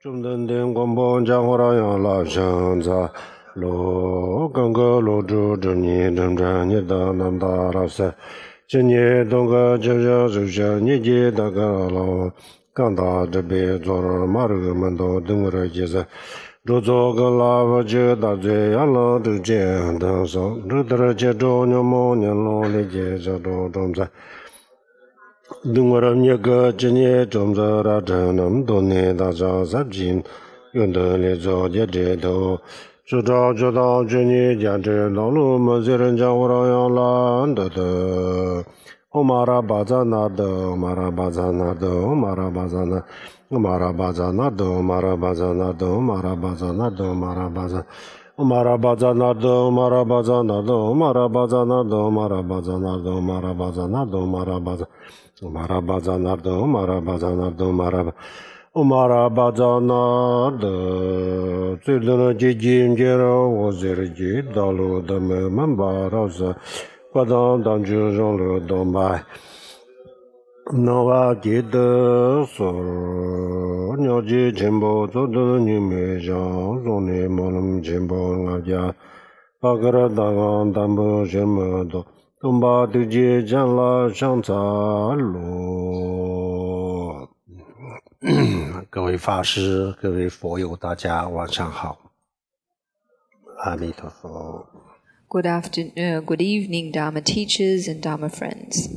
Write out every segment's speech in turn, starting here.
中等电广播讲话啦呀啦想在罗刚个罗州这里正正你的南大拉塞，今年东个就像就像你记得个了，刚到这边做了马路门头等我的意思。这做个喇叭就大嘴呀了就这样的说，这得接着你么年了的接着着种子。等我让你个今年种子了这那么多年，大家三斤用的来做点这头，知道今年家这老路么些人讲我让要懒得的，我马拉巴扎那的，马拉巴扎那的，马拉巴扎那。马拉巴扎那多，马拉巴扎那多，马拉巴扎那多，马拉巴扎，马拉巴扎那多，马拉巴扎那多，马拉巴扎那多，马拉巴扎那多，马拉巴扎那多，马拉巴扎，马拉巴扎那多，马拉巴扎那多，马拉巴，马拉巴扎那多，最多的基金介绍我这里去道路的门把老师，把当就上了东北。那我记得说，鸟鸡Khenpo做的你没上，说你没能Khenpo俺家，把个人大刚担不什么多，东把对接讲了上茶路。各位法师、各位佛友，大家晚上好，阿弥陀佛。Good afternoon, good evening, Dharma teachers and Dharma friends.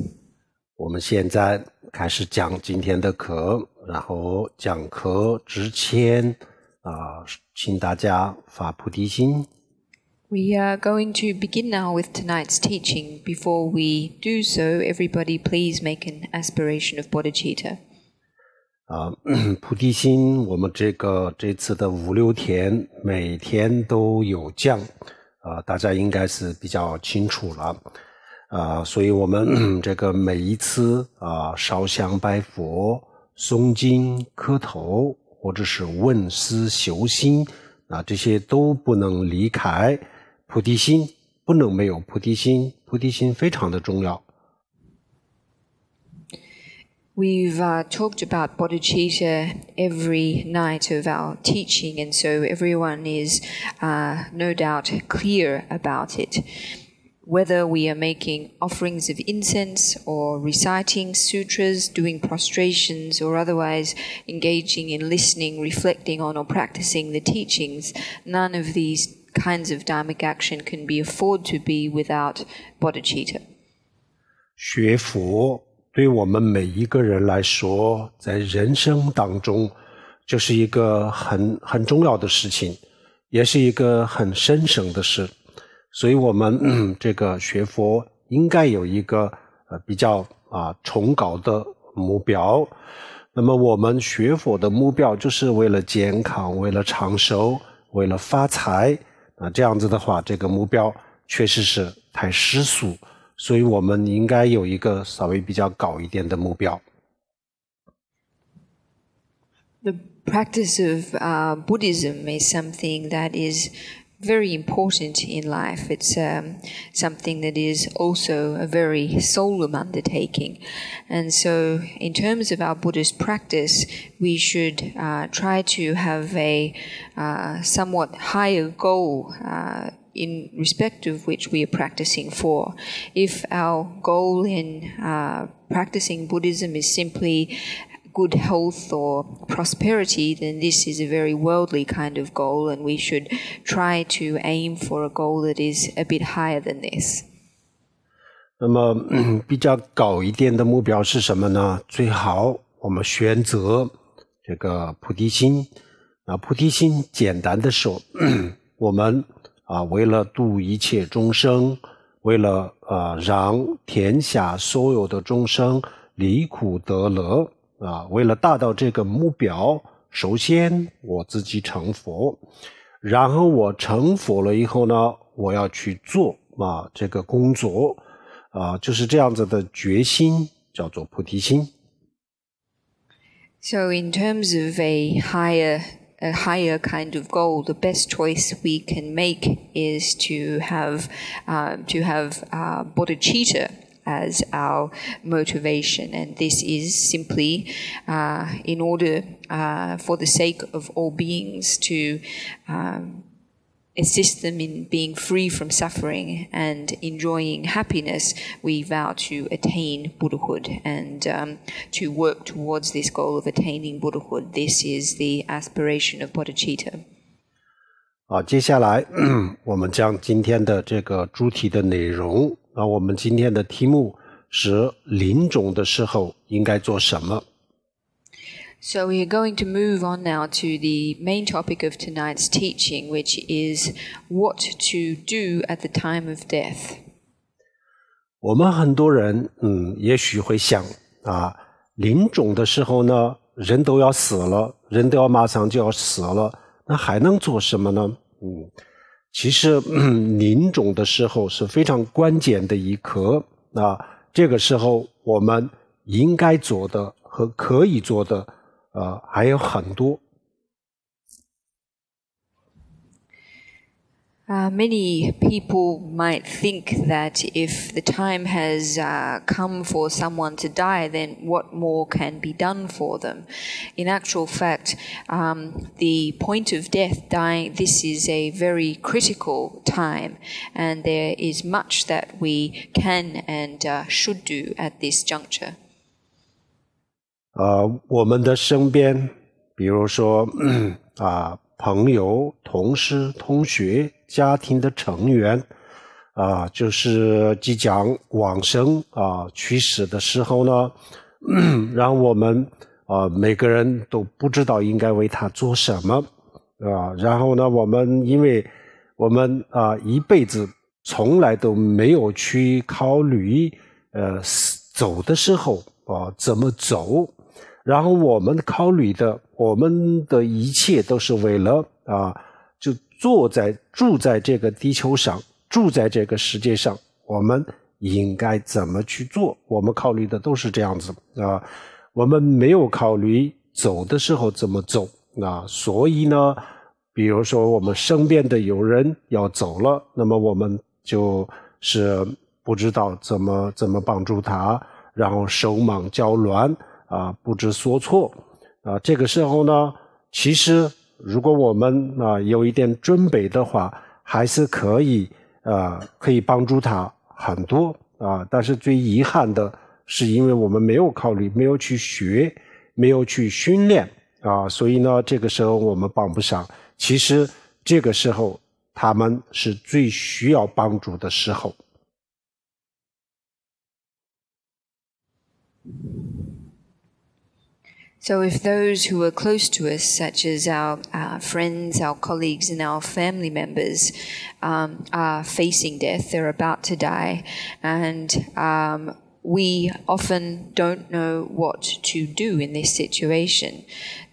我们现在开始讲今天的课，然后讲课之前请大家发菩提心。We are going to begin now with tonight's teaching. Before we do so, everybody please make an aspiration of bodhicitta. 菩提心，我们这次的5、6天，每天都有讲，大家应该是比较清楚了。所以我们这个每一次烧香拜佛、诵经、磕头，或者是问思修心，这些都不能离开菩提心，不能没有菩提心，菩提心非常的重要。We've talked about bodhicitta every night of our teaching, and so everyone is no doubt clear about it.Whether we are making offerings of incense or reciting sutras, doing prostrations, or otherwise engaging in listening, reflecting on, or practicing the teachings, none of these kinds of dharmic action can be afforded to be without bodhicitta. 学佛对我们每一个人来说，在人生当中就是一个很重要的事情，也是一个很神圣的事。所以我们这个学佛应该有一个比较崇高的目标。那么我们学佛的目标就是为了健康，为了长寿，为了发财。这样子的话，这个目标确实是太世俗，所以我们应该有一个稍微比较高一点的目标。The practice of Buddhism is something that is very important in life. It's something that is also a very solemn undertaking. And so in terms of our Buddhist practice, we should try to have a somewhat higher goal in respect of which we are practicing for. If our goal in practicing Buddhism is simply good health or prosperity, then this is a very worldly kind of goal, and we should try to aim for a goal that is a bit higher than this. 那么比较高一点的目标是什么呢？最好我们选择这个菩提心。菩提心简单的说，我们为了度一切众生，为了让天下所有的众生离苦得乐，为了达到这个目标，首先我自己成佛，然后我成佛了以后呢，我要去做这个工作，就是这样子的决心叫做菩提心。So in terms of a higher kind of goal, the best choice we can make is to have bodhicitta as our motivation. And this is simply in order for the sake of all beings to assist them in being free from suffering and enjoying happiness, we vow to attain Buddhahood and to work towards this goal of attaining Buddhahood. This is the aspiration of bodhicitta. 好，接下来我们将今天的这个主题的内容，我们今天的题目是临终的时候应该做什么。So we are going to move on now to the main topic of tonight's teaching, which is what to do at the time of death. 我们很多人也许会想临终的时候呢，人都要死了，人都要马上就要死了，那还能做什么呢？其实临终的时候是非常关键的一刻，这个时候我们应该做的和可以做的还有很多。Many people might think that if the time has come for someone to die, then what more can be done for them? In actual fact, the point of death, dying, this is a very critical time, and there is much that we can and should do at this juncture. 我们的身边，比如说朋友、同事、同学、家庭的成员就是即将往生去世的时候呢，让我们每个人都不知道应该为他做什么然后呢，因为我们一辈子从来都没有去考虑走的时候怎么走。然后我们考虑的，我们的一切都是为了就住在这个地球上，住在这个世界上，我们应该怎么去做？我们考虑的都是这样子我们没有考虑走的时候怎么走所以呢，比如说我们身边的有人要走了，那么我们就是不知道怎么帮助他，然后手忙脚乱不知所措这个时候呢，其实如果我们有一点准备的话，还是可以帮助他很多但是最遗憾的是，因为我们没有考虑，没有去学，没有去训练所以呢，这个时候我们帮不上。其实这个时候他们是最需要帮助的时候。So if those who are close to us, such as our friends, our colleagues, and our family members, are facing death, they're about to die, and we often don't know what to do in this situation.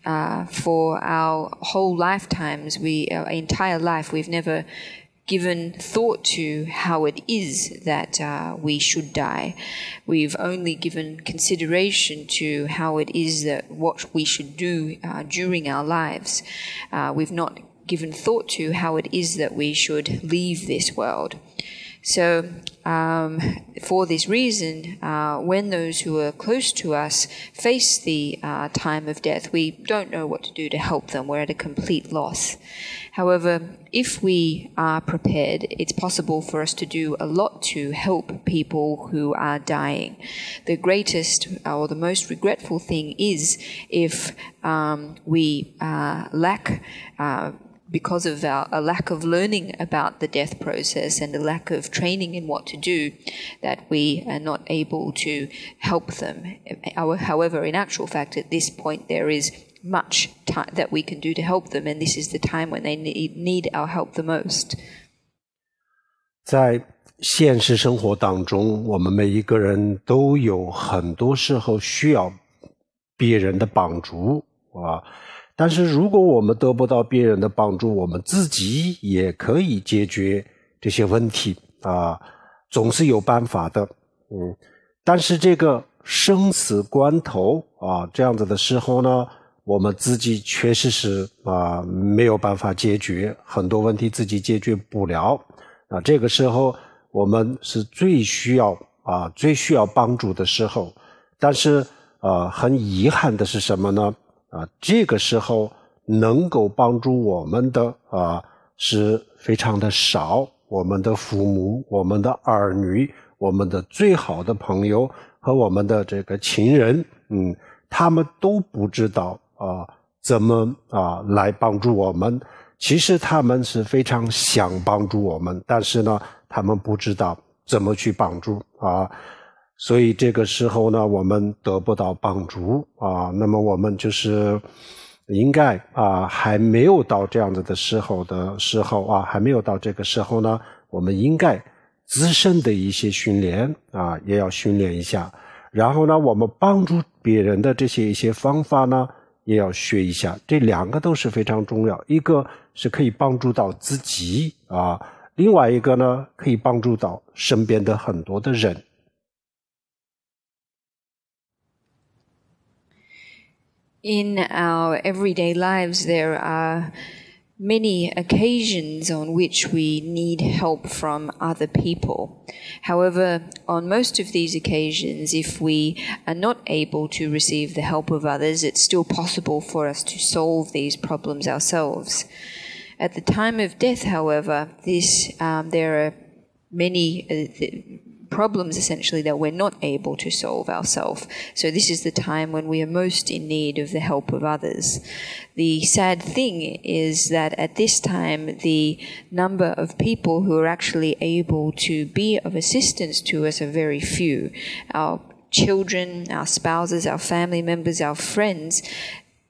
For our whole lifetimes, our entire life, we've never given thought to how it is that we should die. We've only given consideration to how it is that what we should do during our lives. We've not given thought to how it is that we should leave this world. So for this reason, when those who are close to us face the time of death, we don't know what to do to help them. We're at a complete loss. However, if we are prepared, it's possible for us to do a lot to help people who are dying. The greatest or the most regretful thing is if we lack because of a lack of learning about the death process and a lack of training in what to do, that we are not able to help them. However, in actual fact, at this point, there is much time that we can do to help them, and this is the time when they need our help the most. 在现实生活当中，我们每一个人都有很多时候需要别人的帮助但是如果我们得不到别人的帮助，我们自己也可以解决这些问题总是有办法的但是这个生死关头这样子的时候呢，我们自己确实是没有办法解决，很多问题自己解决不了这个时候我们是最需要最需要帮助的时候，但是很遗憾的是什么呢？这个时候能够帮助我们的是非常的少，我们的父母、我们的儿女、我们的最好的朋友和我们的这个亲人，他们都不知道怎么来帮助我们。其实他们是非常想帮助我们，但是呢，他们不知道怎么去帮助所以这个时候呢，我们得不到帮助那么我们就是应该还没有到这样子的时候还没有到这个时候呢，我们应该自身的一些训练也要训练一下，然后呢，我们帮助别人的这些一些方法呢，也要学一下，这两个都是非常重要。一个是可以帮助到自己另外一个呢，可以帮助到身边的很多的人。In our everyday lives, there are many occasions on which we need help from other people. However, on most of these occasions, if we are not able to receive the help of others, it's still possible for us to solve these problems ourselves. At the time of death, however, there are many problems essentially that we're not able to solve ourselves. So this is the time when we are most in need of the help of others. The sad thing is that at this time, the number of people who are actually able to be of assistance to us are very few. Our children, our spouses, our family members, our friends,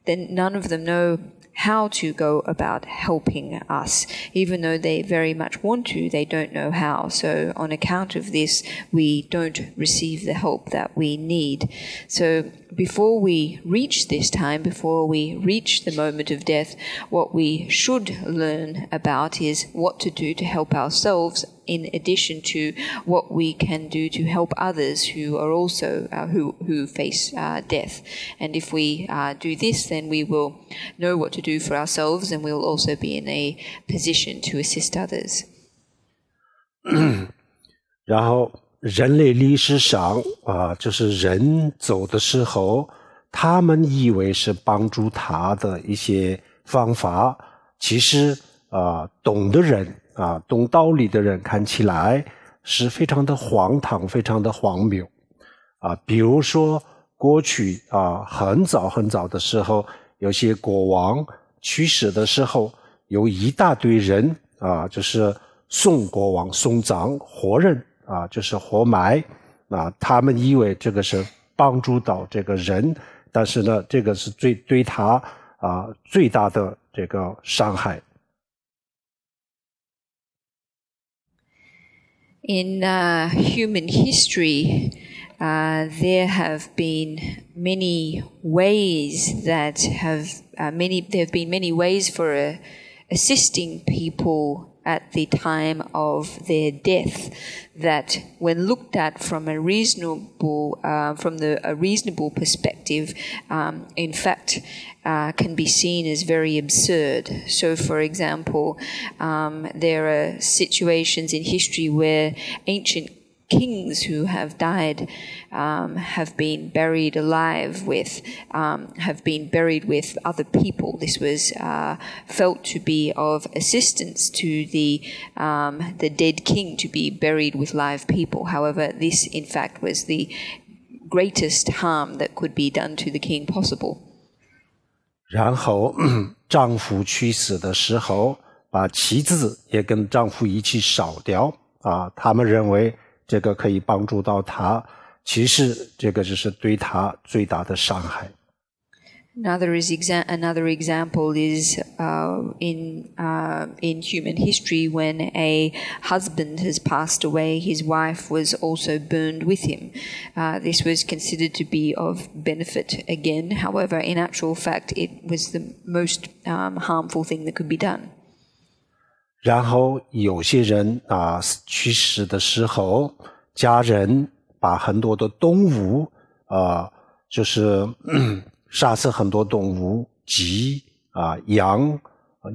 then none of them know how to go about helping us. Even though they very much want to, they don't know how. So on account of this, we don't receive the help that we need. So before we reach this time, before we reach the moment of death, what we should learn about is what to do to help ourselves, in addition to what we can do to help others who are also who face death. And if we do this, then we will know what to do for ourselves, and we will also be in a position to assist others. 然后人类历史上就是人走的时候，他们以为是帮助他的一些方法，其实懂的人懂道理的人看起来是非常的荒唐，非常的荒谬比如说过去很早很早的时候，有些国王去世的时候，有一大堆人就是送国王送葬活人就是活埋他们以为这个是帮助到这个人，但是呢，这个是对他最大的这个伤害。In human history, there have been many ways that there have been many ways for assisting people at the time of their death, that when looked at from a reasonable perspective, in fact, can be seen as very absurd. So, for example, there are situations in history where ancient kings who have died have been buried alive have been buried with other people. This was felt to be of assistance to the dead king to be buried with live people. However, this in fact was the greatest harm that could be done to the king possible. 然后丈夫去世的时候，把妻子也跟丈夫一起烧掉他们认为这个可以帮助到他，其实这个就是对他最大的伤害。Another example is in human history, when a husband has passed away, his wife was also burned with him. This was considered to be of benefit again. However, in actual fact, it was the most harmful thing that could be done. 然后有些人去世的时候，家人把很多的动物就是杀死很多动物，鸡羊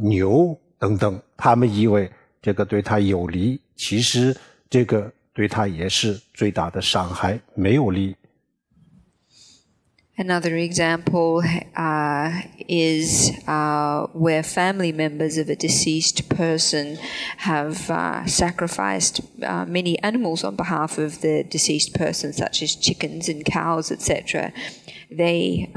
牛等等，他们以为这个对他有利，其实这个对他也是最大的伤害，没有利。Another example is where family members of a deceased person have sacrificed many animals on behalf of the deceased person, such as chickens and cows, etc. They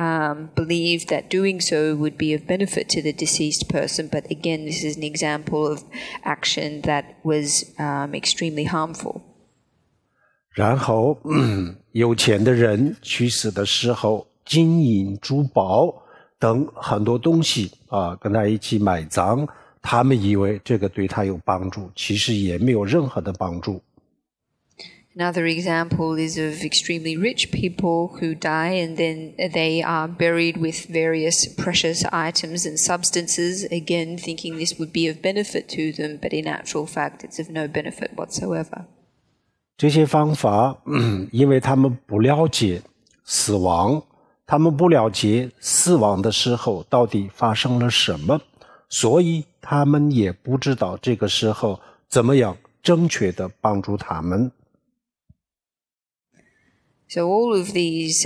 believe that doing so would be of benefit to the deceased person, but again, this is an example of action that was extremely harmful. 然后有钱的人去世的时候，金银珠宝等很多东西跟他一起埋葬，他们以为这个对他有帮助，其实也没有任何的帮助。Another example is of extremely rich people who die and then they are buried with various precious items and substances, again thinking this would be of benefit to them, but in actual fact it's of no benefit whatsoever. 这些方法因为他们不了解死亡，他们不了解死亡的时候到底发生了什么，所以他们也不知道这个时候怎么样正确的帮助他们。So all of these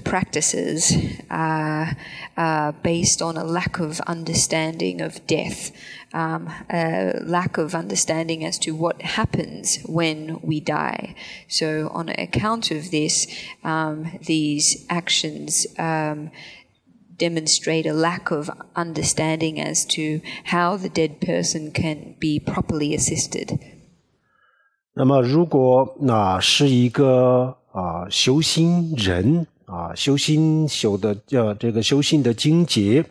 practices are based on a lack of understanding of death, a lack of understanding as to what happens when we die. So on account of this, these actions demonstrate a lack of understanding as to how the dead person can be properly assisted. 那么如果是一个修心人修心的这个修心的境界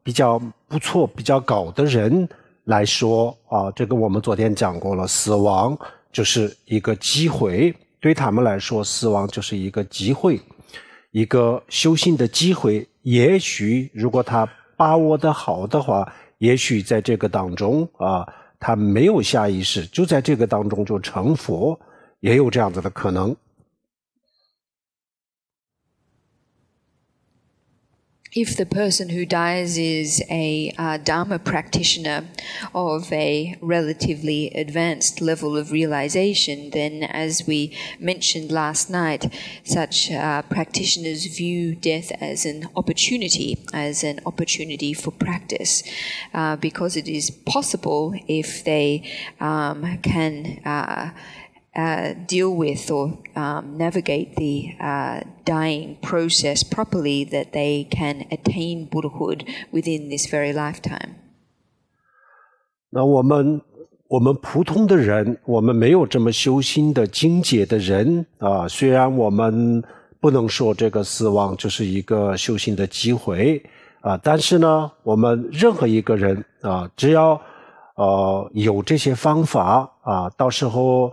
比较不错比较高的人来说这个我们昨天讲过了，死亡就是一个机会，对他们来说死亡就是一个机会，一个修心的机会。也许如果他把握得好的话，也许在这个当中他没有下意识，就在这个当中就成佛，也有这样子的可能。If the person who dies is a Dharma practitioner of a relatively advanced level of realization, then as we mentioned last night, such practitioners view death as an opportunity for practice, because it is possible if they can deal with or navigate the dying process properly, that they can attain Buddhahood within this very lifetime. 那我们普通的人，我们没有这么修心的境界的人虽然我们不能说这个死亡就是一个修行的机会但是呢，我们任何一个人只要有这些方法到时候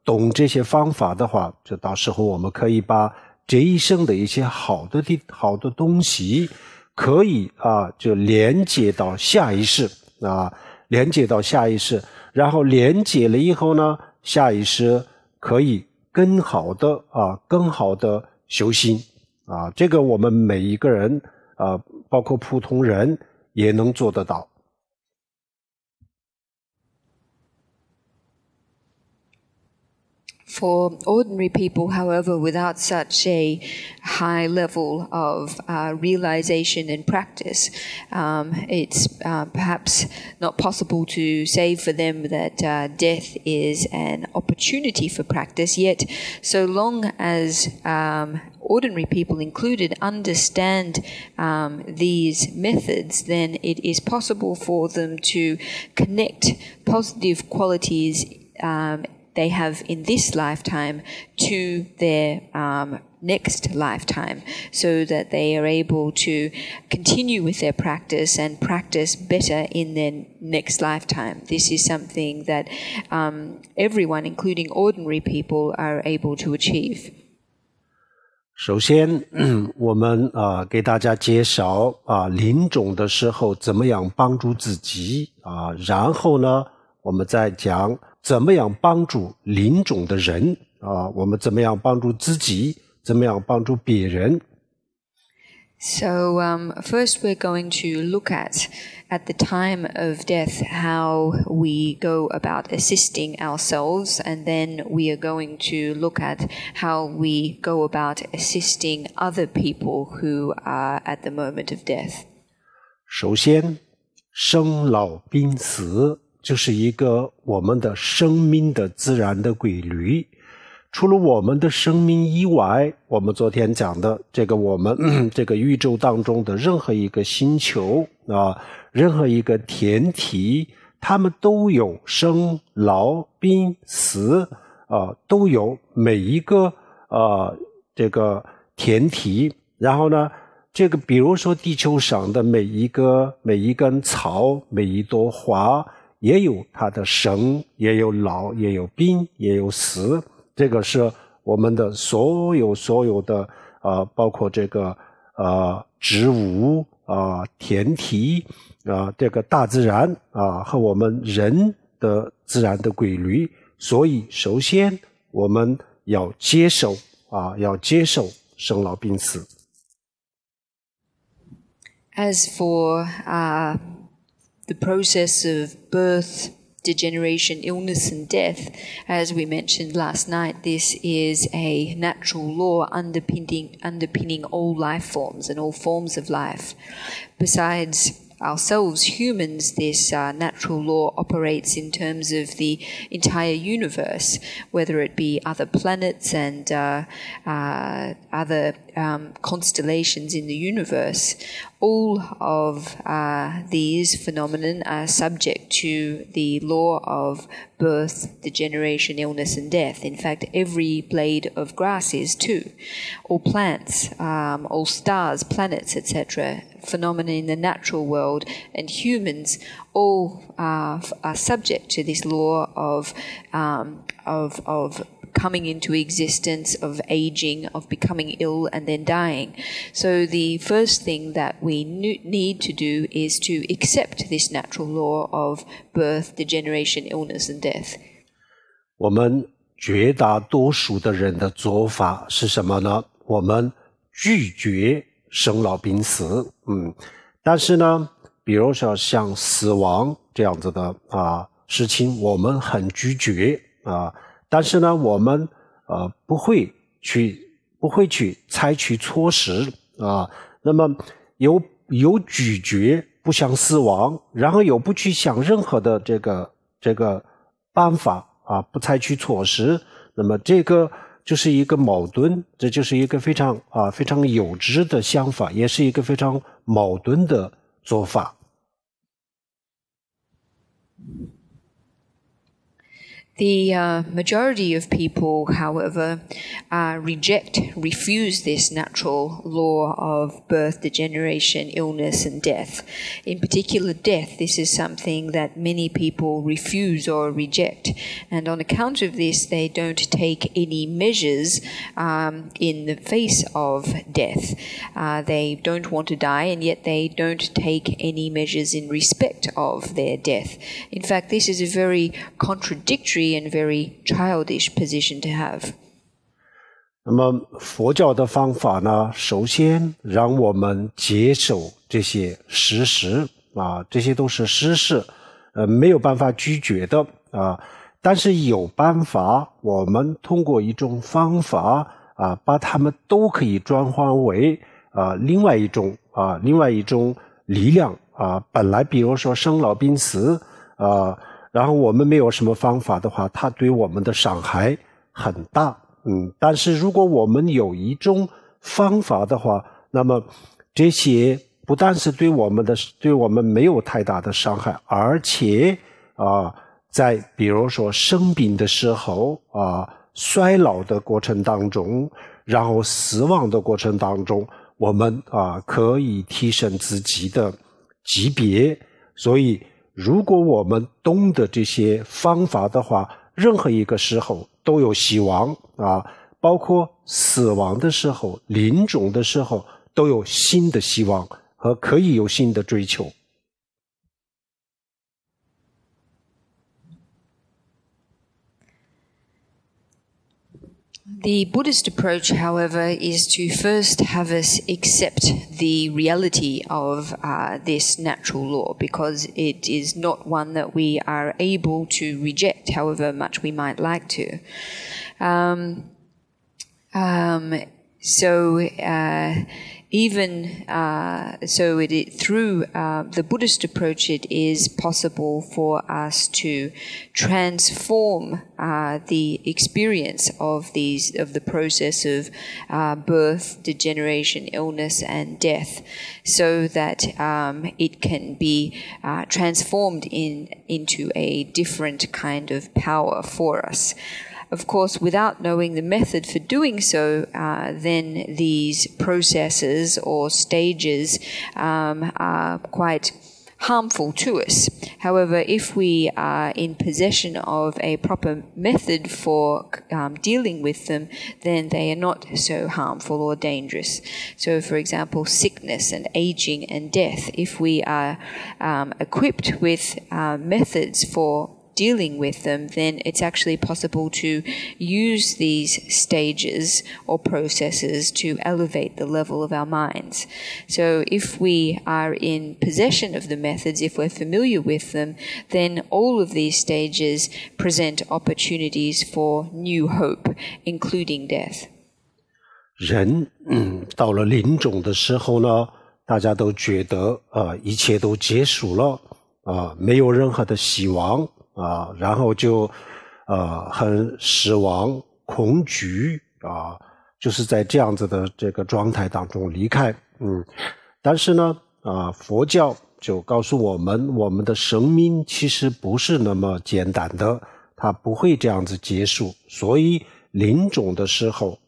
懂这些方法的话，就到时候我们可以把这一生的一些好的东西可以就连接到下一世连接到下一世，然后连接了以后呢，下一世可以更好的修心这个我们每一个人包括普通人也能做得到。For ordinary people, however, without such a high level of realization and practice, it's perhaps not possible to say for them that death is an opportunity for practice. Yet, so long as ordinary people included understand these methods, then it is possible for them to connect positive qualities they have in this lifetime to their next lifetime, so that they are able to continue with their practice and practice better in their next lifetime. This is something that everyone, including ordinary people, are able to achieve. 首先我们给大家介绍临终的时候怎么样帮助自己然后呢我们再讲怎么样帮助临终的人我们怎么样帮助自己，怎么样帮助别人。So first we're going to look at the time of death, how we go about assisting ourselves, and then we are going to look at how we go about assisting other people who are at the moment of death. 首先，生老病死就是一个我们的生命的自然的规律。除了我们的生命以外，我们昨天讲的这个我们这个宇宙当中的任何一个星球任何一个天体，它们都有生老病死都有每一个这个天体。然后呢，这个比如说地球上的每一根草，每一朵花，也有它的生，也有老，也有病，也有死。这个是我们的所有的包括这个植物天体这个大自然和我们人的自然的规律。所以首先我们要接受生老病死。As for the process of birth, degeneration, illness and death, as we mentioned last night, this is a natural law underpinning all life forms and all forms of life. Besides ourselves, humans, this natural law operates in terms of the entire universe, whether it be other planets and other constellations in the universe. All of these phenomena are subject to the law of birth, degeneration, illness and death. In fact, every blade of grass is too. All plants, all stars, planets, etc., phenomena in the natural world, and humans all are subject to this law of coming into existence, of aging, of becoming ill and then dying. So the first thing that we need to do is to accept this natural law of birth, degeneration, illness and death. 我们绝大多数的人的做法是什么呢？我们拒绝生老病死。但是呢，比如说像死亡这样子的事情，我们很拒绝但是呢，我们不会去采取措施那么有拒绝不想死亡，然后又不去想任何的这个办法不采取措施，那么这个就是一个矛盾，这就是一个非常幼稚的想法，也是一个非常矛盾的做法。The majority of people, however, refuse this natural law of birth, degeneration, illness, and death. In particular, death, this is something that many people refuse or reject. And on account of this, they don't take any measures in the face of death. They don't want to die, and yet they don't take any measures in respect of their death. In fact, this is a very contradictory and very childish position to have. 那么佛教的方法呢，首先让我们接受这些事实这些都是事实没有办法拒绝的但是有办法，我们通过一种方法把它们都可以转换为另外一种力量本来比如说生老病死然后我们没有什么方法的话，它对我们的伤害很大但是如果我们有一种方法的话，那么这些不但是对我们没有太大的伤害，而且在比如说生病的时候衰老的过程当中，然后死亡的过程当中，我们可以提升自己的级别。所以如果我们懂得这些方法的话，任何一个时候都有希望包括死亡的时候，临终的时候都有新的希望和可以有新的追求。The Buddhist approach, however, is to first have us accept the reality of this natural law, because it is not one that we are able to reject, however much we might like to. Through the Buddhist approach, it is possible for us to transform the experience of the process of birth, degeneration, illness, and death, so that it can be transformed into a different kind of power for us. Of course, without knowing the method for doing so, then these processes or stages are quite harmful to us. However, if we are in possession of a proper method for dealing with them, then they are not so harmful or dangerous. So, for example, sickness and aging and death, if we are equipped with methods for dealing with them, then it's actually possible to use these stages or processes to elevate the level of our minds. So if we are in possession of the methods, if we're familiar with them, then all of these stages present opportunities for new hope, including death. 人到了临终的时候呢，大家都觉得一切都结束了没有任何的希望然后就很失望、恐惧就是在这样子的这个状态当中离开。但是呢佛教就告诉我们，我们的生命其实不是那么简单的，它不会这样子结束，所以临终的时候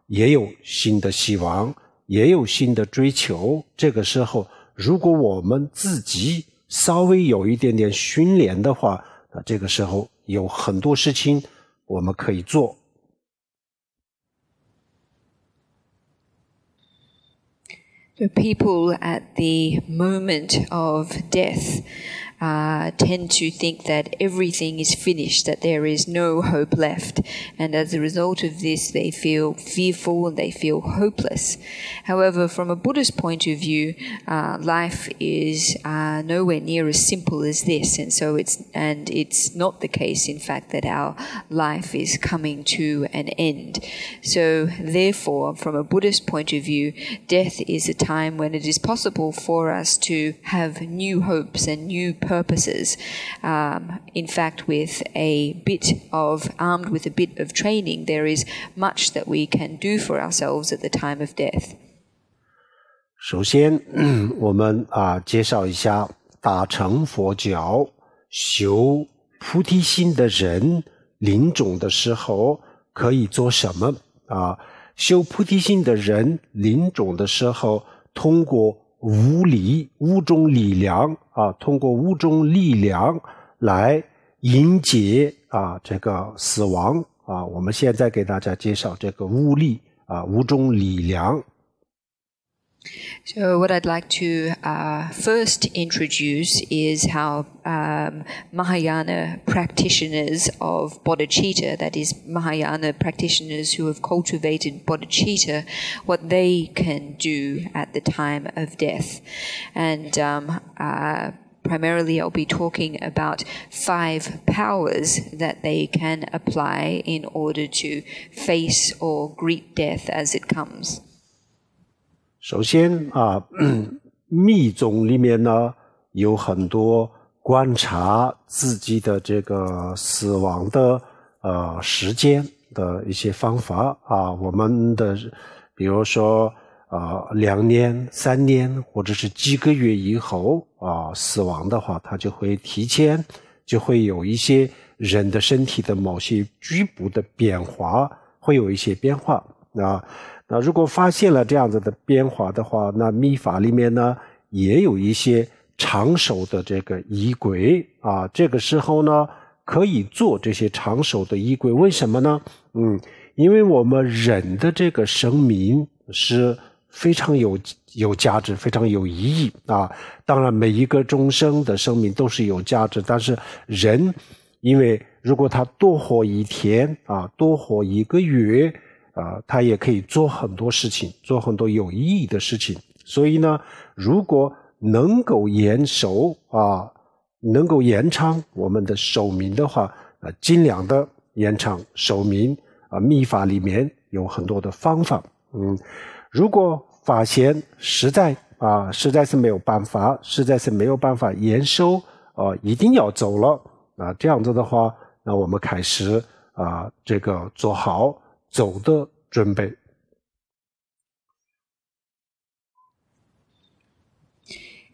也有新的希望，也有新的追求。这个时候如果我们自己稍微有一点点训练的话，这个时候有很多事情我们可以做。The people at the moment of death tend to think that everything is finished, that there is no hope left, and as a result of this they feel fearful and they feel hopeless. However, from a Buddhist point of view, life is nowhere near as simple as this, and it's not the case, in fact, that our life is coming to an end. So therefore, from a Buddhist point of view, death is a time when it is possible for us to have new hopes and new purposes. In fact, armed with a bit of training, there is much that we can do for ourselves at the time of death. 首先我们介绍一下大乘佛教修菩提心的人临终的时候可以做什么修菩提心的人临终的时候通过五种力量通过五种力量来迎接这个死亡我们现在给大家介绍这个五种力量。So what I'd like to first introduce is how Mahayana practitioners of bodhicitta, that is Mahayana practitioners who have cultivated bodhicitta, what they can do at the time of death. And primarily I'll be talking about 5 powers that they can apply in order to face or greet death as it comes. 首先密宗里面呢有很多观察自己的这个死亡的时间的一些方法我们的比如说2年3年或者是几个月以后死亡的话，它就会提前就会有一些人的身体的某些局部的变化，会有一些变化那如果发现了这样子的变化的话，那密法里面呢也有一些长寿的这个仪轨这个时候呢可以做这些长寿的仪轨。为什么呢因为我们人的这个生命是非常有价值，非常有意义当然每一个众生的生命都是有价值，但是人因为如果他多活一天啊，多活1个月啊，他也可以做很多事情，做很多有意义的事情。所以呢，如果能够延寿啊，能够延长我们的寿命的话，尽量的延长寿命啊。密法里面有很多的方法。如果发现实在是没有办法，延寿一定要走了啊，这样子的话，那我们开始这个做好走的准备。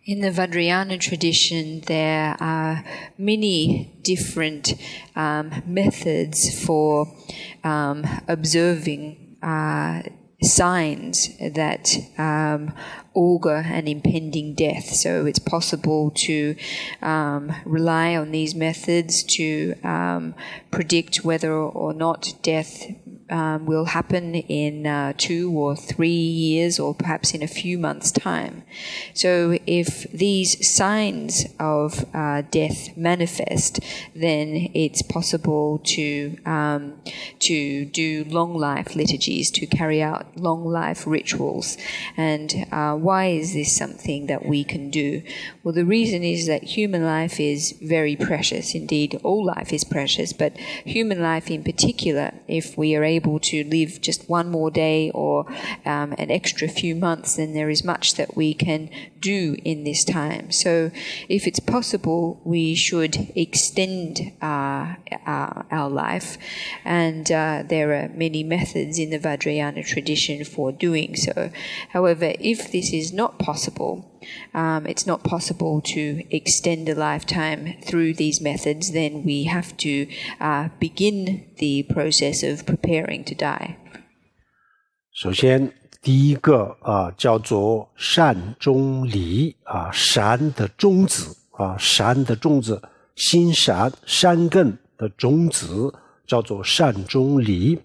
In the Vajrayana tradition, there are many different methods for observing signs that augur an impending death. So it's possible to rely on these methods to predict whether or not death will happen in 2 or 3 years, or perhaps in a few months' time. So if these signs of death manifest, then it's possible to do long life liturgies, to carry out long life rituals. And why is this something that we can do? Well, the reason is that human life is very precious. Indeed, all life is precious, but human life in particular, if we are able to live just one more day or an extra few months, then there is much that we can do in this time. So if it's possible, we should extend our life, and there are many methods in the Vajrayana tradition for doing so. However, if this is not possible, it's not possible to extend a lifetime through these methods, then we have to begin the process of preparing to die. 首先第一个叫做善终离善的种子善的种子，心善善根的种子叫做善终离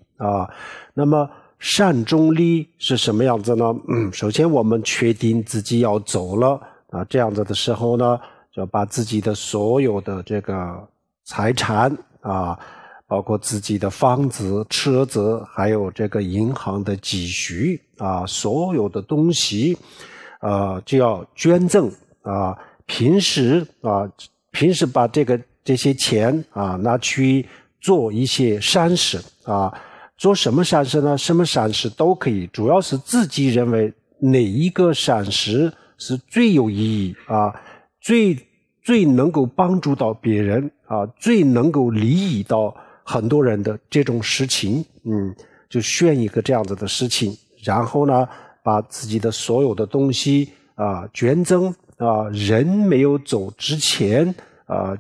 那么善终离是什么样子呢？首先我们确定自己要走了这样子的时候呢，就把自己的所有的这个财产包括自己的房子、车子，还有这个银行的积蓄所有的东西就要捐赠平时把这些钱拿去做一些善事做什么善事呢？什么善事都可以，主要是自己认为哪一个善事是最有意义最能够帮助到别人最能够利益到很多人的这种事情就选一个这样子的事情，然后呢把自己的所有的东西捐赠人没有走之前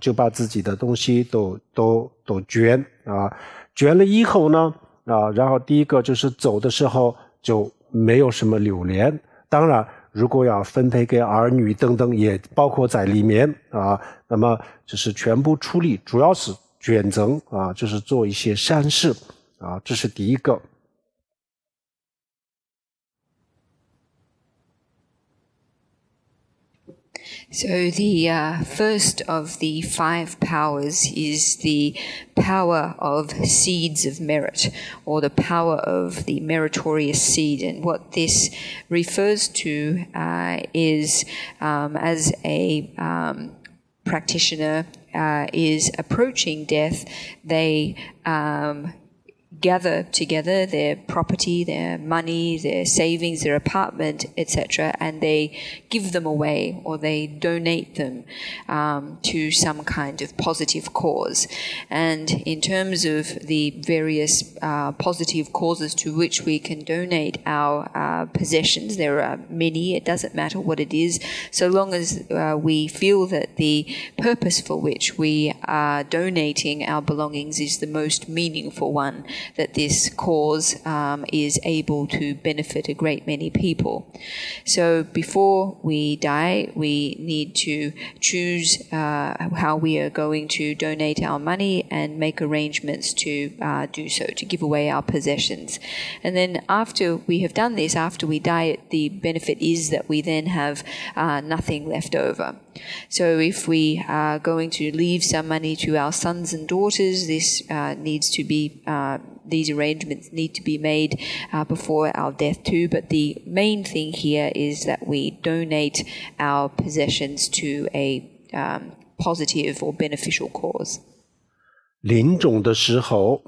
就把自己的东西都捐捐了以后呢然后第一个就是走的时候就没有什么留恋，当然如果要分配给儿女等等也包括在里面那么就是全部处理，主要是捐赠就是做一些善事这是第一个。So the first of the 5 powers is the power of seeds of merit, or the power of the meritorious seed. And what this refers to is as a practitioner is approaching death, they gather together their property, their money, their savings, their apartment, etc., and they give them away, or they donate them to some kind of positive cause. And in terms of the various positive causes to which we can donate our possessions, there are many. It doesn't matter what it is, so long as we feel that the purpose for which we are donating our belongings is the most meaningful one, that this cause is able to benefit a great many people. So before we die, we need to choose how we are going to donate our money and make arrangements to do so, to give away our possessions. And then after we have done this, after we die, the benefit is that we then have nothing left over. So if we are going to leave some money to our sons and daughters, this needs to be these arrangements need to be made before our death too. But the main thing here is that we donate our possessions to a positive or beneficial cause. 临终的时候，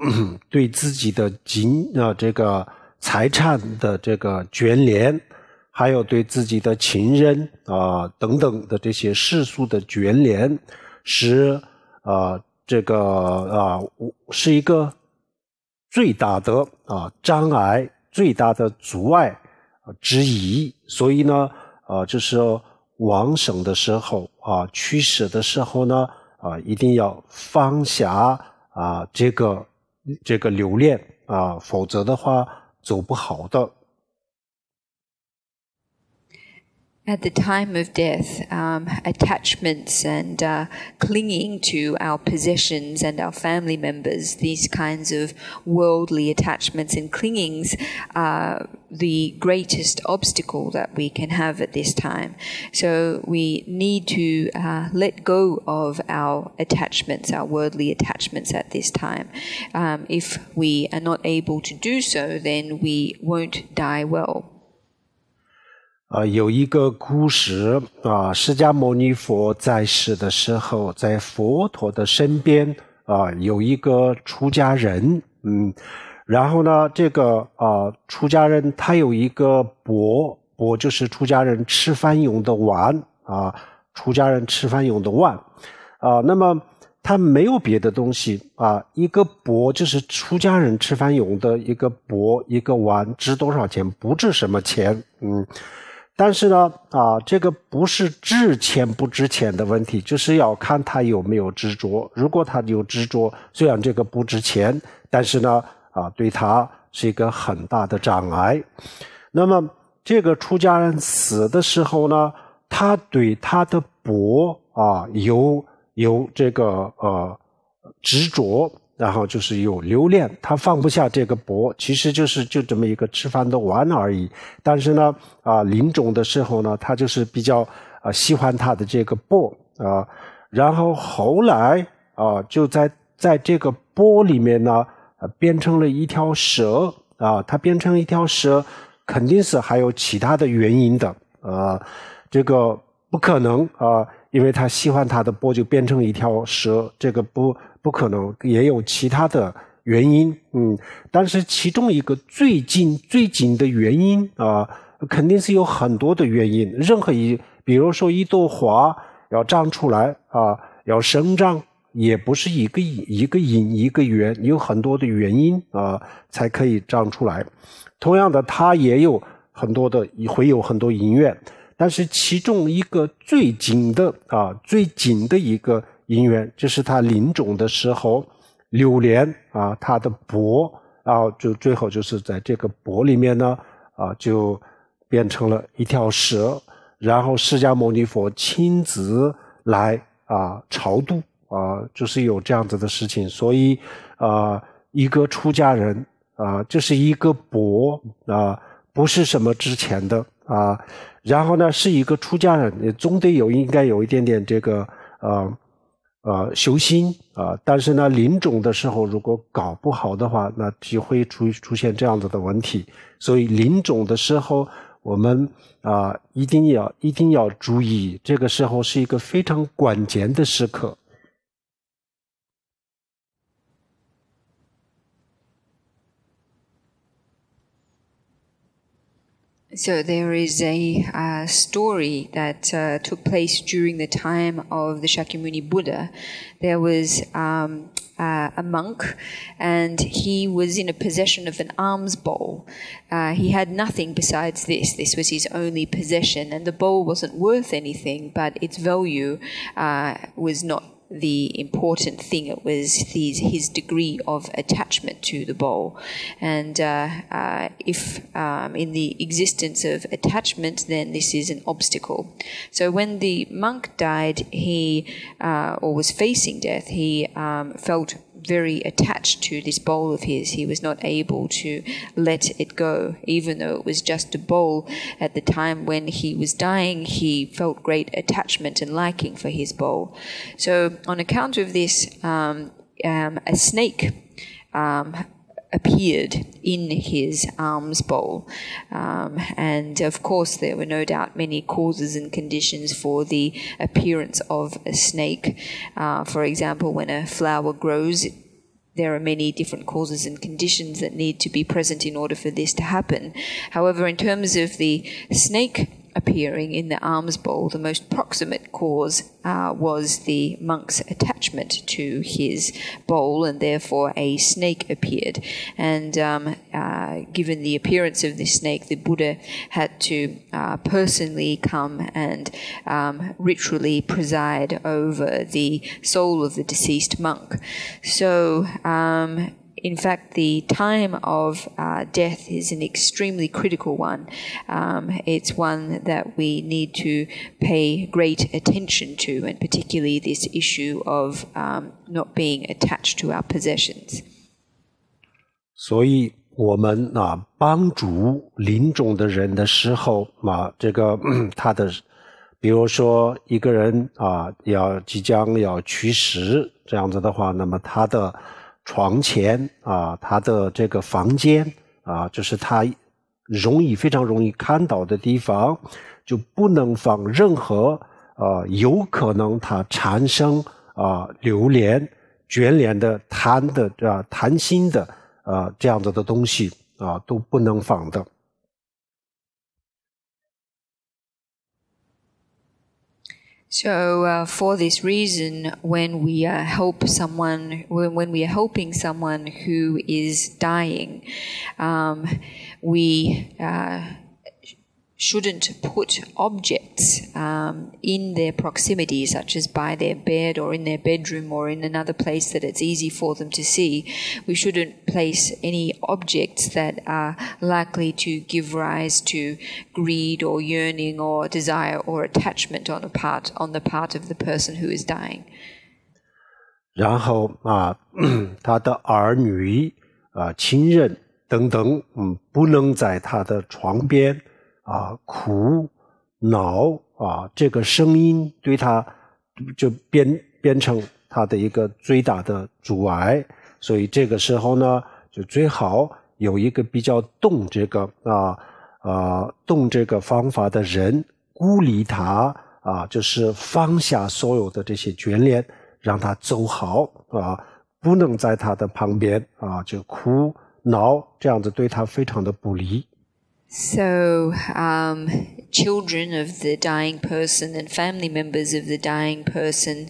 对自己的这个财产的这个眷恋，还有对自己的亲人等等的这些世俗的眷恋，是这个是一个最大的障碍，最大的阻碍之一。所以呢，就是往生的时候去世的时候呢，一定要放下这个留恋否则的话走不好的。At the time of death, attachments and clinging to our possessions and our family members, these kinds of worldly attachments and clingings are the greatest obstacle that we can have at this time. So we need to let go of our attachments, our worldly attachments at this time. If we are not able to do so, then we won't die well. 有一个故事释迦牟尼佛在世的时候，在佛陀的身边有一个出家人，然后呢，这个出家人他有一个钵就是出家人吃饭用的碗出家人吃饭用的碗那么他没有别的东西一个钵就是出家人吃饭用的一个钵一个碗值多少钱？不值什么钱，但是呢这个不是值钱不值钱的问题，就是要看他有没有执着。如果他有执着，虽然这个不值钱，但是呢对他是一个很大的障碍。那么这个出家人死的时候呢，他对他的钵有这个执着，然后就是有留恋，他放不下这个钵，其实就这么一个吃饭的碗而已。但是呢临终的时候呢，他就是比较喜欢他的这个钵然后后来就在这个钵里面呢变成了一条蛇它变成一条蛇肯定是还有其他的原因的这个不可能因为他喜欢他的钵就变成一条蛇，这个不可能，也有其他的原因但是其中一个最近的原因肯定是有很多的原因。任何比如说一朵花要长出来要生长，也不是一个因一个缘，有很多的原因才可以长出来。同样的，它也有会有很多因缘，但是其中一个最近的一个因缘，就是他临终的时候留恋他的钵就最后就是在这个钵里面呢就变成了一条蛇，然后释迦牟尼佛亲自来超度就是有这样子的事情。所以一个出家人就是一个钵不是什么值钱的然后呢是一个出家人也总得应该有一点点这个修心但是呢临终的时候如果搞不好的话，那就会出现这样子的问题。所以临终的时候我们一定要注意，这个时候是一个非常关键的时刻。So there is a story that took place during the time of the Shakyamuni Buddha. There was a monk, and he was in a possession of an alms bowl. He had nothing besides this. This was his only possession, and the bowl wasn't worth anything, but its value was not the important thing. It was his degree of attachment to the bowl. And if in the existence of attachment, then this is an obstacle. So when the monk died, or was facing death, he felt very attached to this bowl of his. He was not able to let it go, even though it was just a bowl. At the time when he was dying, he felt great attachment and liking for his bowl. So on account of this, a snake appeared in his alms bowl. And of course there were no doubt many causes and conditions for the appearance of a snake. For example, when a flower grows, there are many different causes and conditions that need to be present in order for this to happen. However, in terms of the snake appearing in the alms bowl, the most proximate cause was the monk's attachment to his bowl, and therefore a snake appeared. And given the appearance of this snake, the Buddha had to personally come and ritually preside over the soul of the deceased monk. So in fact, the time of death is an extremely critical one. It's one that we need to pay great attention to, and particularly this issue of not being attached to our possessions. 所以我们帮助临终的人的时候这个他的，比如说一个人即将要去世这样子的话，那么他的床前他的这个房间就是他非常容易看到的地方，就不能放任何有可能他产生留恋、眷恋的贪心的这样子的东西都不能放的。So for this reason, when we help someone, when we are helping someone who is dying, we shouldn't put objects in their proximity, such as by their bed or in their bedroom or in another place that it's easy for them to see. We shouldn't place any objects that are likely to give rise to greed or yearning or desire or attachment on the part of the person who is dying. 然后他的儿女亲人等等不能在他的床边哭闹这个声音对他就变成他的一个最大的阻碍，所以这个时候呢，就最好有一个比较懂这个方法的人鼓励他就是放下所有的这些眷恋，让他走好不能在他的旁边就哭闹，这样子对他非常的不利。So, children of the dying person and family members of the dying person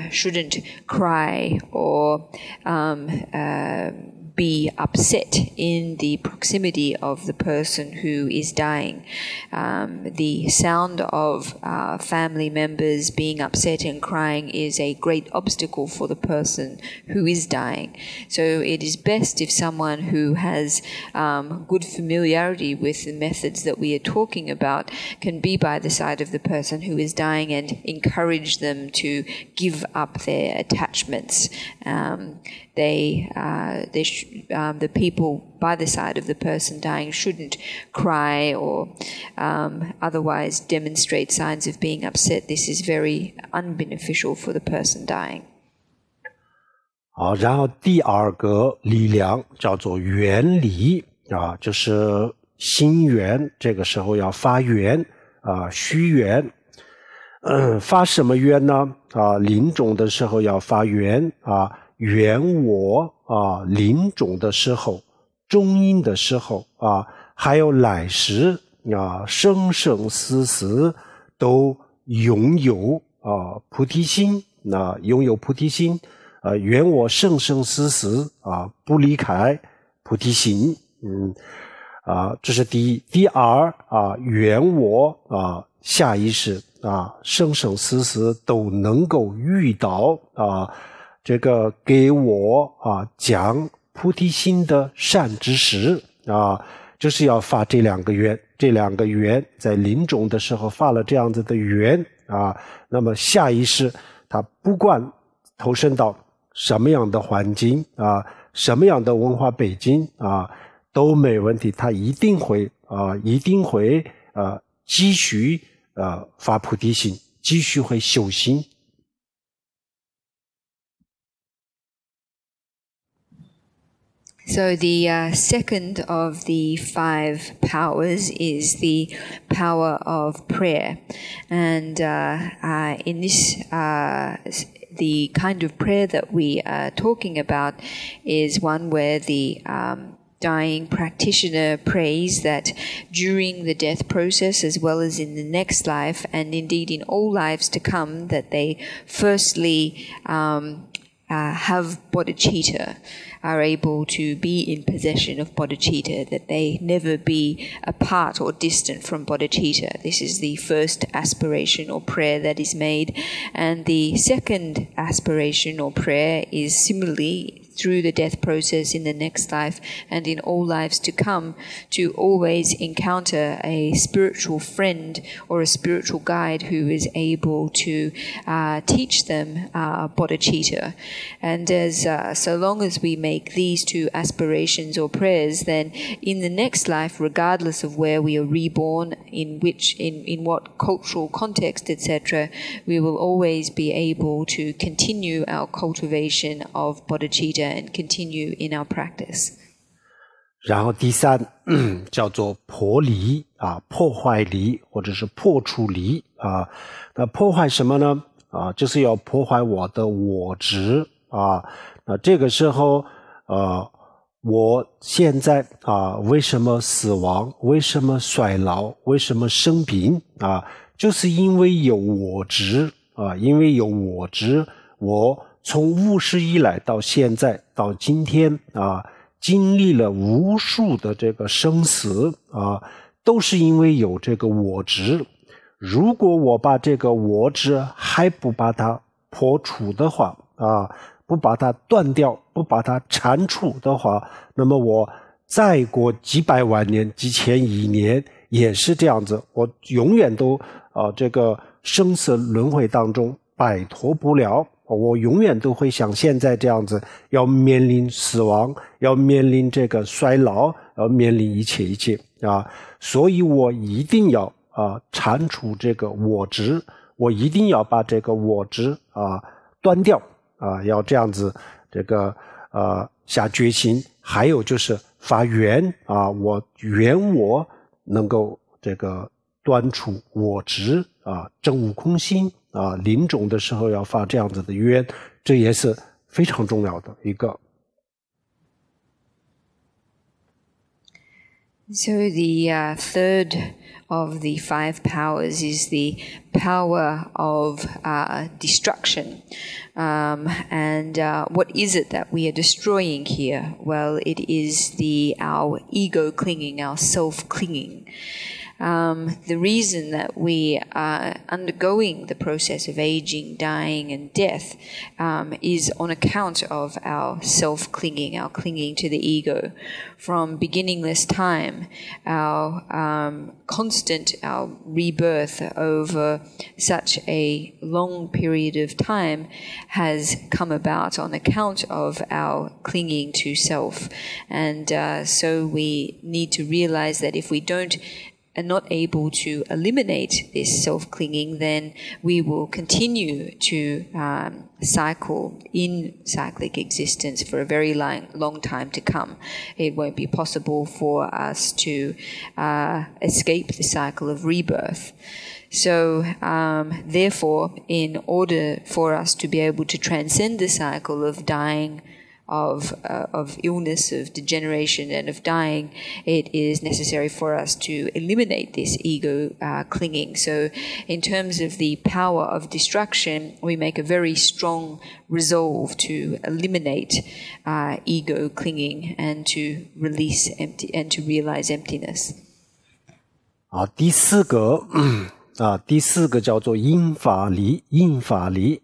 shouldn't cry or be upset in the proximity of the person who is dying. The sound of family members being upset and crying is a great obstacle for the person who is dying. So it is best if someone who has good familiarity with the methods that we are talking about can be by the side of the person who is dying and encourage them to give up their attachments. The people by the side of the person dying shouldn't cry or otherwise demonstrate signs of being upset. This is very unbeneficial for the person dying. 好，然后第二个力量叫做愿力就是心愿，这个时候要发愿许愿。发什么愿呢？临终的时候要发愿愿我临终的时候、终阴的时候还有来世生生死死都拥有菩提心，拥有菩提心，愿我生生死死不离开菩提心。这是第一。第二愿我下意识生生死死都能够遇到这个给我讲菩提心的善知识就是要发这两个愿，这两个愿在临终的时候发了这样子的愿那么下一世他不管投身到什么样的环境什么样的文化背景都没问题，他一定会继续发菩提心，继续会修心。So the second of the 5 powers is the power of prayer, and in this the kind of prayer that we are talking about is one where the dying practitioner prays that during the death process as well as in the next life and indeed in all lives to come, that they firstly have bodhicitta, are able to be in possession of bodhicitta, that they never be apart or distant from bodhicitta. This is the first aspiration or prayer that is made. And the second aspiration or prayer is similarly through the death process in the next life and in all lives to come, to always encounter a spiritual friend or a spiritual guide who is able to teach them bodhicitta. And as so long as we make these 2 aspirations or prayers, then in the next life, regardless of where we are reborn, in what cultural context, etc., we will always be able to continue our cultivation of bodhicitta and continue in our practice. 然后第3叫做破离破坏离或者是破除离那破坏什么呢就是要破坏我的我执那这个时候我现在为什么死亡，为什么衰老，为什么生病就是因为有我执因为有我执，我从无始以来到现在到今天经历了无数的这个生死都是因为有这个我执。如果我把这个我执还不把它破除的话不把它断掉，不把它铲除的话，那么我再过几百万年几千亿年也是这样子，我永远都这个生死轮回当中摆脱不了，我永远都会像现在这样子，要面临死亡，要面临这个衰老，要面临一切所以我一定要铲除这个我执，我一定要把这个我执断掉要这样子这个下决心。还有就是发愿我愿我能够这个断除我执证悟空心临终的时候要发这样子的愿，这也是非常重要的一个。So the third of the 5 powers is the power of destruction. And what is it that we are destroying here? Well, it is our ego clinging, our self-clinging. The reason that we are undergoing the process of aging, dying, and death is on account of our self-clinging, our clinging to the ego. From beginningless time, our rebirth over such a long period of time has come about on account of our clinging to self. And so we need to realize that if we are not able to eliminate this self-clinging, then we will continue to cycle in cyclic existence for a very long time to come. It won't be possible for us to escape the cycle of rebirth. So, therefore, in order for us to be able to transcend the cycle of dying, of illness, of degeneration, and of dying, it is necessary for us to eliminate this ego clinging. So in terms of the power of destruction, we make a very strong resolve to eliminate ego clinging and to release empty and to realize emptiness. 第4个第4个叫做因法离。因法离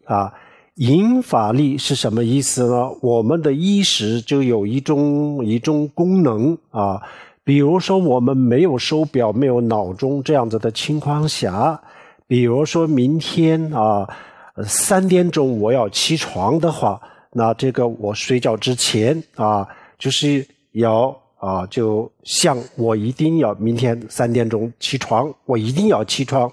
因法离是什么意思呢？我们的意识就有一种功能比如说我们没有手表没有闹钟这样子的情况下，比如说明天3点钟我要起床的话，那这个我睡觉之前就是要就想我一定要明天3点钟起床，我一定要起床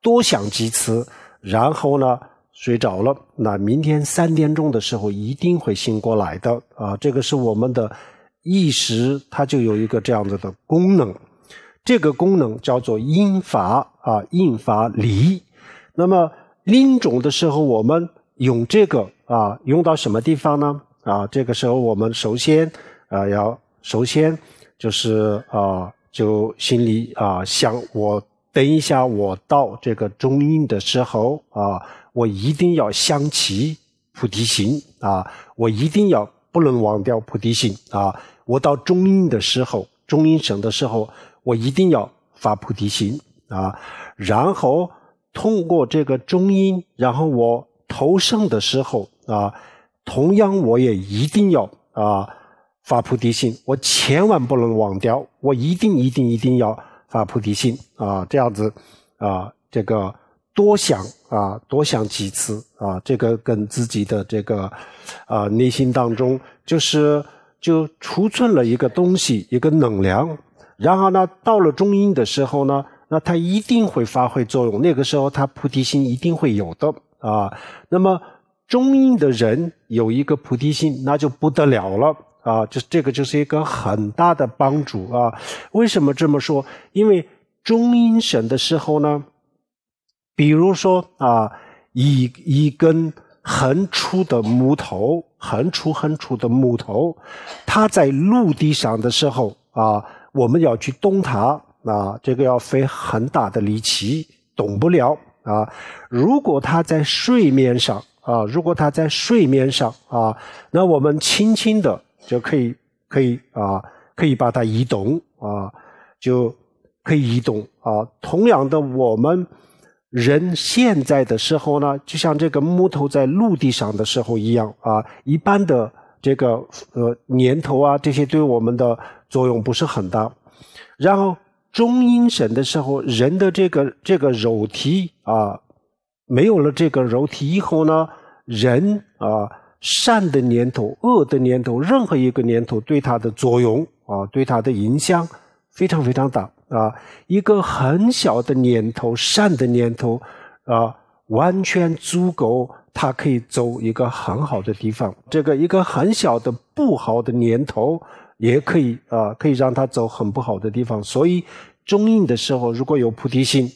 多想几次，然后呢睡着了，那明天3点钟的时候一定会醒过来的这个是我们的意识，它就有一个这样子的功能，这个功能叫做因法因法离。那么临终的时候我们用这个用到什么地方呢？这个时候我们首先就是就心里想，我等一下我到这个中阴的时候我一定要想起菩提心我一定要不能忘掉菩提心我到中阴的时候，中阴身的时候，我一定要发菩提心然后通过这个中阴，然后我投生的时候同样我也一定要发菩提心，我千万不能忘掉，我一定要发菩提心这样子这个多想几次这个跟自己的这个内心当中就储存了一个东西，一个能量，然后呢到了中阴的时候呢，那它一定会发挥作用，那个时候它菩提心一定会有的那么中阴的人有一个菩提心，那就不得了了这个就是一个很大的帮助为什么这么说？因为中阴身的时候呢，比如说一根很粗的木头，很粗的木头，它在陆地上的时候我们要去动它这个要费很大的力气，动不了如果它在水面上那我们轻轻的就可以把它移动就可以移动同样的，我们人现在的时候呢，就像这个木头在陆地上的时候一样一般的这个年头这些对我们的作用不是很大。然后中阴身的时候，人的这个肉体没有了这个肉体以后呢，人善的念头、恶的念头，任何一个念头对他的作用对他的影响非常非常大一个很小的念头，善的念头完全足够他可以走一个很好的地方，这个一个很小的不好的念头也可以让他走很不好的地方。所以中阴的时候如果有菩提心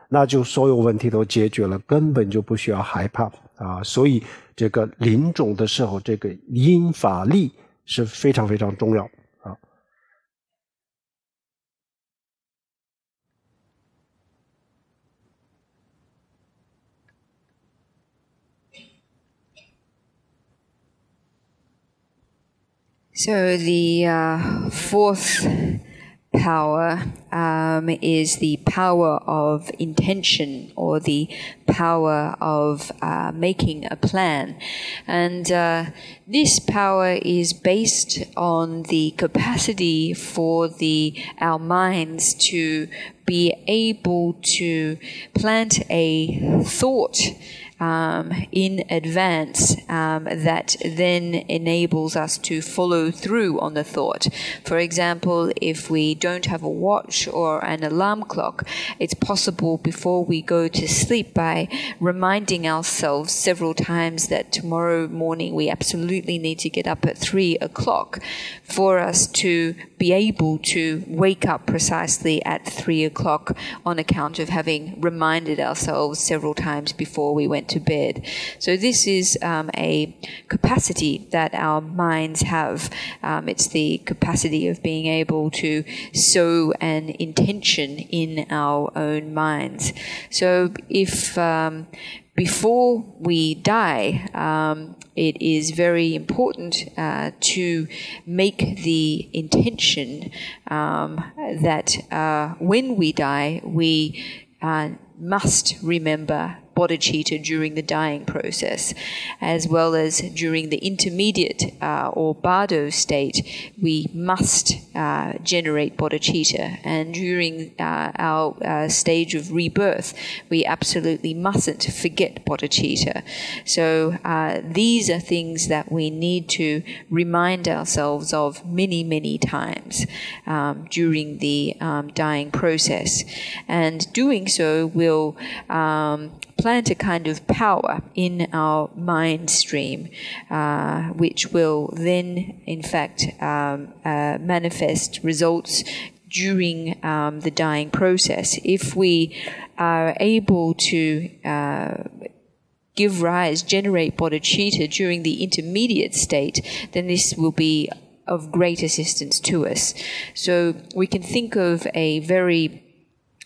那就所有问题都解决了，根本就不需要害怕所以这个临终的时候，这个因法力是非常非常重要So the fourth power is the power of intention, or the power of making a plan. And this power is based on the capacity for our minds to be able to plant a thought in advance that then enables us to follow through on the thought. For example, if we don't have a watch or an alarm clock, it's possible before we go to sleep, by reminding ourselves several times that tomorrow morning we absolutely need to get up at 3 o'clock, for us to be able to wake up precisely at 3 o'clock on account of having reminded ourselves several times before we went to bed. So this is a capacity that our minds have. It's the capacity of being able to sow an intention in our own minds. So if before we die, it is very important to make the intention that when we die, we must remember bodhicitta during the dying process, as well as during the intermediate or bardo state, we must generate bodhicitta. And during our stage of rebirth, we absolutely mustn't forget bodhicitta. So these are things that we need to remind ourselves of many, many times during the dying process. And doing so will plant a kind of power in our mind stream, which will then, in fact, manifest results during the dying process. If we are able to generate bodhicitta during the intermediate state, then this will be of great assistance to us. So we can think of a very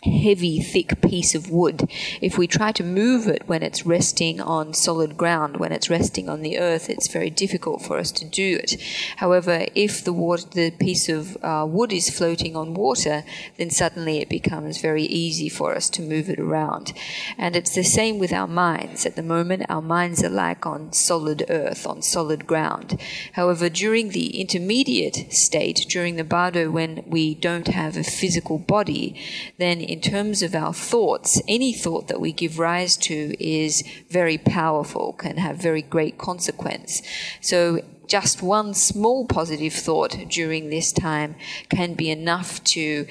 heavy, thick piece of wood. If we try to move it when it's resting on solid ground, when it's resting on the earth, it's very difficult for us to do it. However, if the piece of wood is floating on water, then suddenly it becomes very easy for us to move it around. And it's the same with our minds. At the moment, our minds are like on solid earth, on solid ground. However, during the intermediate state, during the bardo, when we don't have a physical body, then in terms of our thoughts, any thought that we give rise to is very powerful, can have very great consequence. So just one small positive thought during this time can be enough to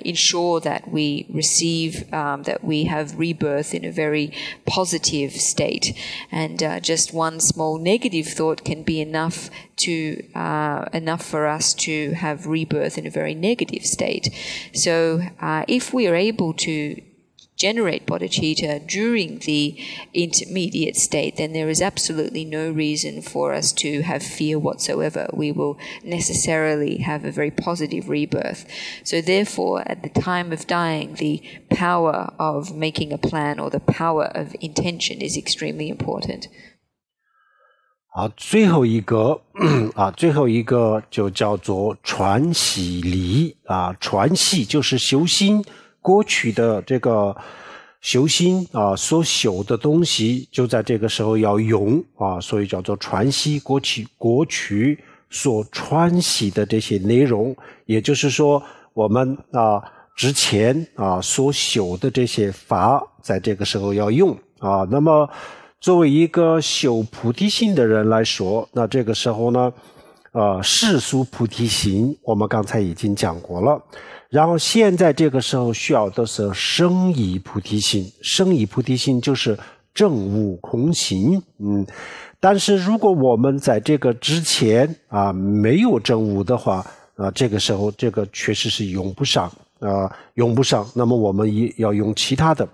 ensure that we receive, that we have rebirth in a very positive state. And just one small negative thought can be enough for us to have rebirth in a very negative state. So if we are able to generate bodhicitta during the intermediate state, then there is absolutely no reason for us to have fear whatsoever. We will necessarily have a very positive rebirth. So therefore, at the time of dying, the power of making a plan or the power of intention is extremely important. 好，最后一个就叫做传习离啊，传习就是修心。过去的这个修心所修的东西就在这个时候要用所以叫做传习过去所传习的这些内容，也就是说我们之前所修的这些法在这个时候要用那么作为一个修菩提心的人来说，那这个时候呢世俗菩提心我们刚才已经讲过了。然后现在这个时候需要的是生意菩提心，生意菩提心就是证悟空心。但是如果我们在这个之前没有证悟的话这个时候这个确实是用不上。那么我们也要用其他的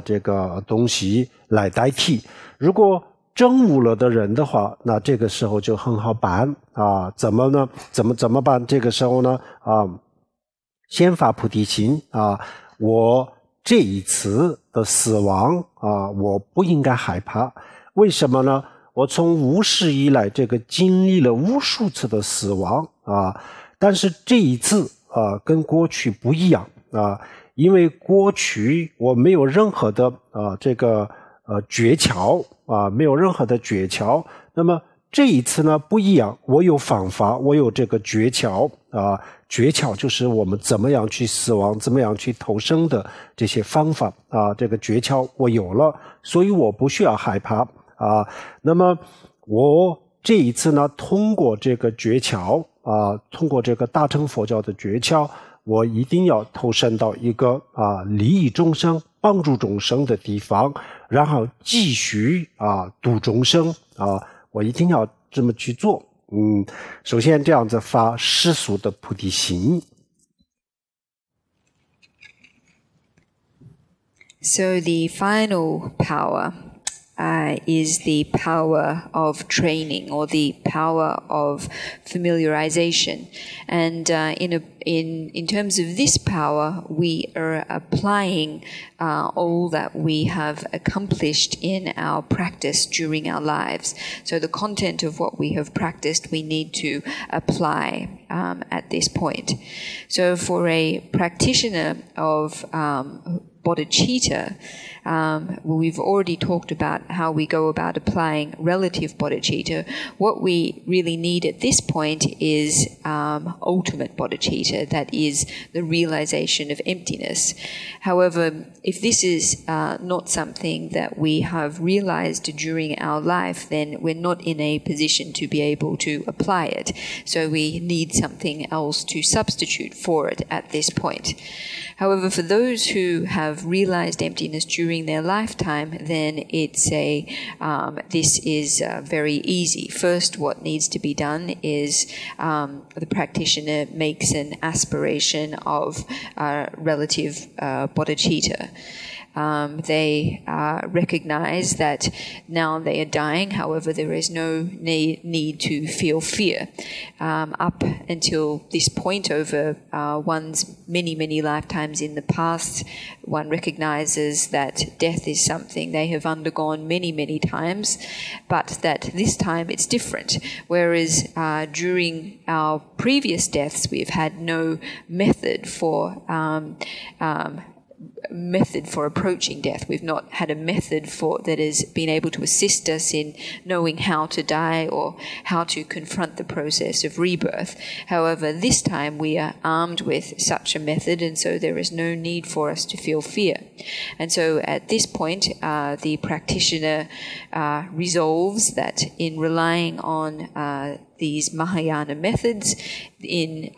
这个东西来代替。如果证悟了的人的话，那这个时候就很好办怎么呢？怎么办？这个时候呢先发菩提心我这一次的死亡我不应该害怕。为什么呢？我从无始以来这个经历了无数次的死亡但是这一次跟过去不一样因为过去我没有任何的这个诀窍没有任何的诀窍。那么这一次呢不一样，我有方法，我有这个诀窍诀窍就是我们怎么样去死亡，怎么样去投生的这些方法这个诀窍我有了，所以我不需要害怕那么我这一次呢通过这个诀窍通过这个大乘佛教的诀窍，我一定要投身到一个利益众生帮助众生的地方，然后继续度众生我一定要这么去做首先这样子发世俗的菩提心。 So the final power is the power of training or the power of familiarization. And in terms of this power, we are applying all that we have accomplished in our practice during our lives. So the content of what we have practiced, we need to apply at this point. So for a practitioner of bodhicitta, we've already talked about how we go about applying relative bodhicitta. What we really need at this point is ultimate bodhicitta, that is the realization of emptiness. However, if this is not something that we have realized during our life, then we're not in a position to be able to apply it. So we need something else to substitute for it at this point. However, for those who have realized emptiness during their lifetime, then it's this is very easy. First, what needs to be done is the practitioner makes an aspiration of relative bodhicitta. They recognize that now they are dying. However, there is no need to feel fear. Up until this point, over one's many lifetimes in the past, one recognizes that death is something they have undergone many times, but that this time it's different. Whereas during our previous deaths, we've had no method for approaching death. We've not had a method that has been able to assist us in knowing how to die or how to confront the process of rebirth. However, this time we are armed with such a method, and so there is no need for us to feel fear. And so at this point, the practitioner resolves that in relying on these Mahayana methods, in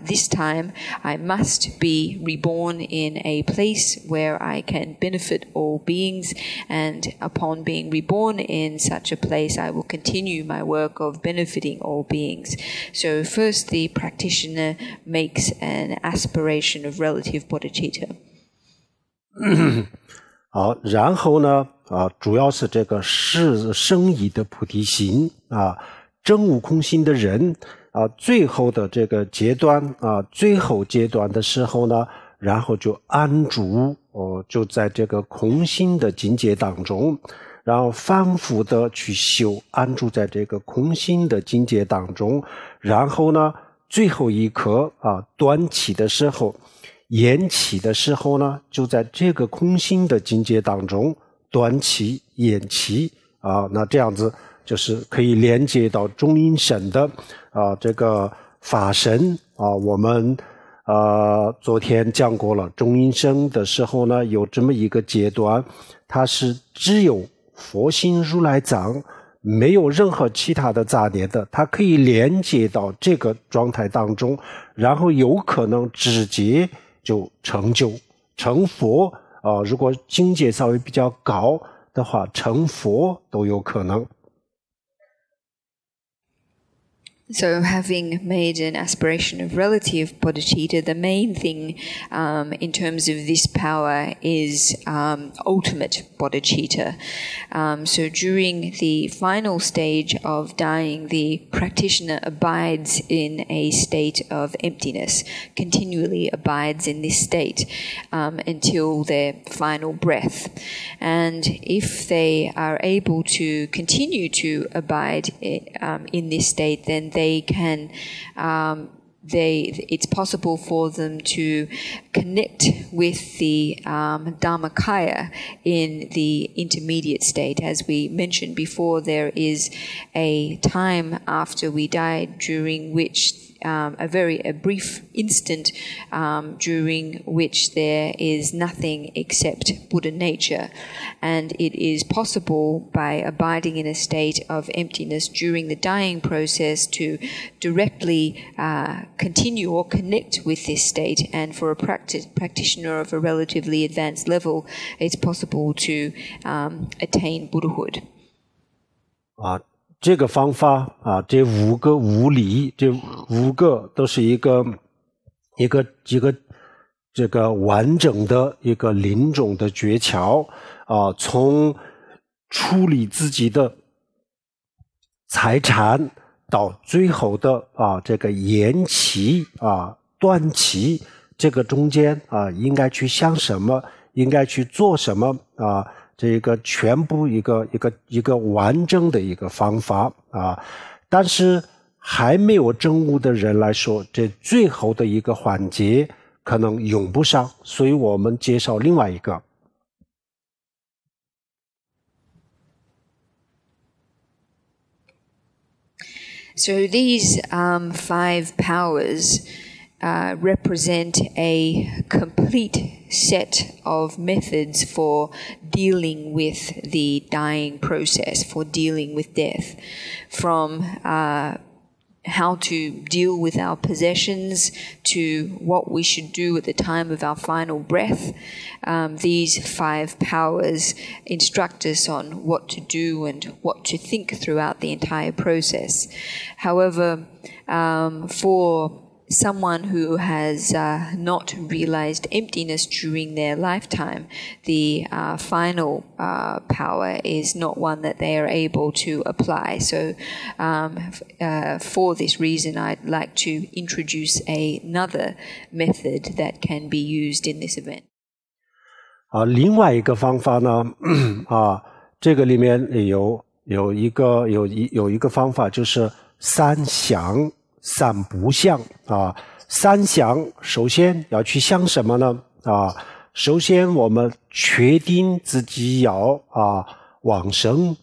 this time I must be reborn in a place where I can benefit all beings, and upon being reborn in such a place I will continue my work of benefiting all beings. So first the practitioner makes an aspiration of relative bodhicitta. 好，然后呢，主要是这个生以的菩提心真悟空心的人最后的这个阶段最后阶段的时候呢，然后就安住就在这个空心的境界当中，然后反复的去修，安住在这个空心的境界当中，然后呢，最后一刻端起的时候，延起的时候呢，就在这个空心的境界当中端起延起那这样子就是可以连接到中阴身的这个法身我们昨天讲过了，中阴身的时候呢，有这么一个阶段，它是只有佛心如来藏，没有任何其他的杂念的，它可以连接到这个状态当中，然后有可能直接就成佛如果境界稍微比较高的话，成佛都有可能。So having made an aspiration of relative bodhicitta, the main thing in terms of this power is ultimate bodhicitta. So during the final stage of dying, the practitioner abides in a state of emptiness, continually abides in this state until their final breath. And if they are able to continue to abide in this state, then they can it's possible for them to connect with the Dharmakaya in the intermediate state. As we mentioned before, there is a time after we die during which a brief instant during which there is nothing except Buddha nature, and it is possible by abiding in a state of emptiness during the dying process to directly continue or connect with this state, and for a practitioner of a relatively advanced level, it's possible to attain Buddhahood. 这个方法这五个五理，这五个都是一个这个完整的一个临终的诀窍从处理自己的财产到最后的这个延期断期，这个中间应该去想什么，应该去做什么这个全部一个完整的一个方法但是还没有证悟的人来说，这最后的一个环节可能用不上，所以我们介绍另外一个。So these 5 powers represent a complete set of methods for dealing with the dying process, for dealing with death, from how to deal with our possessions to what we should do at the time of our final breath. These 5 powers instruct us on what to do and what to think throughout the entire process. However, for someone who has not realized emptiness during their lifetime, the final power is not one that they are able to apply. So for this reason, I'd like to introduce another method that can be used in this event. 另外一个方法呢，这个里面有一个方法，就是3想3不想3想，首先要去想什么呢？首先我们确定自己要往生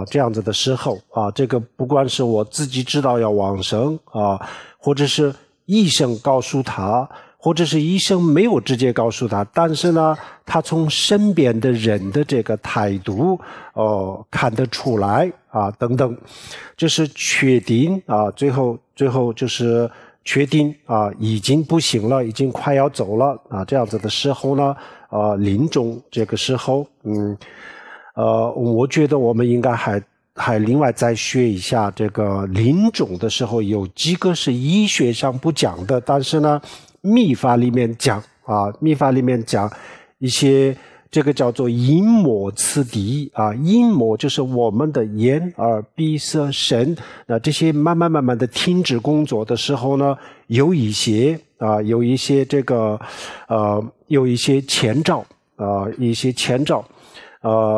这样子的时候这个不管是我自己知道要往生或者是医生告诉他，或者是医生没有直接告诉他，但是呢，他从身边的人的这个态度看得出来等等，就是确定最后就是确定已经不行了，已经快要走了这样子的时候呢临终这个时候我觉得我们应该还另外再学一下这个临终的时候有几个是医学上不讲的，但是呢密法里面讲密法里面讲一些这个叫做阴魔次第阴魔就是我们的眼耳鼻舌身，那这些慢慢的停止工作的时候呢，有一些这个有一些前兆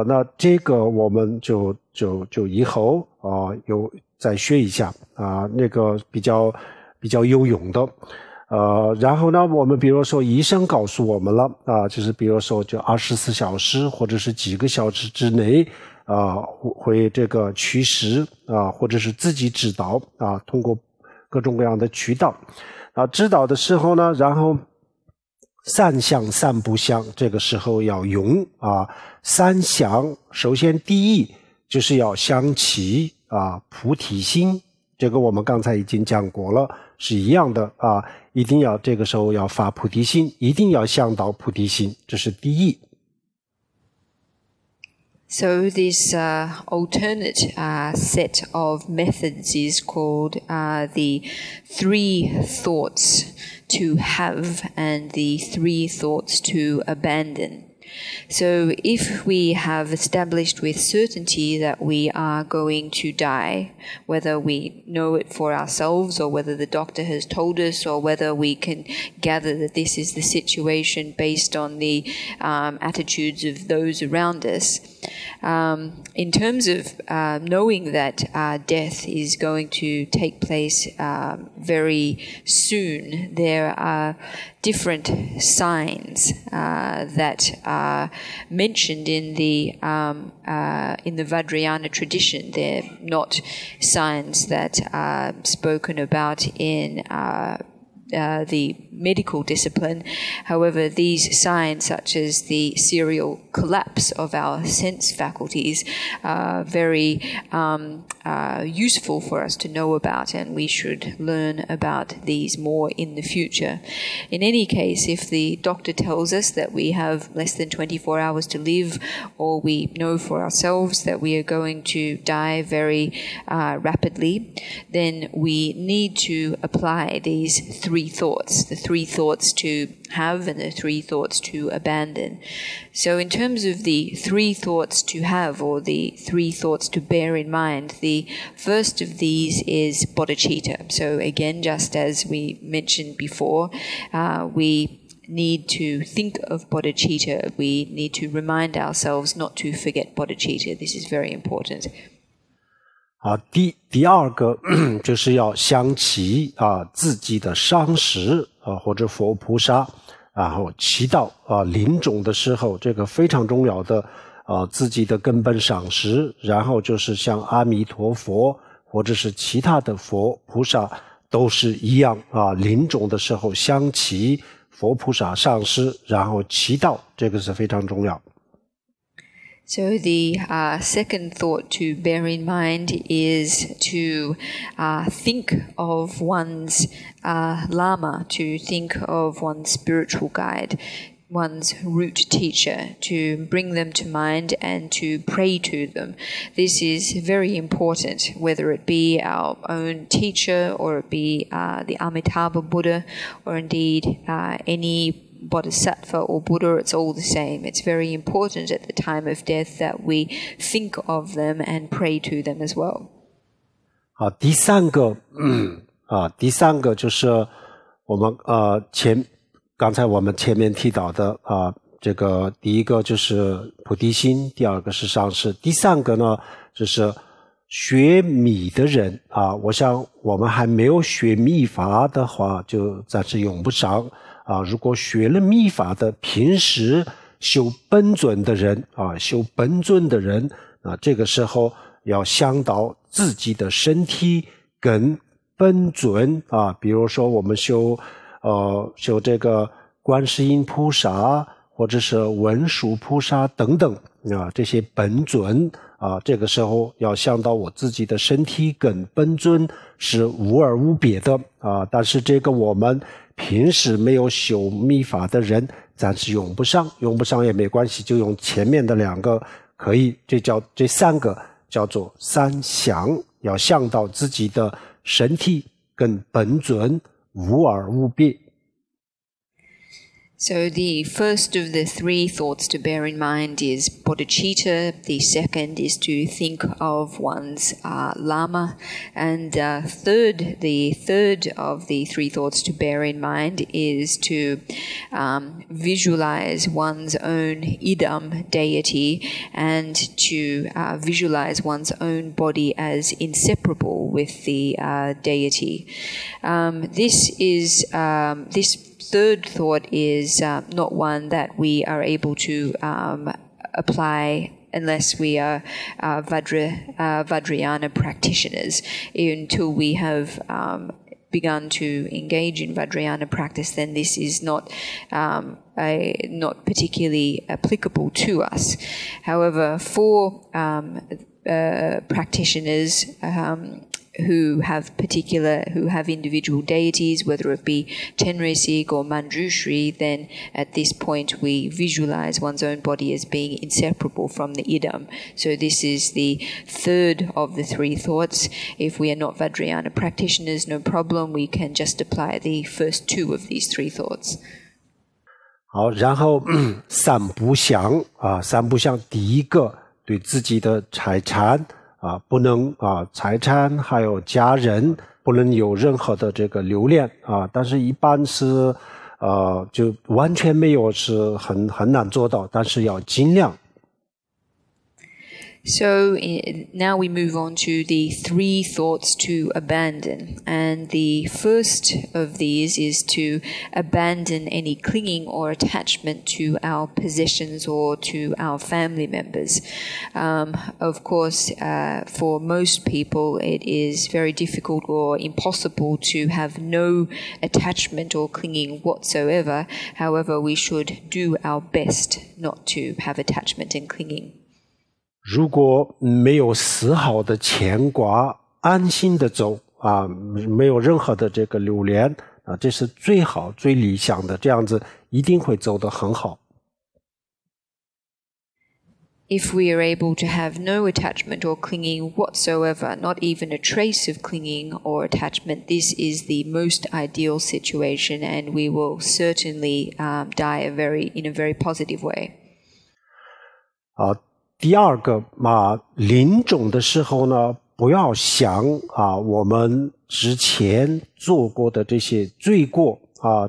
那这个我们就以后有再学一下那个比较有用的然后呢我们比如说医生告诉我们了就是比如说就24小时或者是几个小时之内会这个去世或者是自己知道通过各种各样的渠道知道的时候呢，然后3想3不想这个时候要用3想首先第一就是要想起菩提心，这个我们刚才已经讲过了，是一样的一定要这个时候要发菩提心，一定要想到菩提心，这是第一。So this alternate set of methods is called the 3 thoughts to have and the 3 thoughts to abandon. So if we have established with certainty that we are going to die, whether we know it for ourselves or whether the doctor has told us or whether we can gather that this is the situation based on the attitudes of those around us, in terms of knowing that death is going to take place very soon, there are different signs that are mentioned in the Vajrayana tradition. They're not signs that are spoken about in the medical discipline. However, these signs, such as the serial collapse of our sense faculties, are very useful for us to know about, and we should learn about these more in the future. In any case, if the doctor tells us that we have less than 24 hours to live, or we know for ourselves that we are going to die very rapidly, then we need to apply these 3 thoughts, the 3 thoughts to have and the 3 thoughts to abandon. So in terms of the 3 thoughts to have or the 3 thoughts to bear in mind, the first of these is bodhicitta. So again, just as we mentioned before, we need to think of bodhicitta. We need to remind ourselves not to forget bodhicitta. This is very important. 第二个就是要想起自己的上师或者佛菩萨，然后祈祷临终的时候，这个非常重要的自己的根本上师，然后就是像阿弥陀佛或者是其他的佛菩萨都是一样临终的时候想起佛菩萨上师，然后祈祷，这个是非常重要。So the second thought to bear in mind is to think of one's Lama, to think of one's spiritual guide, one's root teacher, to bring them to mind and to pray to them. This is very important, whether it be our own teacher or it be the Amitabha Buddha or indeed any Bodhisattva or Buddha, it's all the same. It's very important at the time of death that we think of them and pray to them as well. 第三个就是我们刚才我们前面提到的这个第一个就是菩提心，第二个是上师，第三个呢就是学密的人我想我们还没有学密法的话，就暂时用不上。如果学了密法的，平时修本尊的人这个时候要想到自己的身体跟本尊比如说我们修这个观世音菩萨或者是文殊菩萨等等这些本尊这个时候要想到我自己的身体跟本尊是无二无别的但是这个我们平时没有修密法的人暂时用不上也没关系，就用前面的两个可以，这三个叫做三想，要想到自己的身体跟本尊无二无别。So the first of the three thoughts to bear in mind is bodhicitta. The second is to think of one's lama. And the third of the three thoughts to bear in mind is to visualize one's own idam, deity, and to visualize one's own body as inseparable with the deity. This third thought is not one that we are able to apply unless we are Vajrayana practitioners. Until we have begun to engage in Vajrayana practice, then this is not particularly applicable to us. However, for practitioners who have individual deities, whether it be Tenresig or Manjushri, then at this point we visualize one's own body as being inseparable from the idam. So this is the third of the three thoughts. If we are not Vajrayana practitioners, no problem, we can just apply the first two of these three thoughts. 好，然后三不想第一个对自己的财产不能财产还有家人不能有任何的这个留恋但是一般是就完全没有是很难做到，但是要尽量。So now we move on to the three thoughts to abandon. And the first of these is to abandon any clinging or attachment to our possessions or to our family members. Of course, for most people, it is very difficult or impossible to have no attachment or clinging whatsoever. However, we should do our best not to have attachment and clinging. 如果没有丝毫的牵挂，安心的走没有任何的这个留恋这是最好最理想的，这样子一定会走得很好。If we are able to have no attachment or clinging whatsoever, not even a trace of clinging or attachment, this is the most ideal situation, and we will certainly die in a very positive way. 第二个临终的时候呢，不要想我们之前做过的这些罪过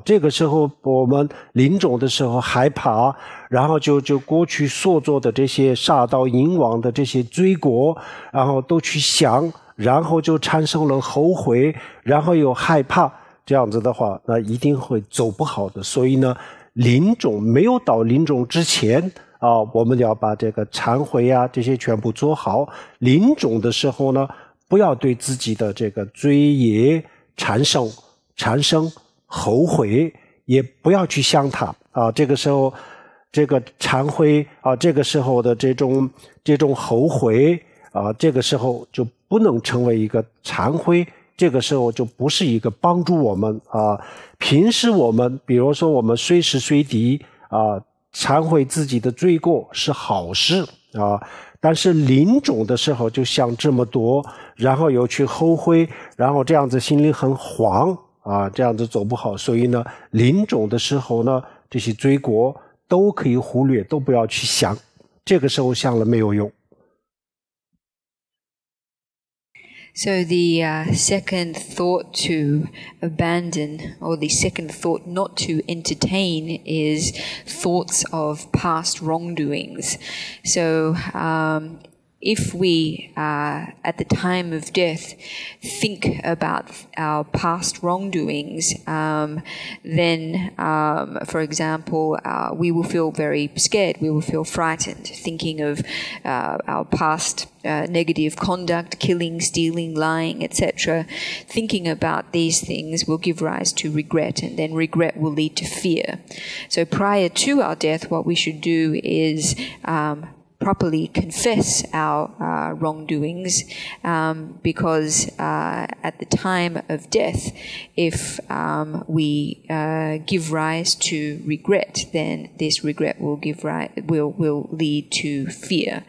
这个时候我们临终的时候害怕，然后就过去所做的这些杀盗淫妄的这些罪过，然后都去想，然后就产生了后悔，然后又害怕，这样子的话那一定会走不好的。所以呢，没有到临终之前我们要把这个忏悔这些全部做好。临终的时候呢，不要对自己的这个罪业产生后悔，也不要去想它这个时候这个忏悔这个时候的这种后悔这个时候就不能成为一个忏悔，这个时候就不是一个帮助我们平时我们比如说我们随时随地忏悔自己的罪过是好事但是临终的时候就想这么多，然后又去后悔，然后这样子心里很慌这样子走不好。所以呢，临终的时候呢，这些罪过都可以忽略，都不要去想，这个时候想了没有用。So the second thought to abandon, or the second thought not to entertain, is thoughts of past wrongdoings. So if we, at the time of death, think about our past wrongdoings, then, for example, we will feel very scared, we will feel frightened, thinking of our past negative conduct, killing, stealing, lying, etc. Thinking about these things will give rise to regret, and then regret will lead to fear. So prior to our death, what we should do is properly confess our wrongdoings, because at the time of death, if we give rise to regret, then this regret will lead to fear.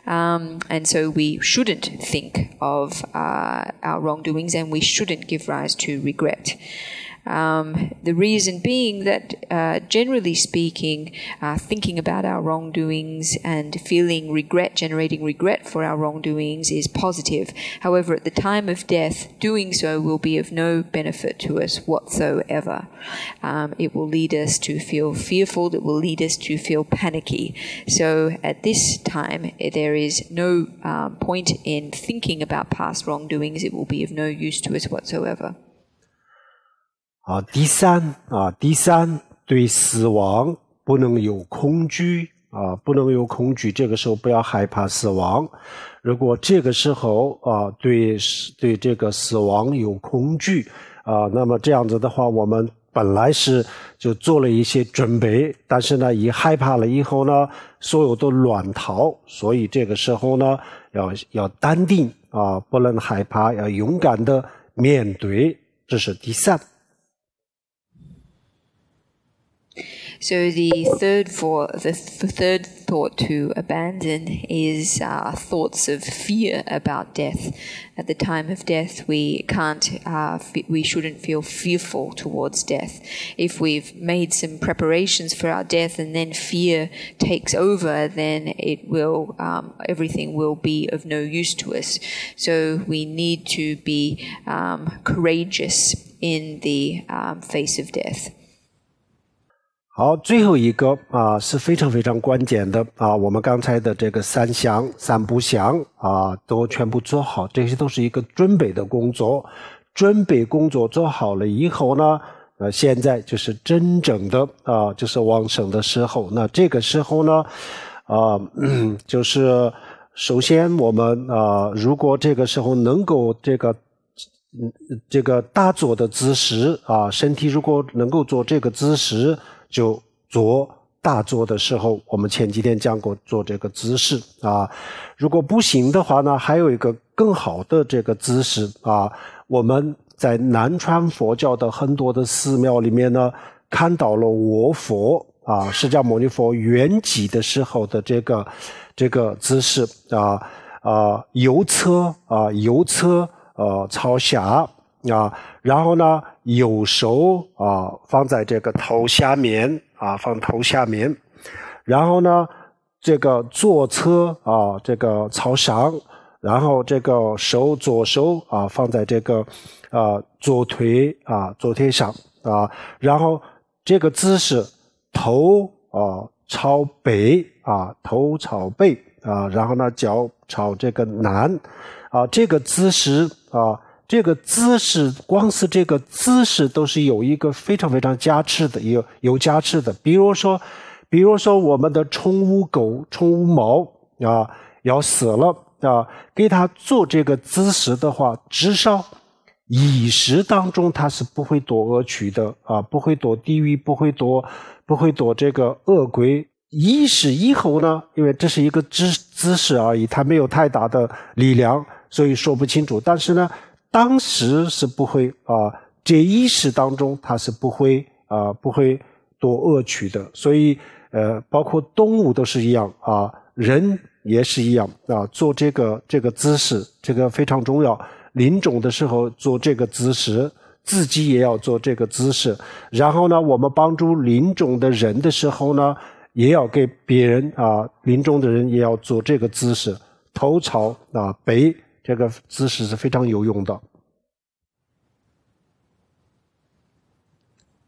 And so we shouldn't think of our wrongdoings, and we shouldn't give rise to regret. The reason being that, generally speaking, thinking about our wrongdoings and feeling regret, generating regret for our wrongdoings is positive. However, at the time of death, doing so will be of no benefit to us whatsoever. It will lead us to feel fearful, it will lead us to feel panicky. So at this time, there is no point in thinking about past wrongdoings. It will be of no use to us whatsoever. 第三，对死亡不能有恐惧不能有恐惧，这个时候不要害怕死亡。如果这个时候对这个死亡有恐惧那么这样子的话，我们本来是就做了一些准备，但是呢，一害怕了以后呢，所有都乱逃。所以这个时候呢，要淡定不能害怕，要勇敢的面对，这是第三。So the third thought to abandon is thoughts of fear about death. At the time of death, we shouldn't feel fearful towards death. If we've made some preparations for our death and then fear takes over, then everything will be of no use to us. So we need to be courageous in the face of death. 好，最后一个是非常非常关键的我们刚才的这个三不想都全部做好，这些都是一个准备的工作。准备工作做好了以后呢，现在就是真正的就是往生的时候。那这个时候呢就是首先我们如果这个时候能够这个大坐的姿势身体如果能够做这个姿势，就做大坐的时候，我们前几天讲过做这个姿势如果不行的话呢，还有一个更好的这个姿势我们在南传佛教的很多的寺庙里面呢，看到了卧佛释迦牟尼佛圆寂的时候的这个姿势右侧朝下然后呢右手放在这个头下面放头下面，然后呢这个左侧这个朝上，然后这个左手放在这个左腿上啊，然后这个姿势头朝北啊，头朝背啊，然后呢脚朝这个南啊，这个姿势啊，这个姿势光是这个姿势都是有一个非常非常加持的，有加持的。比如说我们的宠物狗、宠物猫啊要死了啊，给它做这个姿势的话，至少意识当中它是不会堕恶趣的啊，不会堕地狱，不会堕这个恶鬼。意识以后呢，因为这是一个姿势而已，它没有太大的力量，所以说不清楚。但是呢，当时是不会这意识当中它是不会堕恶趣的。所以包括动物都是一样啊，人也是一样啊，做这个姿势，这个非常重要。临终的时候做这个姿势，自己也要做这个姿势。然后呢，我们帮助临终的人的时候呢，也要给别人临终的人也要做这个姿势，头朝北，这个姿势是非常有用的。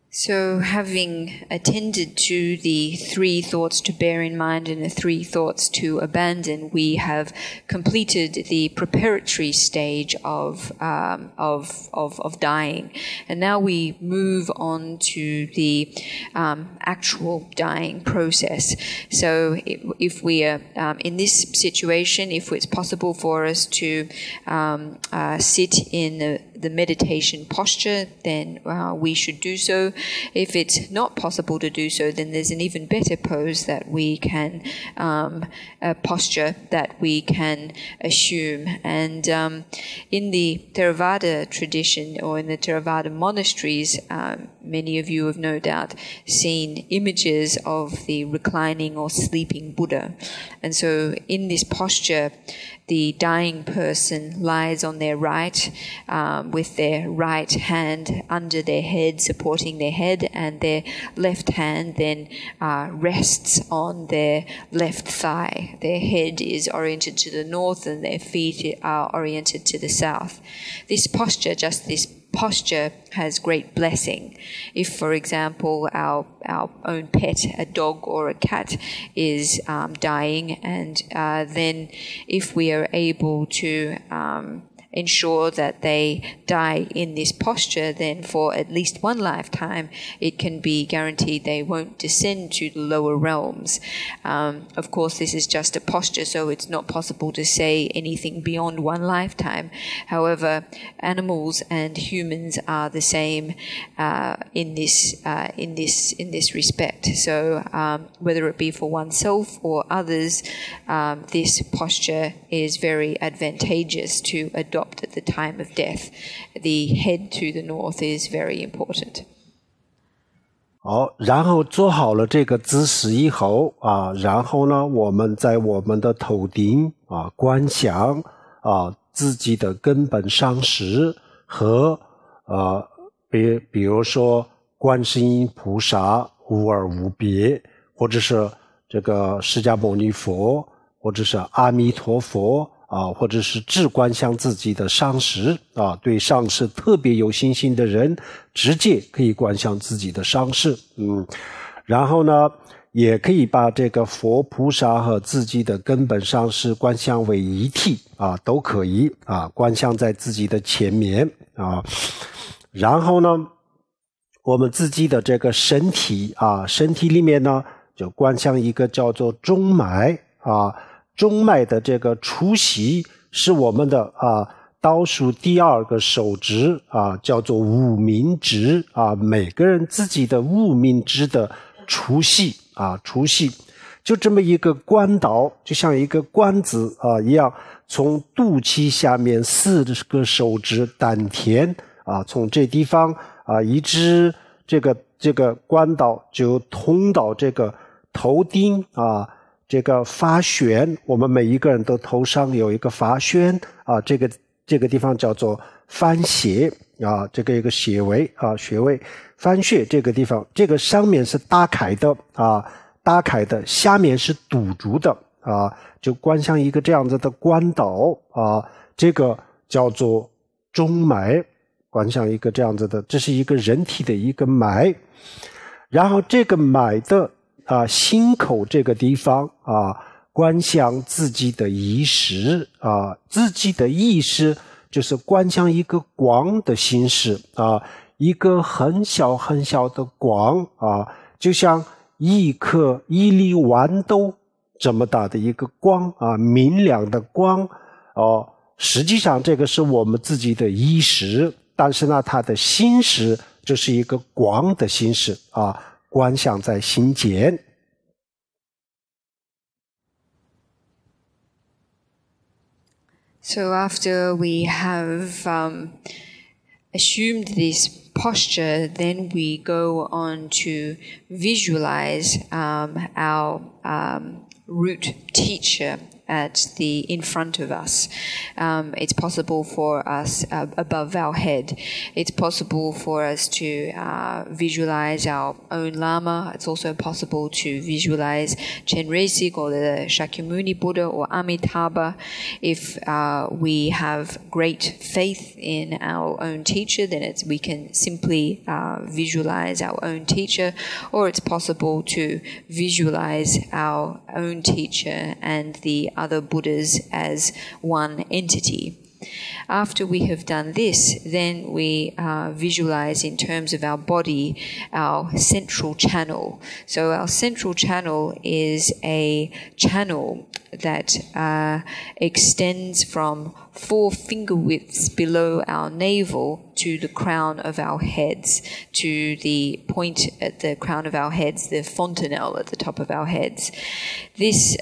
So, having attended to the 3 thoughts to bear in mind and the 3 thoughts to abandon, we have completed the preparatory stage of dying, and now we move on to the actual dying process. So, if we are in this situation, if it's possible for us to sit in the meditation posture, then we should do so. If it's not possible to do so, then there's an even better pose that we can posture that we can assume. And in the Theravada tradition, or in the Theravada monasteries, many of you have no doubt seen images of the reclining or sleeping Buddha. And so in this posture, the dying person lies on their right, with their right hand under their head, supporting their head, and their left hand then rests on their left thigh. Their head is oriented to the north and their feet are oriented to the south. This posture, posture has great blessing. If, for example, our own pet, a dog or a cat, is dying, and then if we are able to ensure that they die in this posture, then for at least one lifetime, it can be guaranteed they won't descend to the lower realms. Of course, this is just a posture, so it's not possible to say anything beyond one lifetime. However, animals and humans are the same in this respect. So, whether it be for oneself or others, this posture is very advantageous to adopt at the time of death. The head to the north is very important. 好，然后做好了这个姿势以后然后呢，我们在我们的头顶观想自己的根本上师和比如说观世音菩萨无二无别，或者是这个释迦牟尼佛，或者是阿弥陀佛或者是只观想自己的上师对上师特别有信心的人，直接可以观想自己的上师。然后呢，也可以把这个佛菩萨和自己的根本上师观想为一体都可以观想在自己的前面然后呢，我们自己的这个身体身体里面呢，就观想一个叫做中脉中脉的这个出息是我们的倒数第2个手指叫做无名指每个人自己的无名指的出息出息，就这么一个管道，就像一个管子一样，从肚脐下面4个手指丹田从这地方一直这个管道就通到这个头顶这个发旋，我们每一个人都头上有一个发旋这个地方叫做翻穴这个一个穴位穴位翻穴，这个地方这个上面是打开的打开的，下面是堵住的就观想一个这样子的管道这个叫做中脉观想一个这样子的，这是一个人体的一个脉，然后这个脉的心口这个地方观想自己的意识自己的意识就是观想一个光的形式一个很小很小的光就像一粒豌豆这么大的一个光明亮的光实际上这个是我们自己的意识，但是呢它的心识就是一个光的形式观想在心间。So after we have assumed this posture, then we go on to visualize our root teacher in front of us. It's possible for us above our head. It's possible for us to visualize our own Lama. It's also possible to visualize Chenresig or the Shakyamuni Buddha or Amitabha. If we have great faith in our own teacher, then we can simply visualize our own teacher, or it's possible to visualize our own teacher and the other Buddhas as one entity. After we have done this, then we visualize in terms of our body, our central channel. So our central channel is a channel that extends from 4 finger widths below our navel to the crown of our heads, to the point at the crown of our heads, the fontanelle at the top of our heads. This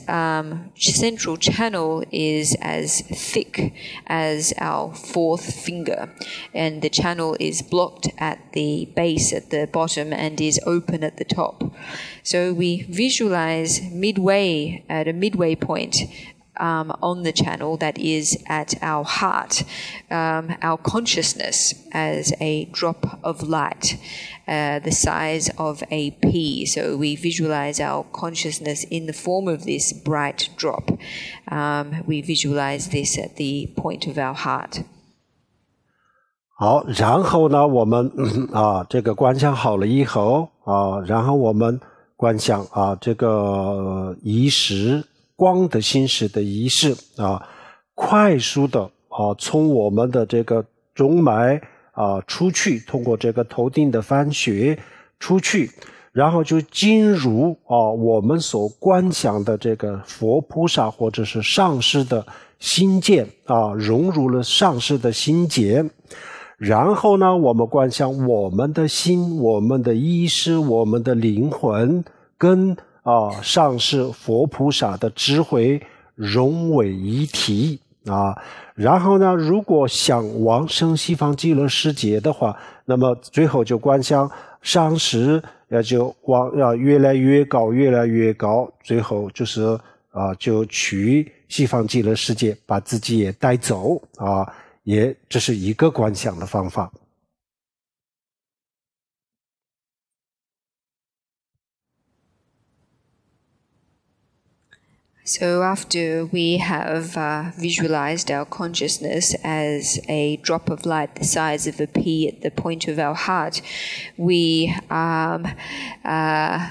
central channel is as thick as our 4th finger, and the channel is blocked at the base, at the bottom, and is open at the top. So we visualize at a midway point on the channel that is at our heart, our consciousness as a drop of light, the size of a pea. So we visualize our consciousness in the form of this bright drop. We visualize this at the point of our heart. 好，然后呢，我们这个观想好了以后然后我们观想这个意识光的心识的仪式快速的从我们的这个中脉出去，通过这个头顶的翻穴出去，然后就进入我们所观想的这个佛菩萨或者是上师的心间融入了上师的心间。然后呢，我们观想我们的心、我们的意识、我们的灵魂跟上师佛菩萨的智慧融为一体然后呢，如果想往生西方极乐世界的话，那么最后就观想上师要越来越高，越来越高，最后就是就去西方极乐世界，把自己也带走这是一个观想的方法。So after we have visualized our consciousness as a drop of light the size of a pea at the point of our heart, we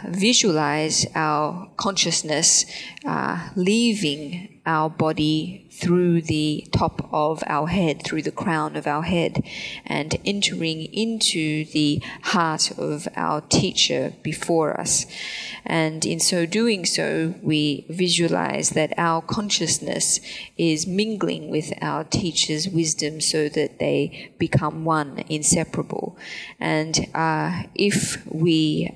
visualize our consciousness leaving our body through the top of our head, through the crown of our head, and entering into the heart of our teacher before us. And in so doing so, we visualize that our consciousness is mingling with our teacher's wisdom so that they become one, inseparable. And if we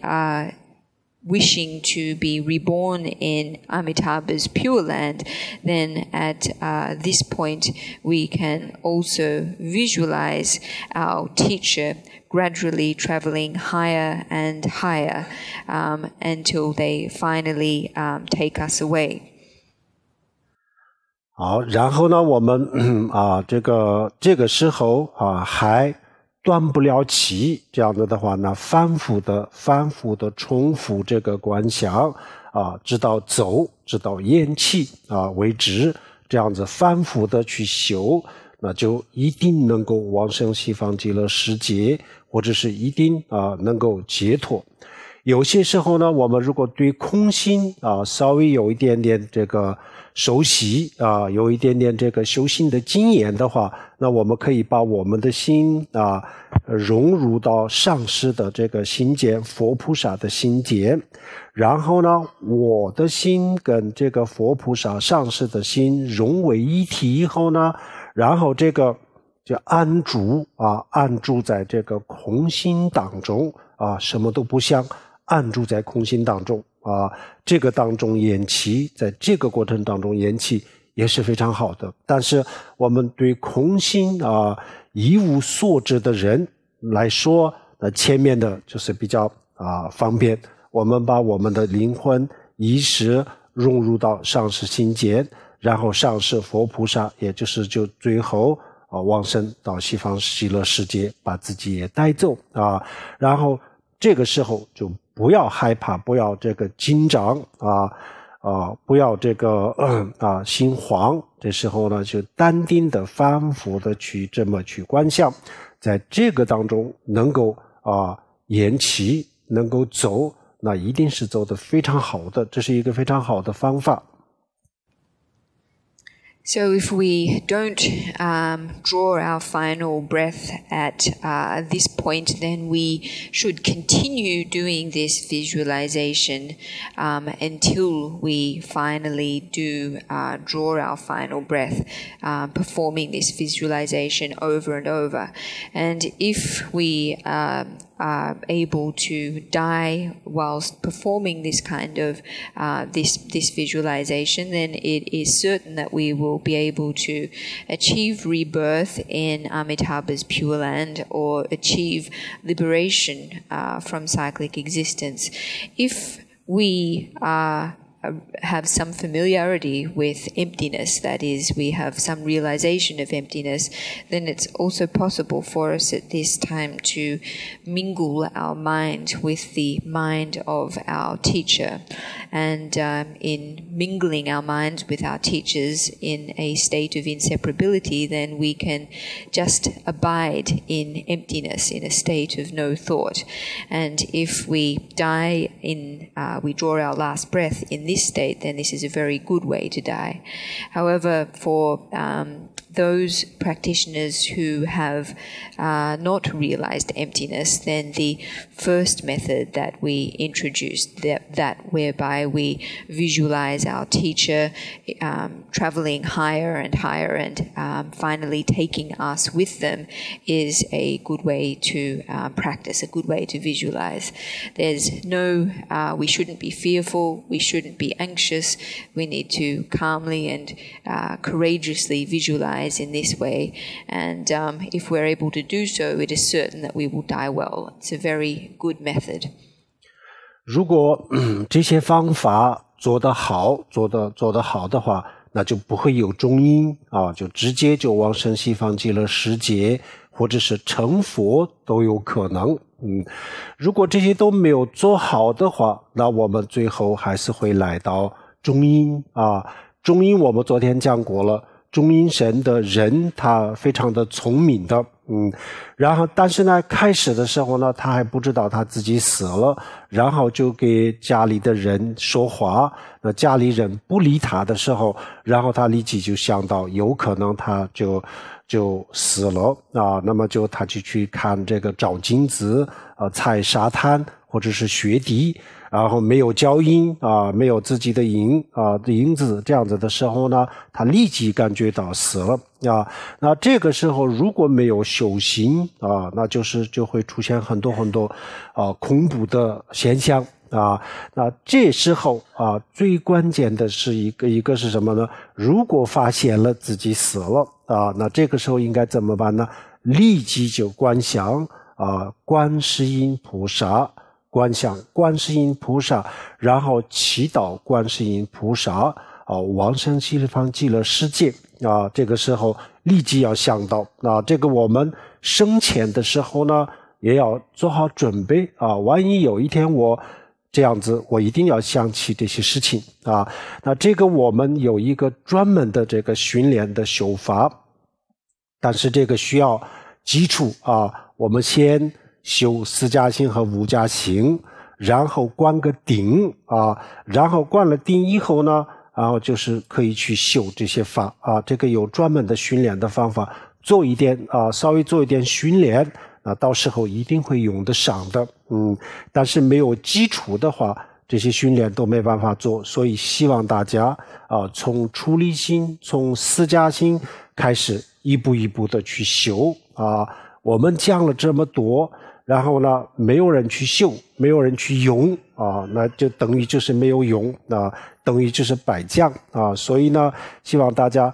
are wishing to be reborn in Amitabha's Pure Land, then at this point we can also visualize our teacher gradually traveling higher and higher until they finally take us away. 好，然后呢，我们这个时候还断不了气，这样子的话呢，反复的重复这个观想直到走，直到咽气为止，这样子反复的去修，那就一定能够往生西方极乐世界，或者是一定能够解脱。有些时候呢，我们如果对空心稍微有一点点这个熟悉有一点点这个修行的经验的话，那我们可以把我们的心融入到上师的这个心间，佛菩萨的心间，然后呢，我的心跟这个佛菩萨上师的心融为一体以后呢，然后这个就安住在这个空心当中什么都不想，安住在空心当中这个当中延期，在这个过程当中延期也是非常好的。但是我们对空心一无所知的人来说，前面的就是比较方便，我们把我们的灵魂意识融入到上师心间，然后上师佛菩萨，也就是就最后往生到西方极乐世界，把自己也带走然后这个时候就不要害怕，不要这个紧张不要这个心慌，这时候呢就淡定的反复的去这么去观想，在这个当中能够延期，能够走，那一定是走得非常好的，这是一个非常好的方法。So if we don't draw our final breath at this point, then we should continue doing this visualization until we finally do draw our final breath, performing this visualization over and over. And if we are able to die whilst performing this kind of this visualization, then it is certain that we will be able to achieve rebirth in Amitabha's Pure Land or achieve liberation from cyclic existence. If we have some familiarity with emptiness, that is, we have some realization of emptiness, then it's also possible for us at this time to mingle our mind with the mind of our teacher. And in mingling our minds with our teachers in a state of inseparability, then we can just abide in emptiness, in a state of no thought. And if we die we draw our last breath in this state, then this is a very good way to die. However, for those practitioners who have not realized emptiness, then the first method that we introduced, that whereby we visualize our teacher traveling higher and higher and finally taking us with them, is a good way to practice, a good way to visualize. There's no, we shouldn't be fearful, we shouldn't be anxious, we need to calmly and courageously visualize in this way, and if we're able to do so, it is certain that we will die well. It's a very good method. 如果这些方法做得好的话，那就不会有中阴就直接就往生西方极乐世界，或者是成佛都有可能。如果这些都没有做好的话，那我们最后还是会来到中阴中阴我们昨天讲过了。中阴身的人他非常的聪明的然后但是呢开始的时候呢他还不知道他自己死了，然后就给家里的人说话，那家里人不理他的时候，然后他立即就想到有可能他就死了那么他就去看这个找金子踩沙滩或者是雪地，然后没有脚印没有自己的影子，这样子的时候呢，他立即感觉到死了那这个时候如果没有修行那就会出现很多恐怖的现象那这时候最关键的是一个是什么呢？如果发现了自己死了那这个时候应该怎么办呢？立即就观想观世音菩萨，观想观世音菩萨，然后祈祷观世音菩萨往生西方极乐世界这个时候立即要想到这个我们生前的时候呢也要做好准备万一有一天我这样子我一定要想起这些事情啊。那这个我们有一个专门的这个训练的手法，但是这个需要基础啊。我们先修四加行和五加行，然后灌个顶啊，然后灌了顶以后呢，然后就是可以去修这些法啊。这个有专门的训练的方法，做一点啊，稍微做一点训练啊，到时候一定会用得上的。但是没有基础的话，这些训练都没办法做。所以希望大家啊，从出离心，从四加行开始，一步一步的去修啊。我们讲了这么多，然后呢，没有人去修，没有人去用啊，那就等于就是没有用啊，等于就是白讲啊。所以呢，希望大家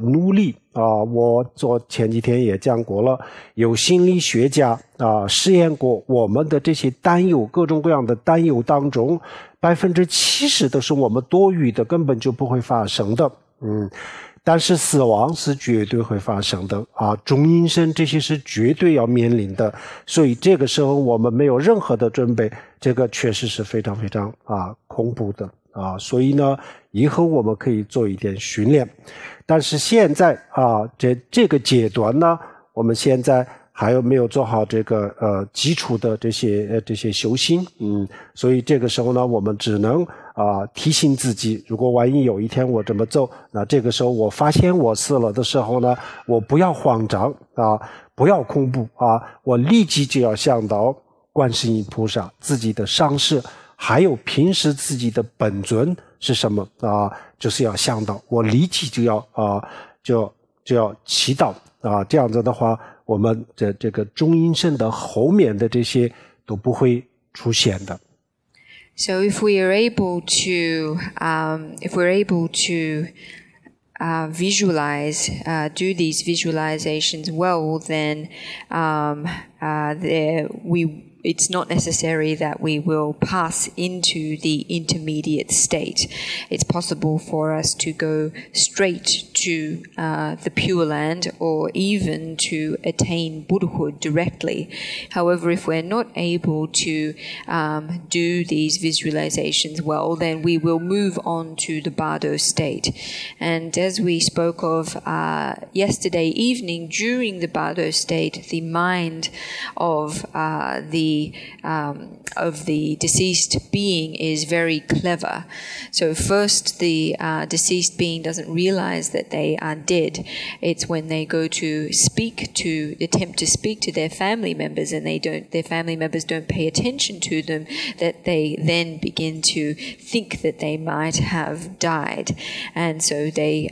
努力啊。我前几天也讲过了，有心理学家啊实验过，我们的这些担忧，各种各样的担忧当中，70%都是我们多余的，根本就不会发生的。但是死亡是绝对会发生的啊，中阴身这些是绝对要面临的，所以这个时候我们没有任何的准备，这个确实是非常非常恐怖的啊。所以呢，以后我们可以做一点训练，但是现在这个阶段呢，我们现在还有没有做好这个基础的这些修行，所以这个时候呢，我们只能提醒自己，如果万一有一天我这么做，那这个时候我发现我死了的时候呢，我不要慌张不要恐怖我立即就要想到观世音菩萨自己的上师，还有平时自己的本尊是什么就是要想到，我立即就要祈祷这样子的话，我们这个中阴身的后面的这些都不会出现的。So if we are able to, visualize, do these visualizations well, then it's not necessary that we will pass into the intermediate state. It's possible for us to go straight to the Pure Land, or even to attain Buddhahood directly. However, if we're not able to do these visualizations well, then we will move on to the Bardo state. And as we spoke of yesterday evening, during the Bardo state, the mind of the deceased being is very clever. So first, the deceased being doesn't realize that they are dead. It's when they go to attempt to speak to their family members, and their family members don't pay attention to them, that they then begin to think that they might have died. And so they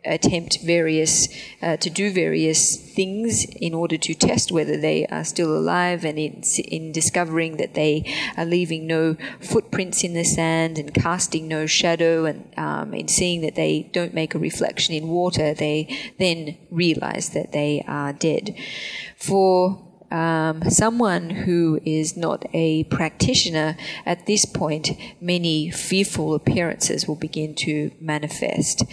attempt to do various things in order to test whether they are still alive, and in discovering that they are leaving no footprints in the sand and casting no shadow, and in seeing that they don't make a reflection in water, they then realize that they are dead. For someone who is not a practitioner, at this point, many fearful appearances will begin to manifest.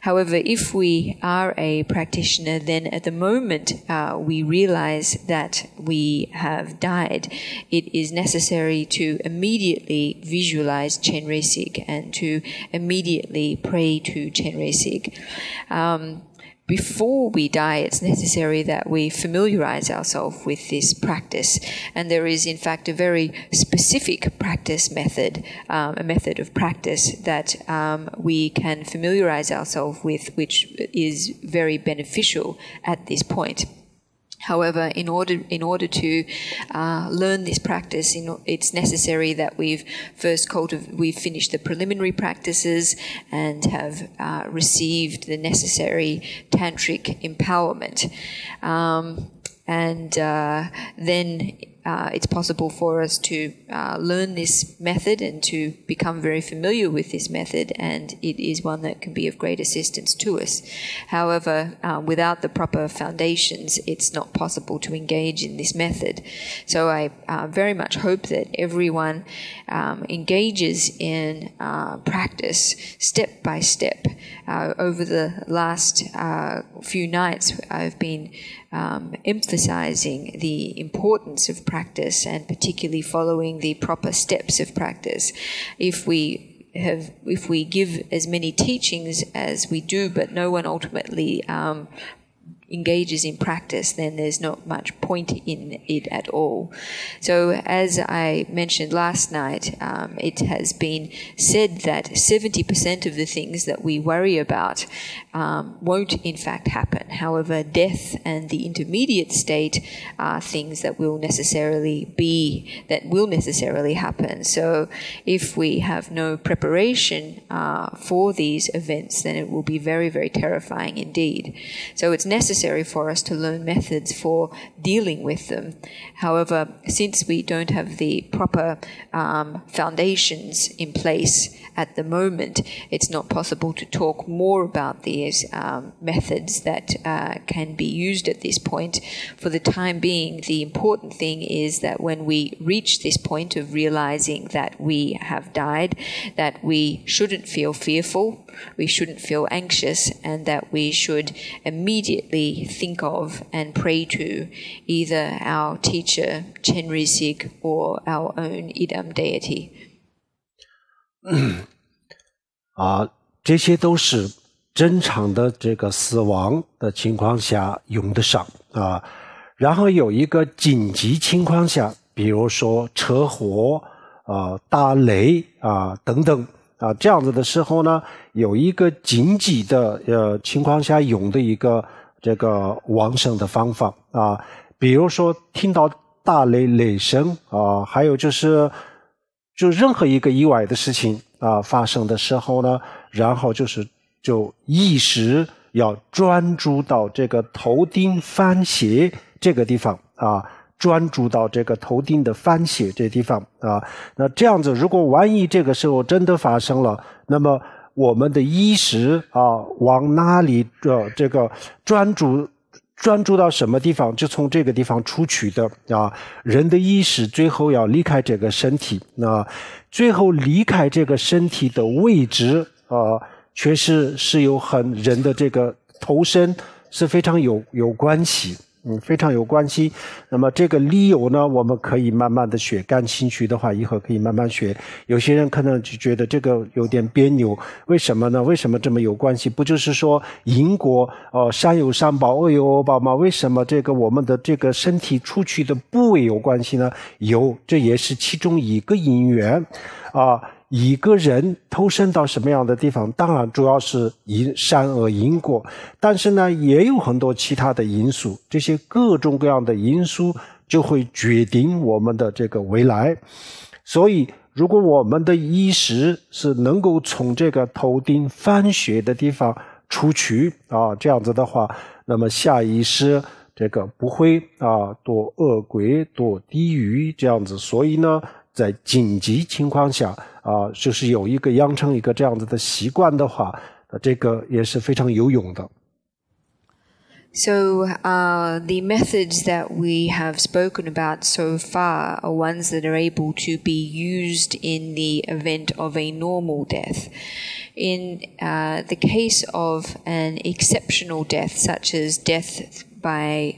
However, if we are a practitioner, then at the moment we realize that we have died, it is necessary to immediately visualize Chenresig and to immediately pray to Chenresig. Before we die, it's necessary that we familiarize ourselves with this practice. And there is, in fact, a very specific practice method, a method of practice that we can familiarize ourselves with, which is very beneficial at this point. However, in order to learn this practice, it's necessary that we've finished the preliminary practices and have received the necessary tantric empowerment, and then it's possible for us to learn this method and to become very familiar with this method, and it is one that can be of great assistance to us. However, without the proper foundations, it's not possible to engage in this method. So I very much hope that everyone engages in practice step by step. Over the last few nights, I've been emphasizing the importance of practice practice, and particularly following the proper steps of practice. If we give as many teachings as we do, but no one ultimately engages in practice, then there's not much point in it at all. So as I mentioned last night, it has been said that 70% of the things that we worry about won't in fact happen. However, death and the intermediate state are things that will necessarily happen. So if we have no preparation for these events, then it will be very, very terrifying indeed. So it's necessary for us to learn methods for dealing with them. However, since we don't have the proper foundations in place at the moment, it's not possible to talk more about these methods that can be used at this point. For the time being, the important thing is that when we reach this point of realizing that we have died, that we shouldn't feel fearful, we shouldn't feel anxious, and that we should immediately think of and pray to either our teacher, Chen Risik, or our own Idam deity. 这些都是正常的这个死亡的情况下用得上然后有一个紧急情况下，比如说车祸大雷等等这样子的时候呢，有一个紧急的情况下用的一个这个往生的方法比如说听到大雷声还有就任何一个意外的事情发生的时候呢，然后就意识要专注到这个头顶翻斜这个地方专注到这个头顶的翻斜这地方那这样子，如果万一这个时候真的发生了，那么我们的意识往哪里这个专注到什么地方，就从这个地方出去的人的意识最后要离开这个身体最后离开这个身体的位置确实是有人的这个投身是非常有关系非常有关系。那么这个理由呢，我们可以慢慢的学，感兴趣的话以后可以慢慢学。有些人可能就觉得这个有点别扭，为什么呢？为什么这么有关系？不就是说因果善有善报，恶有恶报吗？为什么这个我们的这个身体出去的部位有关系呢？有，这也是其中一个因缘一个人投身到什么样的地方，当然主要是善恶因果，但是呢也有很多其他的因素，这些各种各样的因素就会决定我们的这个未来。所以如果我们的意识是能够从这个头顶翻斜的地方出去这样子的话，那么下意识这个不会堕恶鬼堕地狱这样子。所以呢在紧急情况下就是有一个养成一个这样子的习惯的话，这个也是非常有用的。So the methods that we have spoken about so far are ones that are able to be used in the event of a normal death. In the case of an exceptional death, such as death by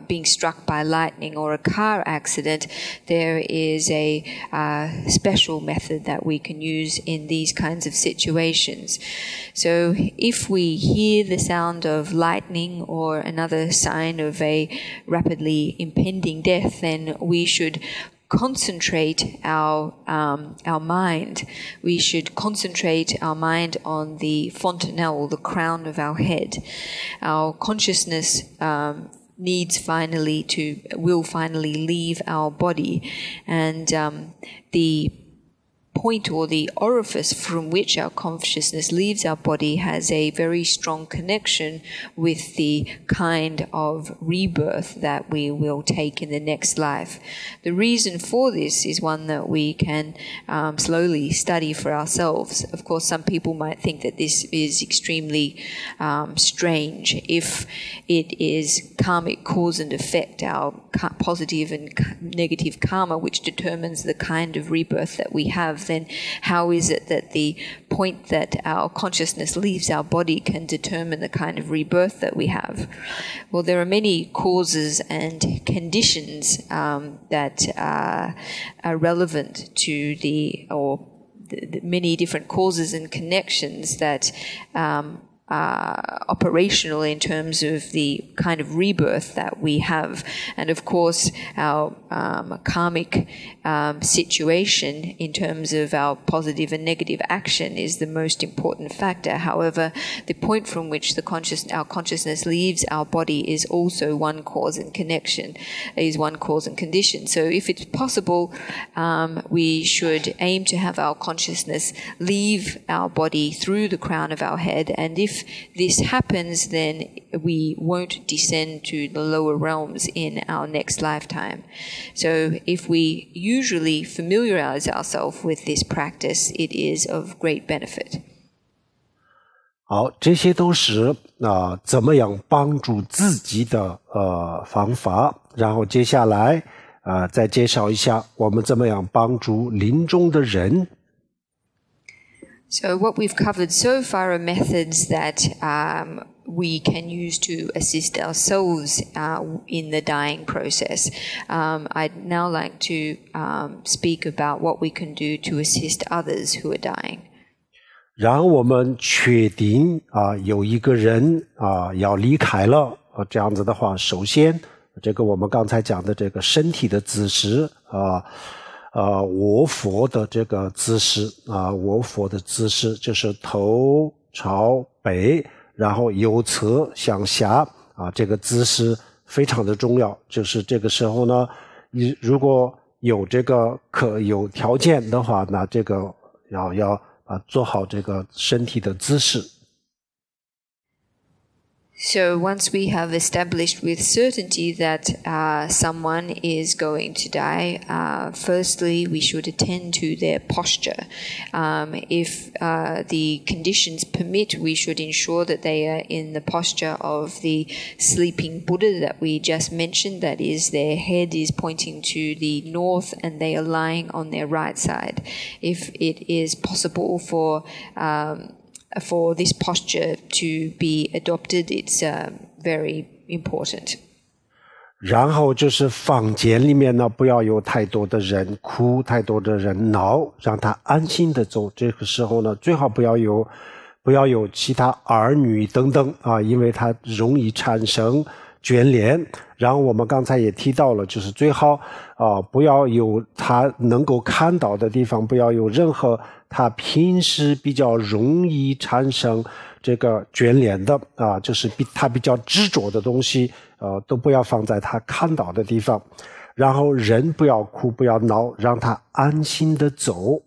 being struck by lightning or a car accident, there is a special method that we can use in these kinds of situations. So if we hear the sound of lightning or another sign of a rapidly impending death, then we should concentrate our mind. We should concentrate our mind on the fontanelle, the crown of our head. Our consciousness will finally leave our body, and the point or the orifice from which our consciousness leaves our body has a very strong connection with the kind of rebirth that we will take in the next life. The reason for this is one that we can slowly study for ourselves. Of course, some people might think that this is extremely strange. If it is karmic cause and effect, our positive and negative karma, which determines the kind of rebirth that we have, have, then how is it that the point that our consciousness leaves our body can determine the kind of rebirth that we have? Well, there are many causes and conditions that are relevant to the many different causes and connections that are operational in terms of the kind of rebirth that we have. And of course, our karmic situation in terms of our positive and negative action is the most important factor. However, the point from which our consciousness leaves our body is also one cause and connection, is one cause and condition. So if it's possible, we should aim to have our consciousness leave our body through the crown of our head, and if this happens, then we won't descend to the lower realms in our next lifetime. So if we usually familiarize ourselves with this practice, it is of great benefit. 好，这些都是怎么样帮助自己的方法。然后接下来再介绍一下我们怎么样帮助临终的人。So what we've covered so far are methods that we can use to assist ourselves in the dying process. I'd now like to speak about what we can do to assist others who are dying. 然后我们确定有一个人要离开了，这样子的话，首先这个我们刚才讲的这个身体的姿势卧佛的这个姿势卧佛的姿势就是头朝北，然后右侧向下这个姿势非常的重要。就是这个时候呢，如果有这个有条件的话，那这个要做好这个身体的姿势。So once we have established with certainty that someone is going to die, firstly we should attend to their posture. If the conditions permit, we should ensure that they are in the posture of the sleeping Buddha that we just mentioned, that is, their head is pointing to the north and they are lying on their right side. If it is possible for this posture to be adopted, it's very important. 然后就是房间里面呢，不要有太多的人哭，太多的人闹，让他安心的走。这个时候呢，最好不要有其他儿女等等因为它容易产生眷恋。然后我们刚才也提到了，就是最好不要有他能够看到的地方，不要有任何他平时比较容易产生这个眷恋的就是他比较执着的东西都不要放在他看到的地方。然后人不要哭，不要闹，让他安心的走。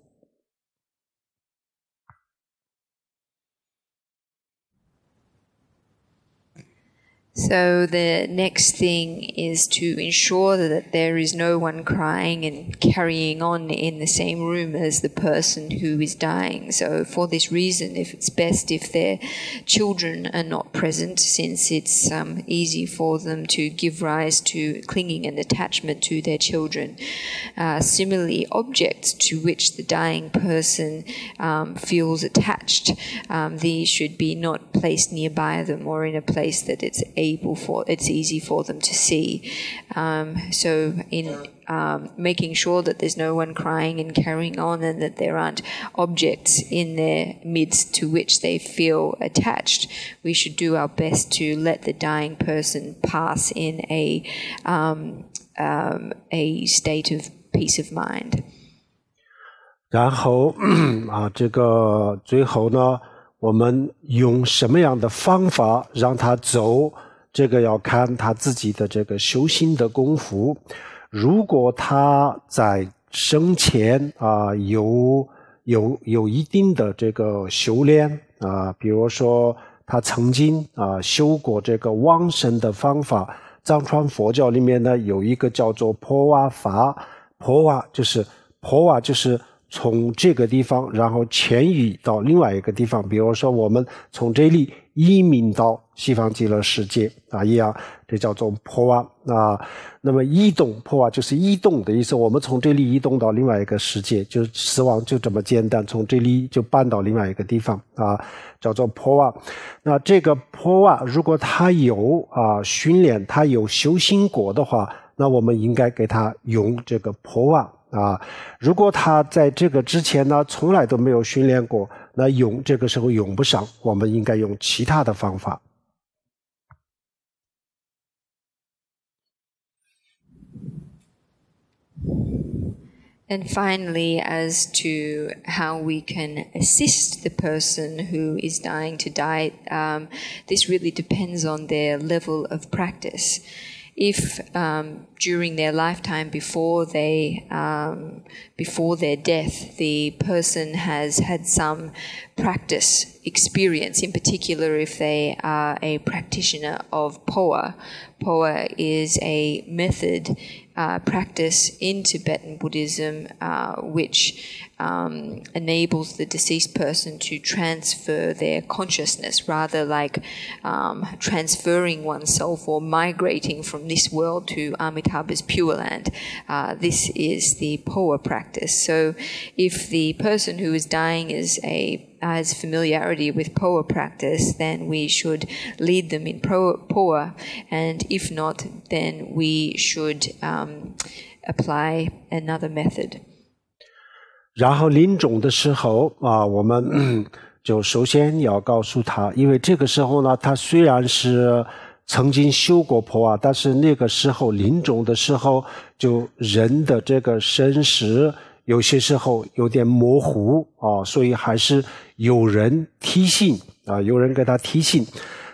So the next thing is to ensure that there is no one crying and carrying on in the same room as the person who is dying. So for this reason, if it's best if their children are not present, since it's easy for them to give rise to clinging and attachment to their children. Similarly, objects to which the dying person feels attached, these should be not placed nearby them or in a place that it's easy for them to see. So in making sure that there's no one crying and carrying on, and that there aren't objects in their midst to which they feel attached, we should do our best to let the dying person pass in a state of peace of mind. 然后这个最后呢，我们用什么样的方法让他走，这个要看他自己的这个修行的功夫。如果他在生前有一定的这个修炼比如说他曾经修过这个往生的方法，藏传佛教里面呢有一个叫做婆瓦法，婆瓦就是从这个地方然后迁移到另外一个地方。比如说我们从这里移民到西方极乐世界一样，这叫做破瓦那么移动破瓦就是移动的意思，我们从这里移动到另外一个世界，就死亡就这么简单，从这里就搬到另外一个地方叫做破瓦。那这个破瓦如果他有训练，他有修行果的话，那我们应该给他用这个破瓦如果他在这个之前呢从来都没有训练过，那这个时候用不上，我们应该用其他的方法。And finally, as to how we can assist the person who is dying to die, this really depends on their level of practice. If during their lifetime before their death, the person has had some practice experience, in particular if they are a practitioner of Poa. Poa is a method practice in Tibetan Buddhism which enables the deceased person to transfer their consciousness, rather like transferring oneself or migrating from this world to Amitabha's Pure Land. This is the Poa practice. So if the person who is dying has familiarity with Poa practice, then we should lead them in Poa, and if not, then we should apply another method. 然后临终的时候我们就首先要告诉他，因为这个时候呢，他虽然是曾经修过破但是那个时候临终的时候，就人的这个身识有些时候有点模糊所以还是有人提醒有人给他提醒。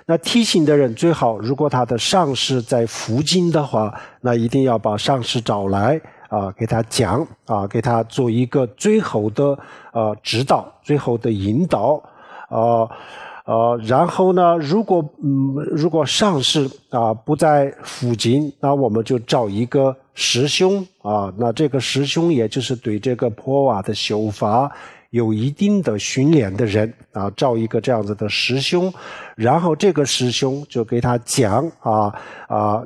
那提醒的人最好，如果他的上师在附近的话，那一定要把上师找来给他讲给他做一个最后的指导，最后的引导然后呢，如果上师不在附近，那我们就找一个师兄那这个师兄也就是对这个破瓦的修法有一定的训练的人找一个这样子的师兄，然后这个师兄就给他讲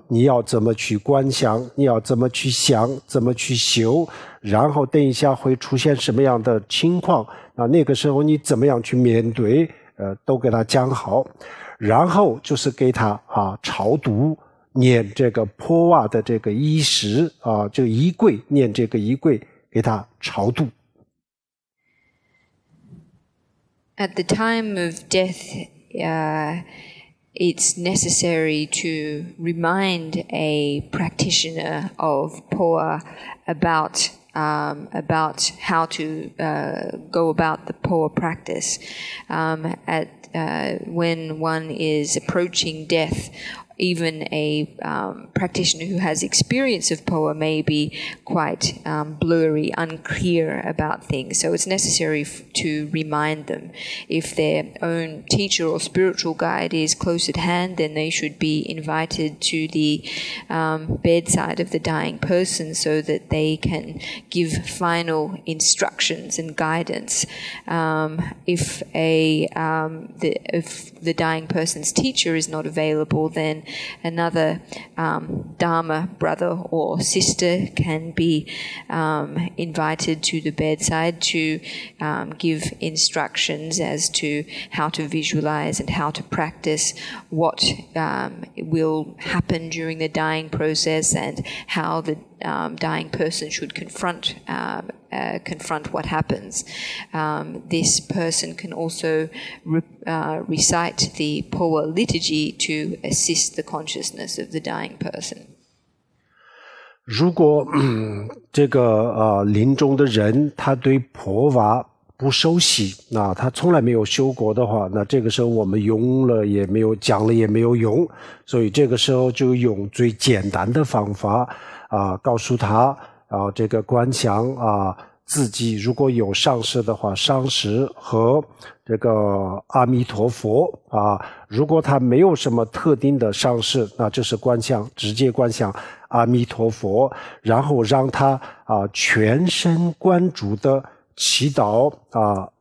你要怎么去观想，你要怎么去想，怎么去修，然后等一下会出现什么样的情况那个时候你怎么样去面对都给他讲好，然后就是给他超度，念这个破瓦的这个仪式这个仪轨，念这个仪轨给他超度。At the time of death, it's necessary to remind a practitioner of Poa about how to go about the Poa practice. When one is approaching death, even a practitioner who has experience of Poa may be quite blurry, unclear about things. So it's necessary to remind them. If their own teacher or spiritual guide is close at hand, then they should be invited to the bedside of the dying person so that they can give final instructions and guidance. If the dying person's teacher is not available, then another Dharma brother or sister can be invited to the bedside to give instructions as to how to visualize and how to practice what will happen during the dying process and how the dying person should confront what happens. This person can also recite the Poa liturgy to assist the consciousness of the dying person. 如果这个临终的人他对破瓦不熟悉，那他从来没有修过的话，那这个时候我们用了也没有，讲了也没有用，所以这个时候就用最简单的方法告诉他这个观想自己如果有上师的话，上师和这个阿弥陀佛如果他没有什么特定的上师，那就是观想，直接观想阿弥陀佛，然后让他全神贯注的祈祷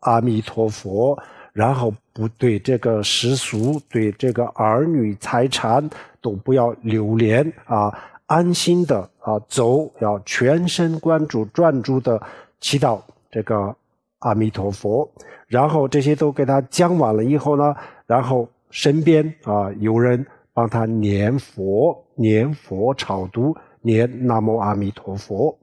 阿弥陀佛，然后不对这个世俗，对这个儿女财产都不要留恋啊，安心的走，要全神贯注专注的祈祷这个阿弥陀佛。然后这些都给他讲完了以后呢，然后身边有人帮他念佛超度，念南无阿弥陀佛。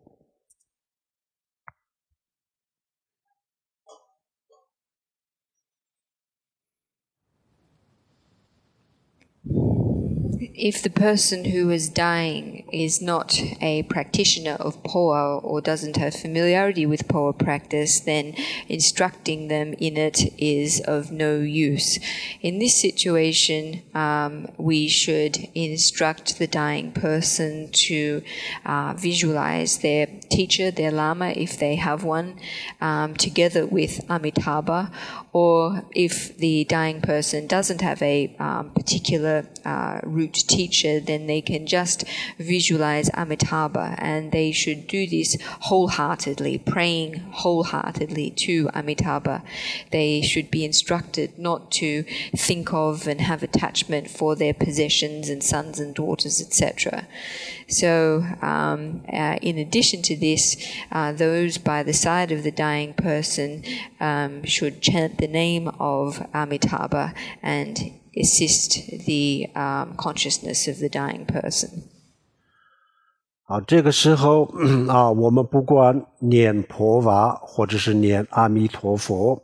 If the person who is dying is not a practitioner of Poa or doesn't have familiarity with Poa practice, then instructing them in it is of no use. In this situation, we should instruct the dying person to visualize their teacher, their Lama, if they have one, together with Amitabha, or if the dying person doesn't have a particular root teacher, then they can just visualize Amitabha, and they should do this wholeheartedly, praying wholeheartedly to Amitabha. They should be instructed not to think of and have attachment for their possessions and sons and daughters, etc. So, in addition to this, those by the side of the dying person should chant the name of Amitabha and assist the consciousness of the dying person. 这个时候我们不管念婆瓦或者是念阿弥陀佛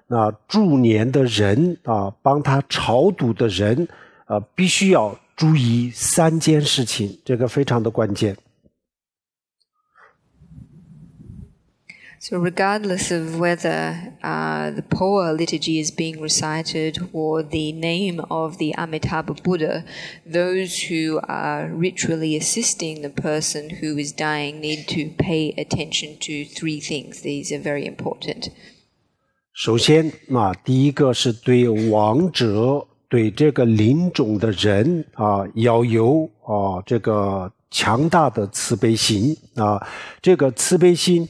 那助念的人帮他超度的人必须要注意3件事情，这个非常的关键。So regardless of whether the Poa liturgy is being recited or the name of the Amitabha Buddha, those who are ritually assisting the person who is dying need to pay attention to 3 things. These are very important. 首先第一个是对亡者，对这个临终的人要有这个强大的慈悲心这个慈悲心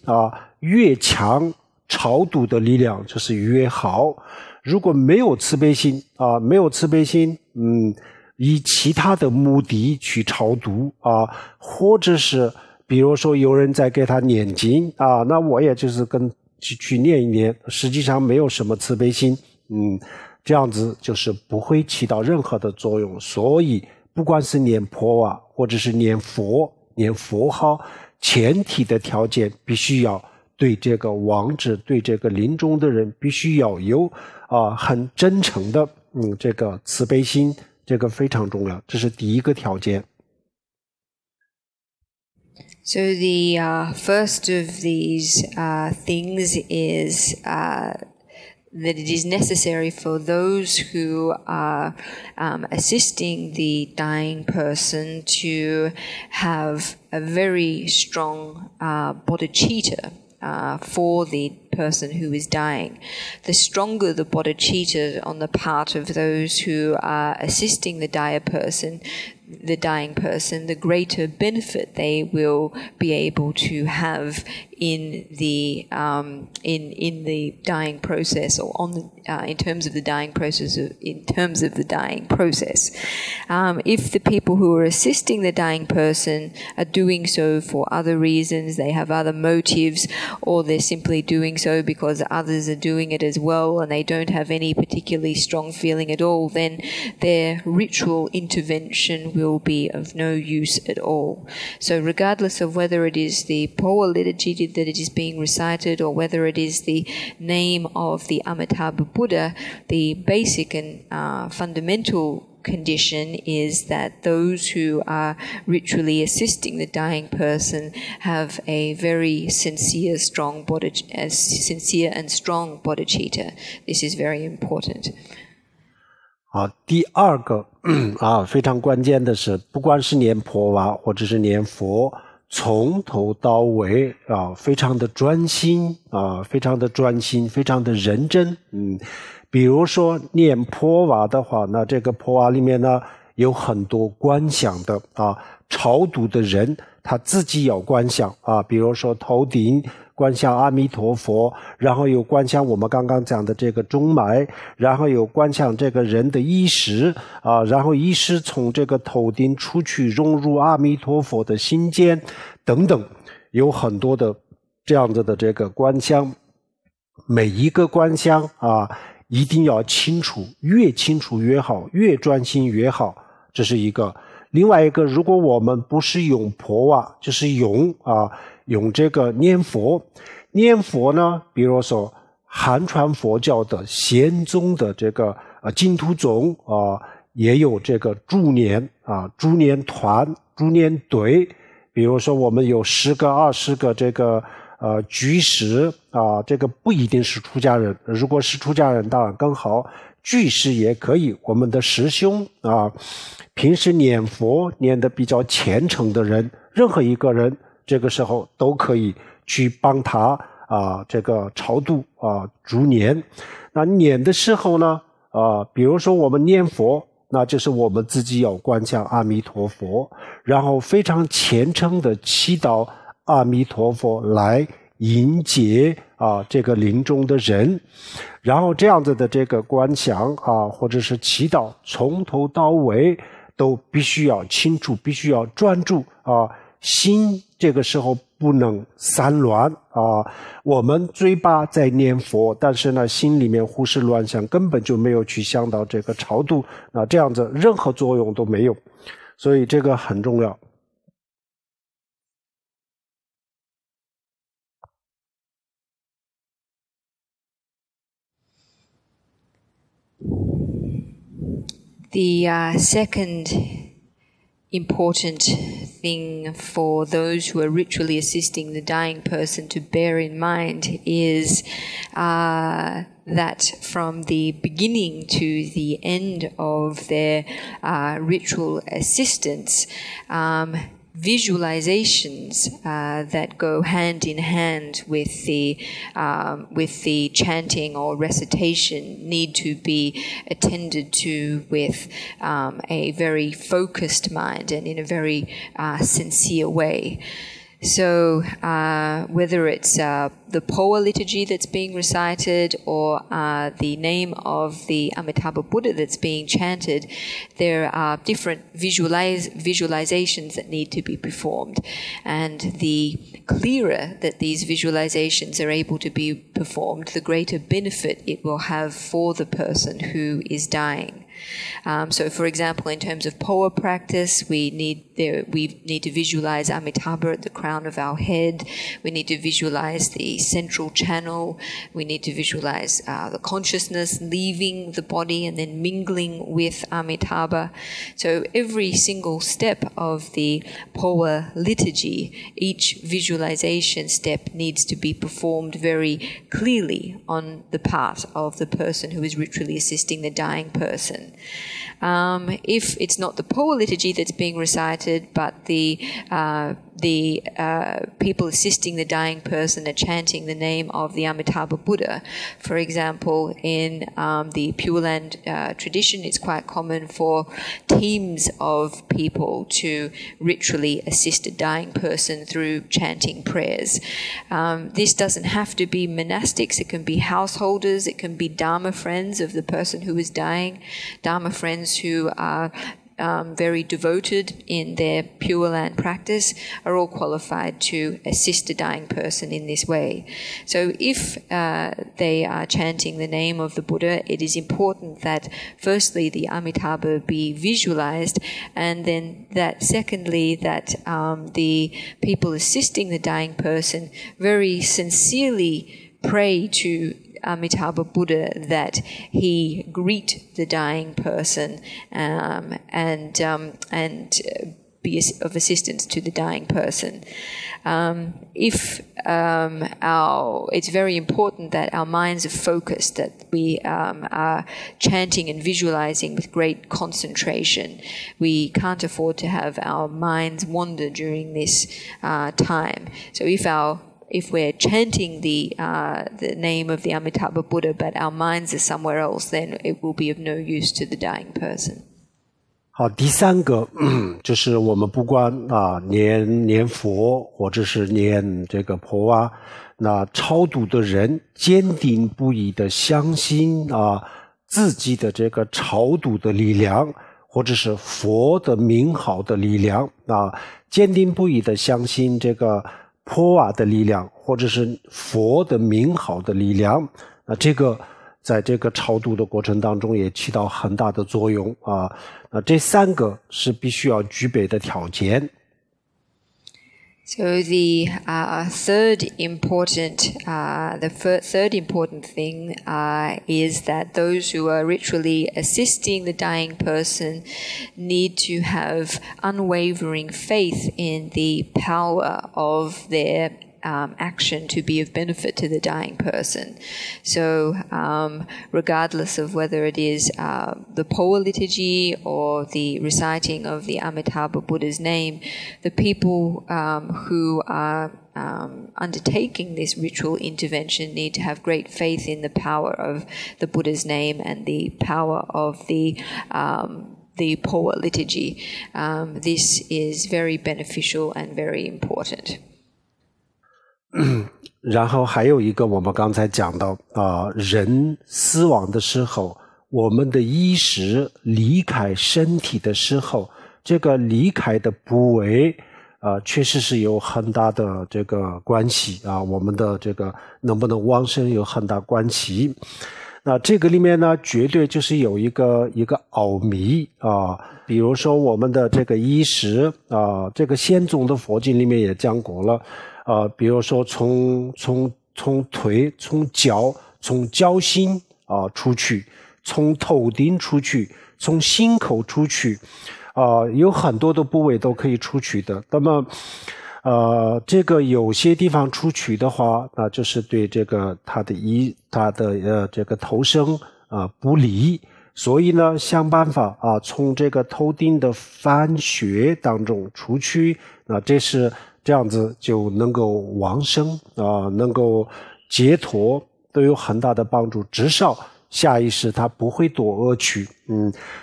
越强，超度的力量就是越好。如果没有慈悲心以其他的目的去超度或者是比如说有人在给他念经那我也就是去念一念，实际上没有什么慈悲心这样子就是不会起到任何的作用。所以不管是念婆或者是念佛号，前提的条件必须要对这个亡者，对这个临终的人必须要有很真诚的这个慈悲心，这个非常重要，这是第一个条件。So the first of these things is that it is necessary for those who are assisting the dying person to have a very strong bodhicitta for the person who is dying. The stronger the bodhicitta on the part of those who are assisting the dying person, the greater benefit they will be able to have in the dying process, or in terms of the dying process. If the people who are assisting the dying person are doing so for other reasons, they have other motives, or they're simply doing so because others are doing it as well, and they don't have any particularly strong feeling at all, then their ritual intervention will be of no use at all. So regardless of whether it is the Poa liturgy that it is being recited or whether it is the name of the Amitabha Buddha, the basic and fundamental condition is that those who are ritually assisting the dying person have a very sincere and strong bodhicitta. This is very important. 第二个非常关键的是，不管是念婆瓦或者是念佛，从头到尾非常的专心非常的专心，非常的认真比如说念婆瓦的话，那这个婆瓦里面呢有很多观想的超度的人他自己要观想比如说头顶观想阿弥陀佛，然后有观想我们刚刚讲的这个中脉，然后有观想这个人的意识然后意识从这个头顶出去融入阿弥陀佛的心间等等，有很多的这样子的这个观想。每一个观想一定要清楚，越清楚越好，越专心越好，这是一个。另外一个，如果我们不是用婆就是用这个念佛。念佛呢，比如说汉传佛教的显宗的这个净土宗也有这个助念助念团、助念队。比如说我们有10个、20个这个居士这个不一定是出家人，如果是出家人当然更好，居士也可以。我们的师兄平时念佛念得比较虔诚的人，任何一个人这个时候都可以去帮他这个超度助念。那念的时候呢比如说我们念佛，那就是我们自己要观想阿弥陀佛，然后非常虔诚的祈祷阿弥陀佛来迎接这个临终的人。然后这样子的这个观想或者是祈祷，从头到尾都必须要清楚，必须要专注心这个时候不能散乱我们嘴巴在念佛，但是呢心里面胡思乱想，根本就没有去想到这个超度，那这样子任何作用都没有，所以这个很重要。The second important thing for those who are ritually assisting the dying person to bear in mind is that from the beginning to the end of their ritual assistance, visualizations that go hand in hand with the chanting or recitation need to be attended to with a very focused mind and in a very sincere way. So whether it's the Poa liturgy that's being recited or the name of the Amitabha Buddha that's being chanted, there are different visualizations that need to be performed. And the clearer that these visualizations are able to be performed, the greater benefit it will have for the person who is dying. So, for example, in terms of Poa practice, we need to visualize Amitabha at the crown of our head. We need to visualize the central channel. We need to visualize the consciousness leaving the body and then mingling with Amitabha. So every single step of the Poa liturgy, each visualization step needs to be performed very clearly on the part of the person who is ritually assisting the dying person. If it's not the Poa liturgy that's being recited, but the people assisting the dying person are chanting the name of the Amitabha Buddha. For example, in the Pure Land tradition, it's quite common for teams of people to ritually assist a dying person through chanting prayers. This doesn't have to be monastics. It can be householders. It can be Dharma friends of the person who is dying, Dharma friends who are very devoted in their Pure Land practice are all qualified to assist a dying person in this way. So if they are chanting the name of the Buddha, it is important that firstly the Amitabha be visualized, and then that secondly that the people assisting the dying person very sincerely pray to Amitabha Buddha that he greet the dying person and be of assistance to the dying person. It's very important that our minds are focused, that we are chanting and visualizing with great concentration. We can't afford to have our minds wander during this time. So if we're chanting the name of the Amitabha Buddha, but our minds are somewhere else, then it will be of no use to the dying person. 好，第三个，就是我们不管念佛或者是念这个婆哇，那超度的人坚定不移的相信自己的这个超度的力量，或者是佛的名号的力量坚定不移的相信这个婆哇的力量，或者是佛的名号的力量，这个在这个超度的过程当中也起到很大的作用那这三个是必须要具备的条件。So the third important thing is that those who are ritually assisting the dying person need to have unwavering faith in the power of their action to be of benefit to the dying person. So regardless of whether it is the Poa liturgy or the reciting of the Amitabha Buddha's name, the people who are undertaking this ritual intervention need to have great faith in the power of the Buddha's name and the power of the Poa liturgy. This is very beneficial and very important. 然后还有一个我们刚才讲到人死亡的时候，我们的意识离开身体的时候，这个离开的部位确实是有很大的这个关系我们的这个能不能往生有很大关系。那这个里面呢，绝对就是有一个奥秘比如说我们的这个意识这个显宗的佛经里面也讲过了比如说从腿、从脚、从脚心出去，从头顶出去，从心口出去有很多的部位都可以出去的。那么这个有些地方出去的话，那就是对这个他的这个头生不利，所以呢想办法从这个头顶的反穴当中出去，那这是这样子就能够往生能够解脱，都有很大的帮助，至少下意识它不会堕恶趣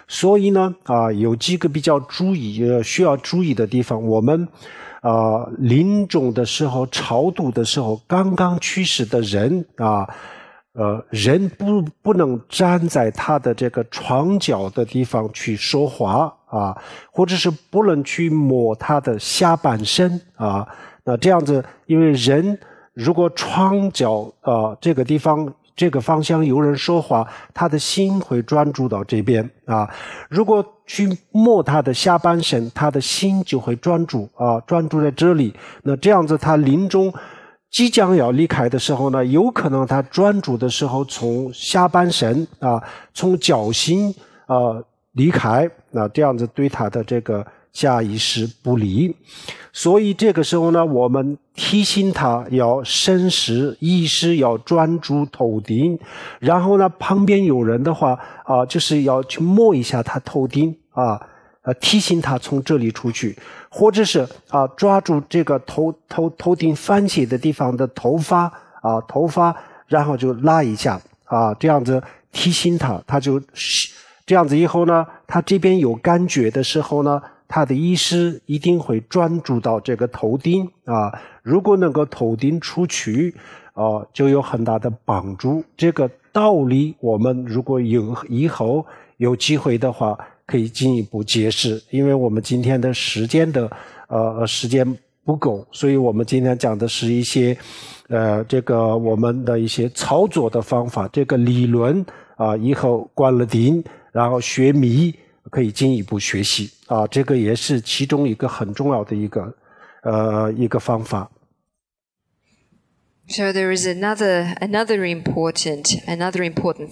所以呢有几个比较需要注意的地方。我们临终的时候超度的时候，刚刚去世的人人不能站在他的这个床脚的地方去说话或者是不能去摸他的下半身那这样子，因为人如果床脚这个地方这个方向有人说话，他的心会专注到这边如果去摸他的下半身，他的心就会专注在这里。那这样子他临终即将要离开的时候呢，有可能他专注的时候从下半身从脚心离开，那这样子对他的这个下意识不利。所以这个时候呢，我们提醒他要深识意识，要专注头顶，然后呢旁边有人的话就是要去摸一下他头顶提醒他从这里出去，或者是抓住这个头顶翻起的地方的头发然后就拉一下这样子提醒他，他就这样子以后呢，他这边有感觉的时候呢，他的意识一定会专注到这个头顶如果能够头顶出去就有很大的帮助。这个道理我们如果以后有机会的话可以进一步解释，因为我们今天的时间不够，所以我们今天讲的是一些这个我们的一些操作的方法，这个理论以后关了顶，然后学迷可以进一步学习这个也是其中一个很重要的一个方法。So there is another important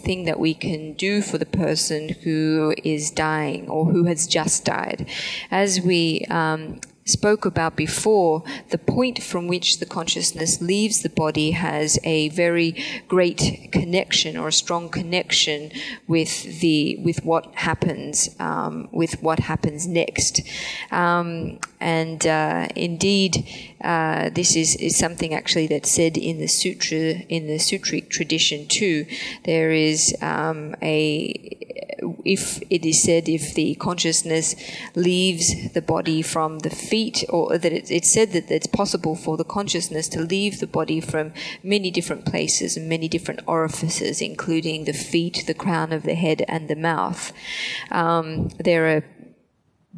thing that we can do for the person who is dying or who has just died. As we spoke about before, the point from which the consciousness leaves the body has a very great connection or a strong connection with what happens next. Indeed, this is something actually that's said in the sutra, in the sutric tradition too. There is if it is said if the consciousness leaves the body from the feet, or that it's said that it's possible for the consciousness to leave the body from many different places and many different orifices, including the feet, the crown of the head, and the mouth. There are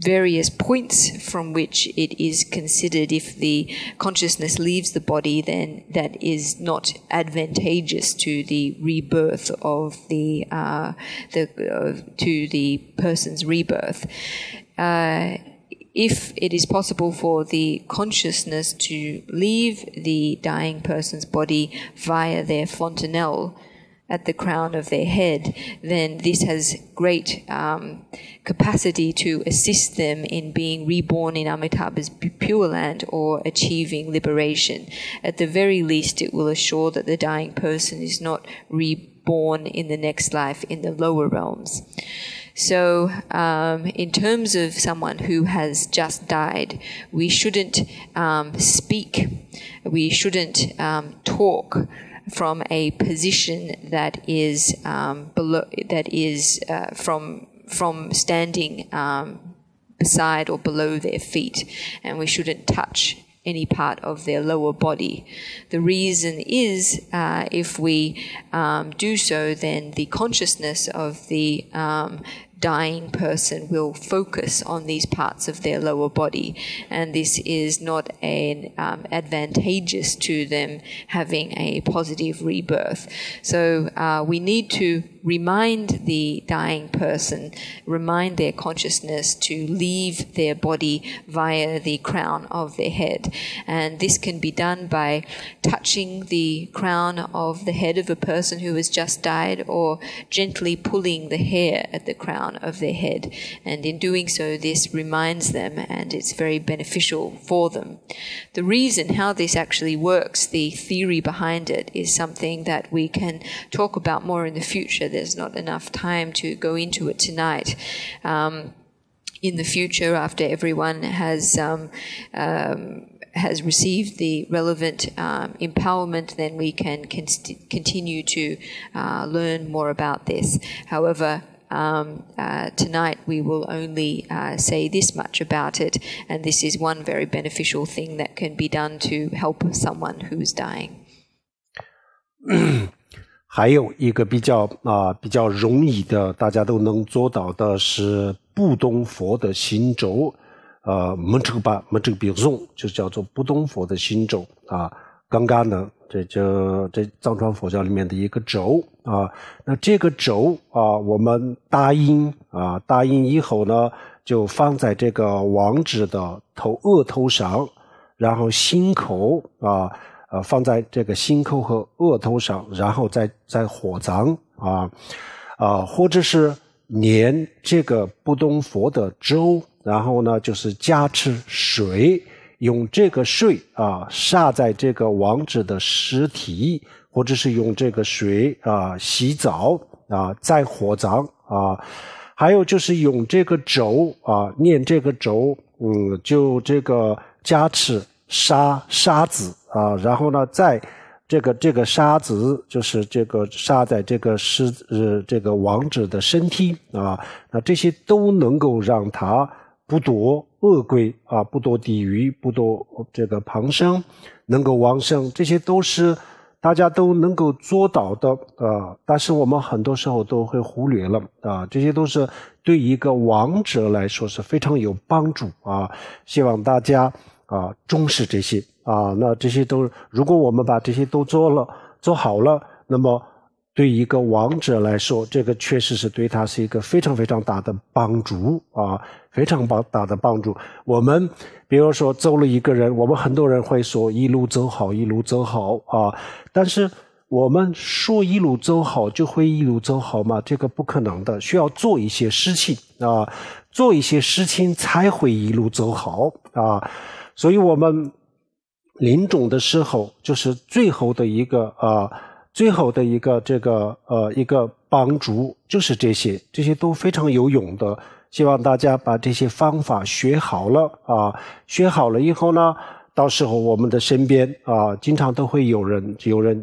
various points from which it is considered if the consciousness leaves the body, then that is not advantageous to the rebirth of the to the person's rebirth. If it is possible for the consciousness to leave the dying person's body via their fontanelle at the crown of their head, then this has great capacity to assist them in being reborn in Amitabha's Pure Land or achieving liberation. At the very least, it will assure that the dying person is not reborn in the next life in the lower realms. So in terms of someone who has just died, we shouldn't speak, we shouldn't talk from a position that is below, that is from standing beside or below their feet, and we shouldn't touch any part of their lower body. The reason is if we do so, then the consciousness of the dying person will focus on these parts of their lower body, and this is not an advantageous to them having a positive rebirth. So we need to remind the dying person, remind their consciousness to leave their body via the crown of their head. And this can be done by touching the crown of the head of a person who has just died, or gently pulling the hair at the crown of their head. And in doing so, this reminds them, and it's very beneficial for them. The reason how this actually works, the theory behind it, is something that we can talk about more in the future. There's not enough time to go into it tonight. In the future, after everyone has received the relevant empowerment, then we can continue to learn more about this. However, tonight we will only say this much about it, and this is one very beneficial thing that can be done to help someone who is dying. 还有一个比较容易的，大家都能做到的是不动佛的行咒，没这个比重就叫做不动佛的行咒啊。刚刚呢，这藏传佛教里面的一个咒啊，那这个咒啊，我们答应以后呢，就放在这个亡者的额头上，然后心口放在这个心口和额头上，然后再火葬或者是念这个不动佛的咒，然后呢就是加持水，用这个水洒在这个亡者的尸体，或者是用这个水洗澡再火葬还有就是用这个咒念这个咒，就这个加持沙子然后呢在这个沙子就是这个沙在这个这个亡者的身体那这些都能够让他不堕恶鬼不堕地狱，不堕这个旁生，能够往生，这些都是大家都能够做到的但是我们很多时候都会忽略了这些都是对一个亡者来说是非常有帮助希望大家重视这些那这些都如果我们把这些都做好了，那么对一个亡者来说，这个确实是对他是一个非常非常大的帮助非常大的帮助。我们比如说走了一个人，我们很多人会说一路走好一路走好但是我们说一路走好就会一路走好吗？这个不可能的，需要做一些事情做一些事情才会一路走好所以我们临终的时候就是最后的一个这个一个帮助，就是这些都非常有用的。希望大家把这些方法学好了学好了以后呢，到时候我们的身边经常都会有人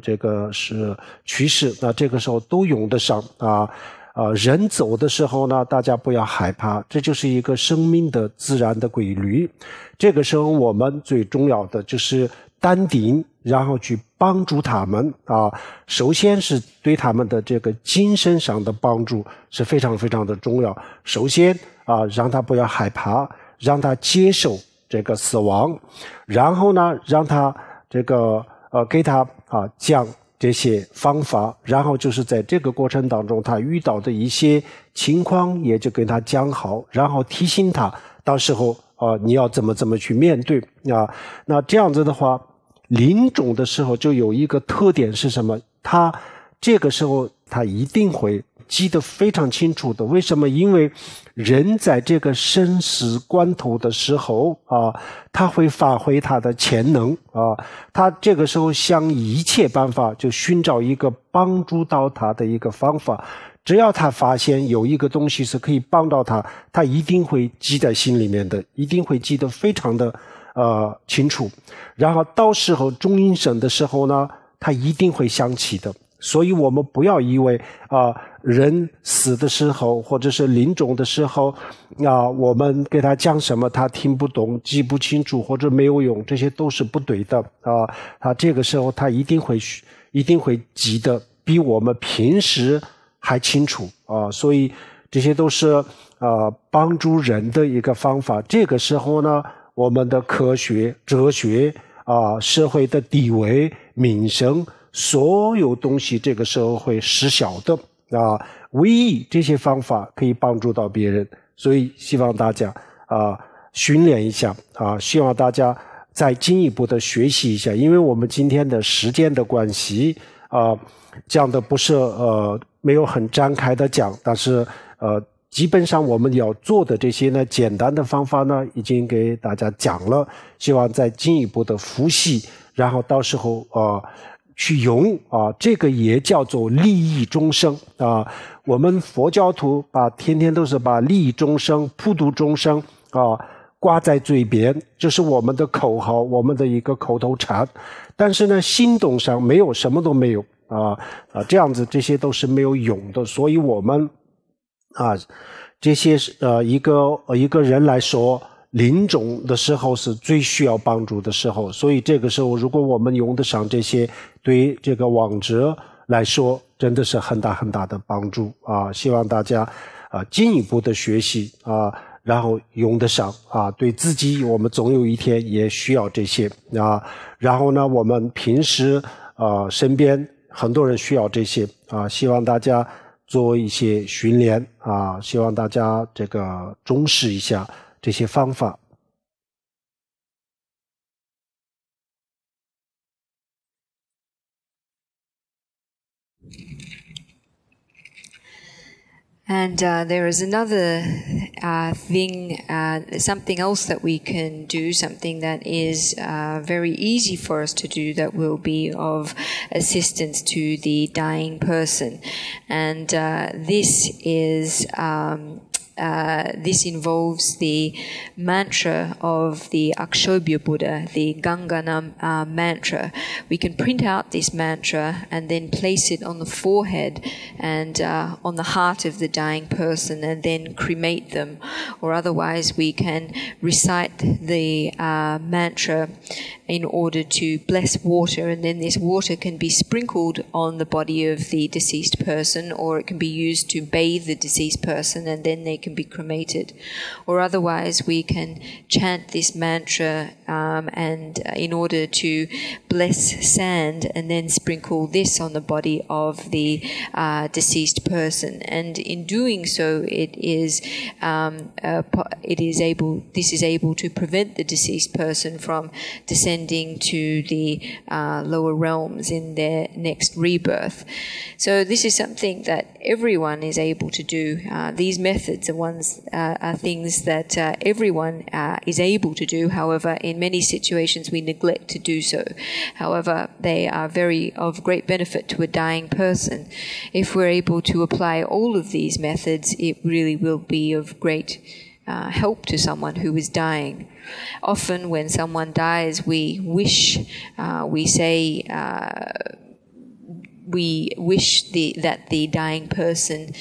这个是去世，那这个时候都用得上人走的时候呢，大家不要害怕，这就是一个生命的自然的规律。这个时候我们最重要的就是淡定，然后去帮助他们啊。首先是对他们的这个精神上的帮助是非常非常的重要。首先让他不要害怕，让他接受这个死亡，然后呢，让他这个给他讲这些方法，然后就是在这个过程当中他遇到的一些情况也就跟他讲好，然后提醒他到时候你要怎么去面对啊。那这样子的话，临终的时候就有一个特点是什么？他这个时候他一定会记得非常清楚的。为什么？因为人在这个生死关头的时候他会发挥他的潜能他这个时候想一切办法就寻找一个帮助到他的一个方法。只要他发现有一个东西是可以帮到他，他一定会记在心里面的，一定会记得非常的清楚。然后到时候中阴身的时候呢，他一定会想起的。所以我们不要以为人死的时候或者是临终的时候我们给他讲什么他听不懂，记不清楚或者没有用，这些都是不对的他这个时候他一定会记得比我们平时还清楚所以这些都是帮助人的一个方法。这个时候呢，我们的科学、哲学社会的地位、民生，所有东西这个时候会失效的唯一这些方法可以帮助到别人。所以希望大家训练一下希望大家再进一步的学习一下。因为我们今天的时间的关系讲的不是没有很展开的讲，但是基本上我们要做的这些呢简单的方法呢已经给大家讲了，希望再进一步的复习，然后到时候去用这个也叫做利益众生我们佛教徒天天都是把利益众生、普度众生挂在嘴边，就是我们的口号，我们的一个口头禅。但是呢，行动上没有，什么都没有这样子这些都是没有用的。所以我们这些一个人来说，临终的时候是最需要帮助的时候。所以这个时候如果我们用得上这些，对这个亡者来说真的是很大很大的帮助希望大家进一步的学习然后用得上对自己我们总有一天也需要这些然后呢，我们平时身边很多人需要这些希望大家做一些训练希望大家这个重视一下这些方法。And there is another thing, something else that we can do, something that is very easy for us to do that will be of assistance to the dying person. And this involves the mantra of the Akshobhya Buddha, the Gangana mantra. We can print out this mantra and then place it on the forehead and on the heart of the dying person and then cremate them. Or otherwise we can recite the mantra in order to bless water, and then this water can be sprinkled on the body of the deceased person, or it can be used to bathe the deceased person and then they can be cremated. Or otherwise we can chant this mantra and in order to bless sand and then sprinkle this on the body of the deceased person. And in doing so this is able to prevent the deceased person from descending to the lower realms in their next rebirth. So this is something that everyone is able to do. These methods are things that everyone is able to do. However, in many situations we neglect to do so. However, they are of great benefit to a dying person. If we're able to apply all of these methods, it really will be of great help to someone who is dying. Often when someone dies, we wish, we say, we wish that the dying person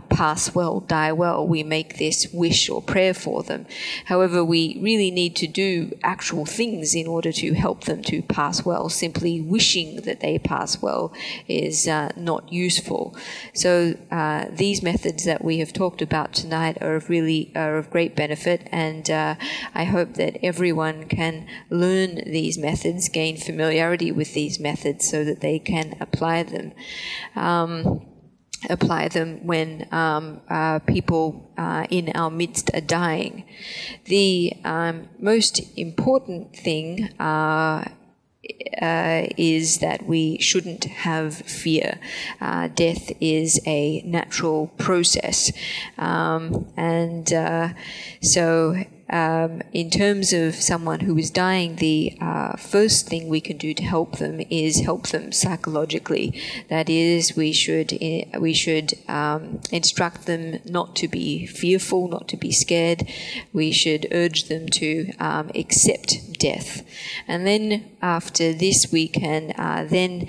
pass well, die well. We make this wish or prayer for them. However, we really need to do actual things in order to help them to pass well. Simply wishing that they pass well is not useful. So these methods that we have talked about tonight are of great benefit, and I hope that everyone can learn these methods, gain familiarity with these methods so that they can apply them when people in our midst are dying. The most important thing is that we shouldn't have fear. Death is a natural process, so in terms of someone who is dying, the first thing we can do to help them is help them psychologically. That is, we should instruct them not to be fearful, not to be scared. We should urge them to accept death. And then after this, we can then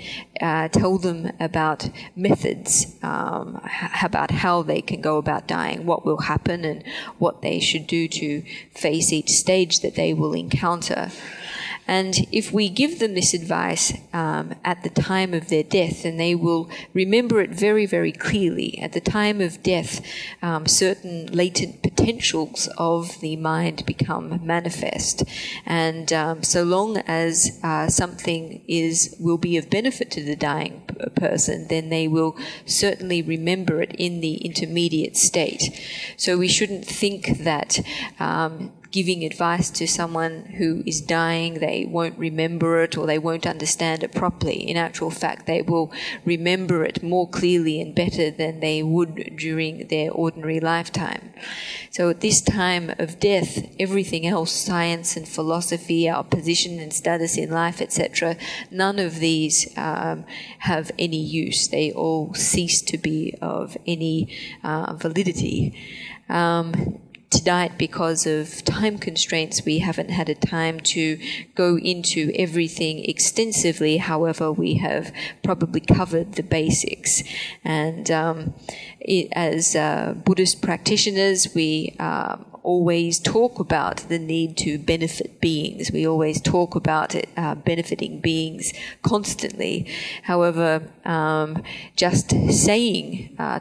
tell them about methods, about how they can go about dying, what will happen, and what they should do to face each stage that they will encounter. And if we give them this advice at the time of their death, then they will remember it very, very clearly. At the time of death, certain latent potentials of the mind become manifest. And so long as something will be of benefit to the dying person, then they will certainly remember it in the intermediate state. So we shouldn't think that giving advice to someone who is dying, they won't remember it or they won't understand it properly. In actual fact, they will remember it more clearly and better than they would during their ordinary lifetime. So at this time of death, everything else, science and philosophy, our position and status in life, etc., none of these have any use. They all cease to be of any validity. Tonight, because of time constraints, we haven't had a time to go into everything extensively. However, we have probably covered the basics. And as Buddhist practitioners, we always talk about the need to benefit beings. We always talk about it, benefiting beings constantly. However, just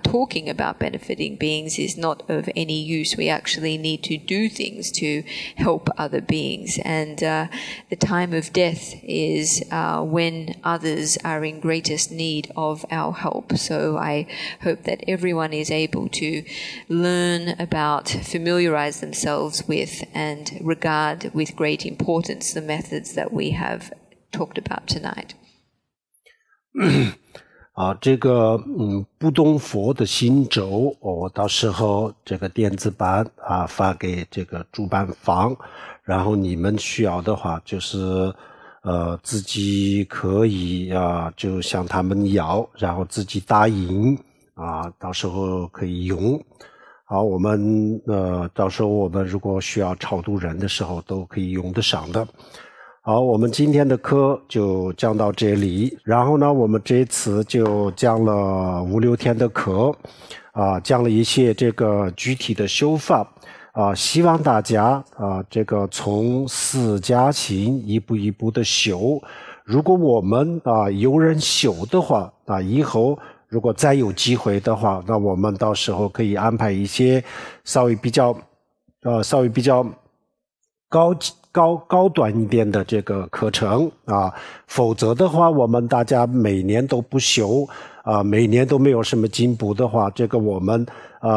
talking about benefiting beings is not of any use. We actually need to do things to help other beings. And the time of death is when others are in greatest need of our help. So I hope that everyone is able to learn about, familiarize themselves with, and regard with great importance the methods that we have talked about tonight. 这个不东佛的心轴，我到时候这个电子版发给这个主办方，然后你们需要的话就是自己可以就向他们要，然后自己打印到时候可以用。好，我们到时候我们如果需要超度人的时候都可以用得上的。好，我们今天的课就讲到这里，然后呢我们这次就讲了5、6天的课讲了一些这个具体的修法希望大家这个从私家心一步一步的修。如果我们有人修的话以后如果再有机会的话，那我们到时候可以安排一些稍微比较高端一点的这个课程否则的话我们大家每年都不修每年都没有什么进步的话，这个我们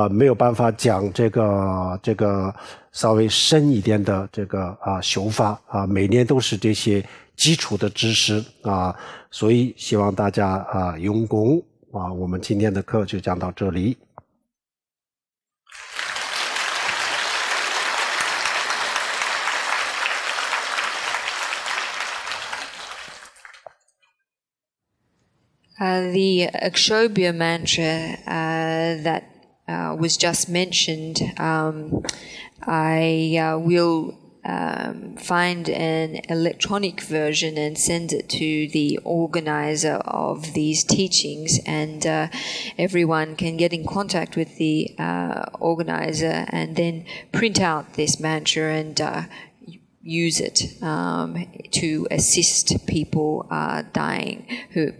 没有办法讲这个稍微深一点的这个修法每年都是这些基础的知识所以希望大家用功我们今天的课就讲到这里。The Akshobhya mantra that was just mentioned, I will find an electronic version and send it to the organizer of these teachings, and everyone can get in contact with the organizer and then print out this mantra and use it to assist people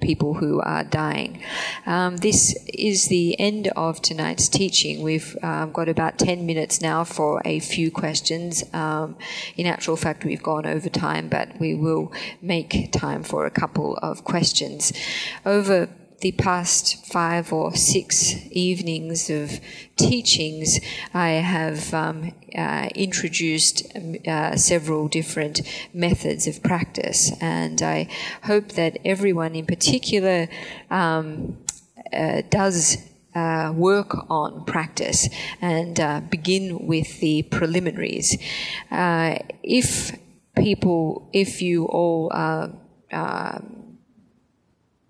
people who are dying. This is the end of tonight's teaching. We've got about 10 minutes now for a few questions. In actual fact, we've gone over time, but we will make time for a couple of questions. Over the past 5 or 6 evenings of teachings, I have introduced several different methods of practice, and I hope that everyone in particular does work on practice and begin with the preliminaries. If you all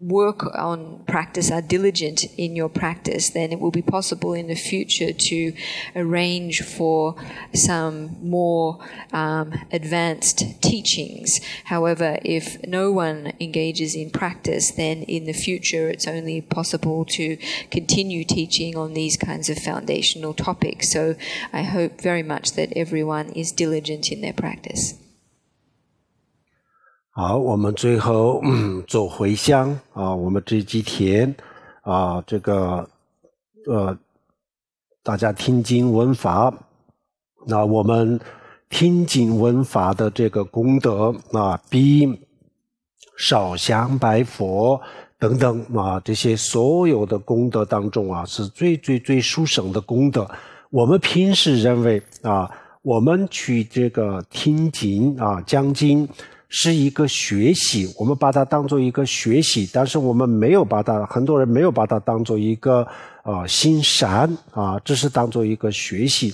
work on practice, are diligent in your practice, then it will be possible in the future to arrange for some more advanced teachings. However, if no one engages in practice, then in the future it's only possible to continue teaching on these kinds of foundational topics. So I hope very much that everyone is diligent in their practice. 好，我们最后做回向啊，我们这几天啊，这个大家听经闻法，那我们听经闻法的这个功德啊，比烧香拜佛等等啊，这些所有的功德当中啊，是最殊胜的功德。我们平时认为啊，我们去这个听经啊，讲经是一个学习，我们把它当做一个学习，但是我们没有把它，很多人没有把它当做一个行善啊，只是当做一个学习，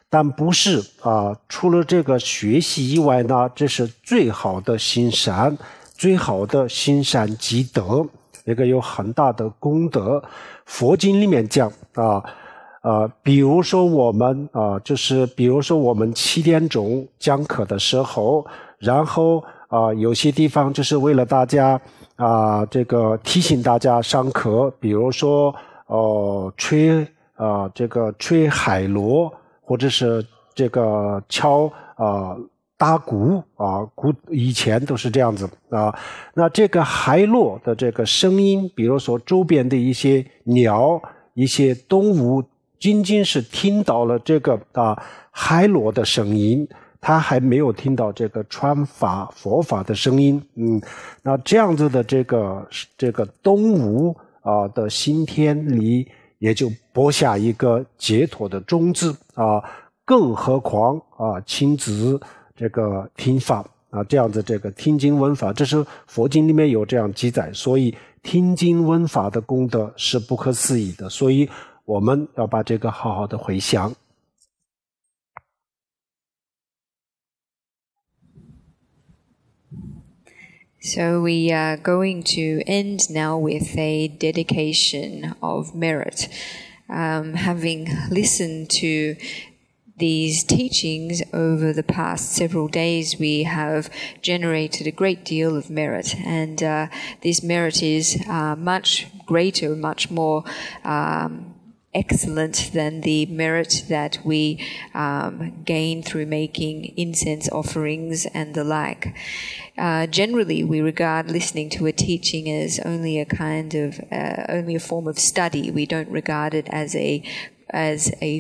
但不是啊，除了这个学习以外呢，这是最好的行善，最好的行善积德，这个有很大的功德。佛经里面讲比如说我们比如说我们7点钟讲课的时候，然后有些地方就是为了大家这个提醒大家上课，比如说吹海螺，或者是这个敲打鼓鼓以前都是这样子那这个海螺的这个声音，比如说周边的一些鸟、一些动物，仅仅是听到了这个海螺的声音，他还没有听到这个传法佛法的声音。那这样子的这个动物的心田里也就播下一个解脱的种子更何况亲自这个听法这样子这个听经闻法，这是佛经里面有这样记载，所以听经闻法的功德是不可思议的，所以我们要把这个好好的回想。So we are going to end now with a dedication of merit. Having listened to these teachings over the past several days, we have generated a great deal of merit, and this merit is much greater, much more excellent than the merit that we gain through making incense offerings and the like. Generally, we regard listening to a teaching as only a form of study. We don't regard it as a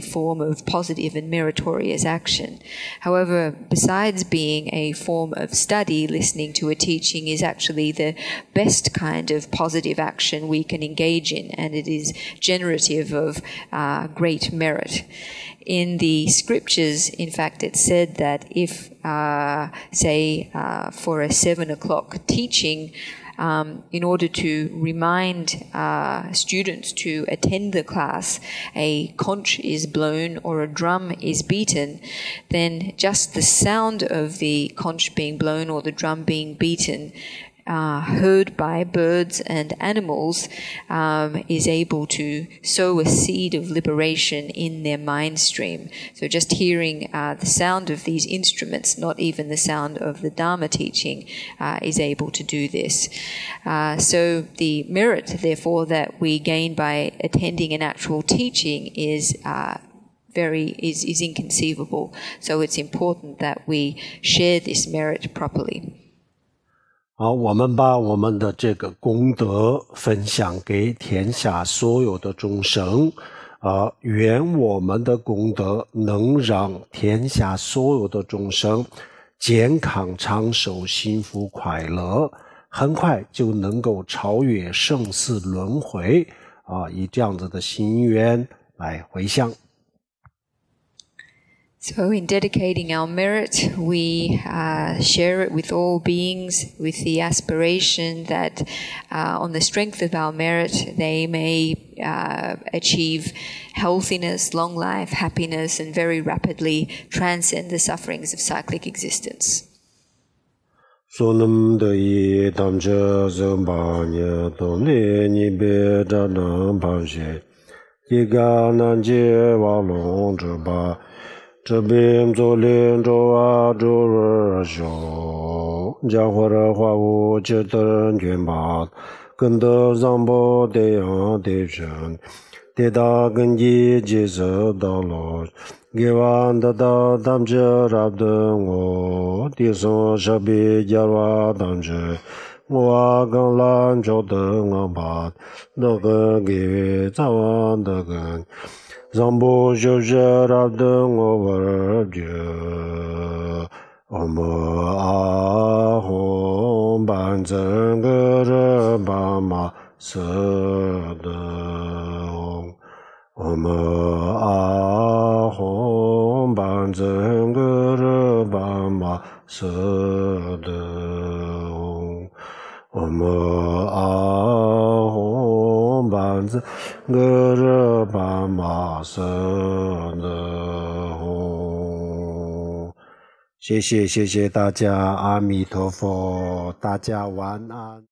form of positive and meritorious action. However, besides being a form of study, listening to a teaching is actually the best kind of positive action we can engage in, and it is generative of great merit. In the scriptures, in fact, it's said that if, for a 7 o'clock teaching, in order to remind students to attend the class, a conch is blown or a drum is beaten, then just the sound of the conch being blown or the drum being beaten heard by birds and animals is able to sow a seed of liberation in their mind stream. So just hearing the sound of these instruments, not even the sound of the Dharma teaching, is able to do this. So the merit, therefore, that we gain by attending an actual teaching is inconceivable. So it's important that we share this merit properly. 好，我们把我们的这个功德分享给天下所有的众生，愿我们的功德能让天下所有的众生健康长寿、幸福快乐，很快就能够超越生死轮回，以这样子的心愿来回向。So in dedicating our merit, we share it with all beings with the aspiration that on the strength of our merit, they may achieve healthiness, long life, happiness, and very rapidly transcend the sufferings of cyclic existence. Sonam de tam cha zam ba nya to ne ni be da nam ban she ye ga nan je wa long zhe ba zhe bin zo lin zhou a zhou re xiao jiang hua re hua wu jie de juan ba gen de zang bo de yang de shen de da gen ji ji ze da lo ge wan da da dam zhe rab de wo di song sha bi jia wa dam zhe wo gang lan zhou de ngang ba de ge ge za wan de gen zang bo zhe zhe rab de wo wa jie om a hong ban zhen ge zhe ba ma se de hong om a hong ban zhen ge zhe ba ma se de hong om a hong ban zhen ge zhe ba ma se de hong。谢谢大家，阿弥陀佛，大家晚安。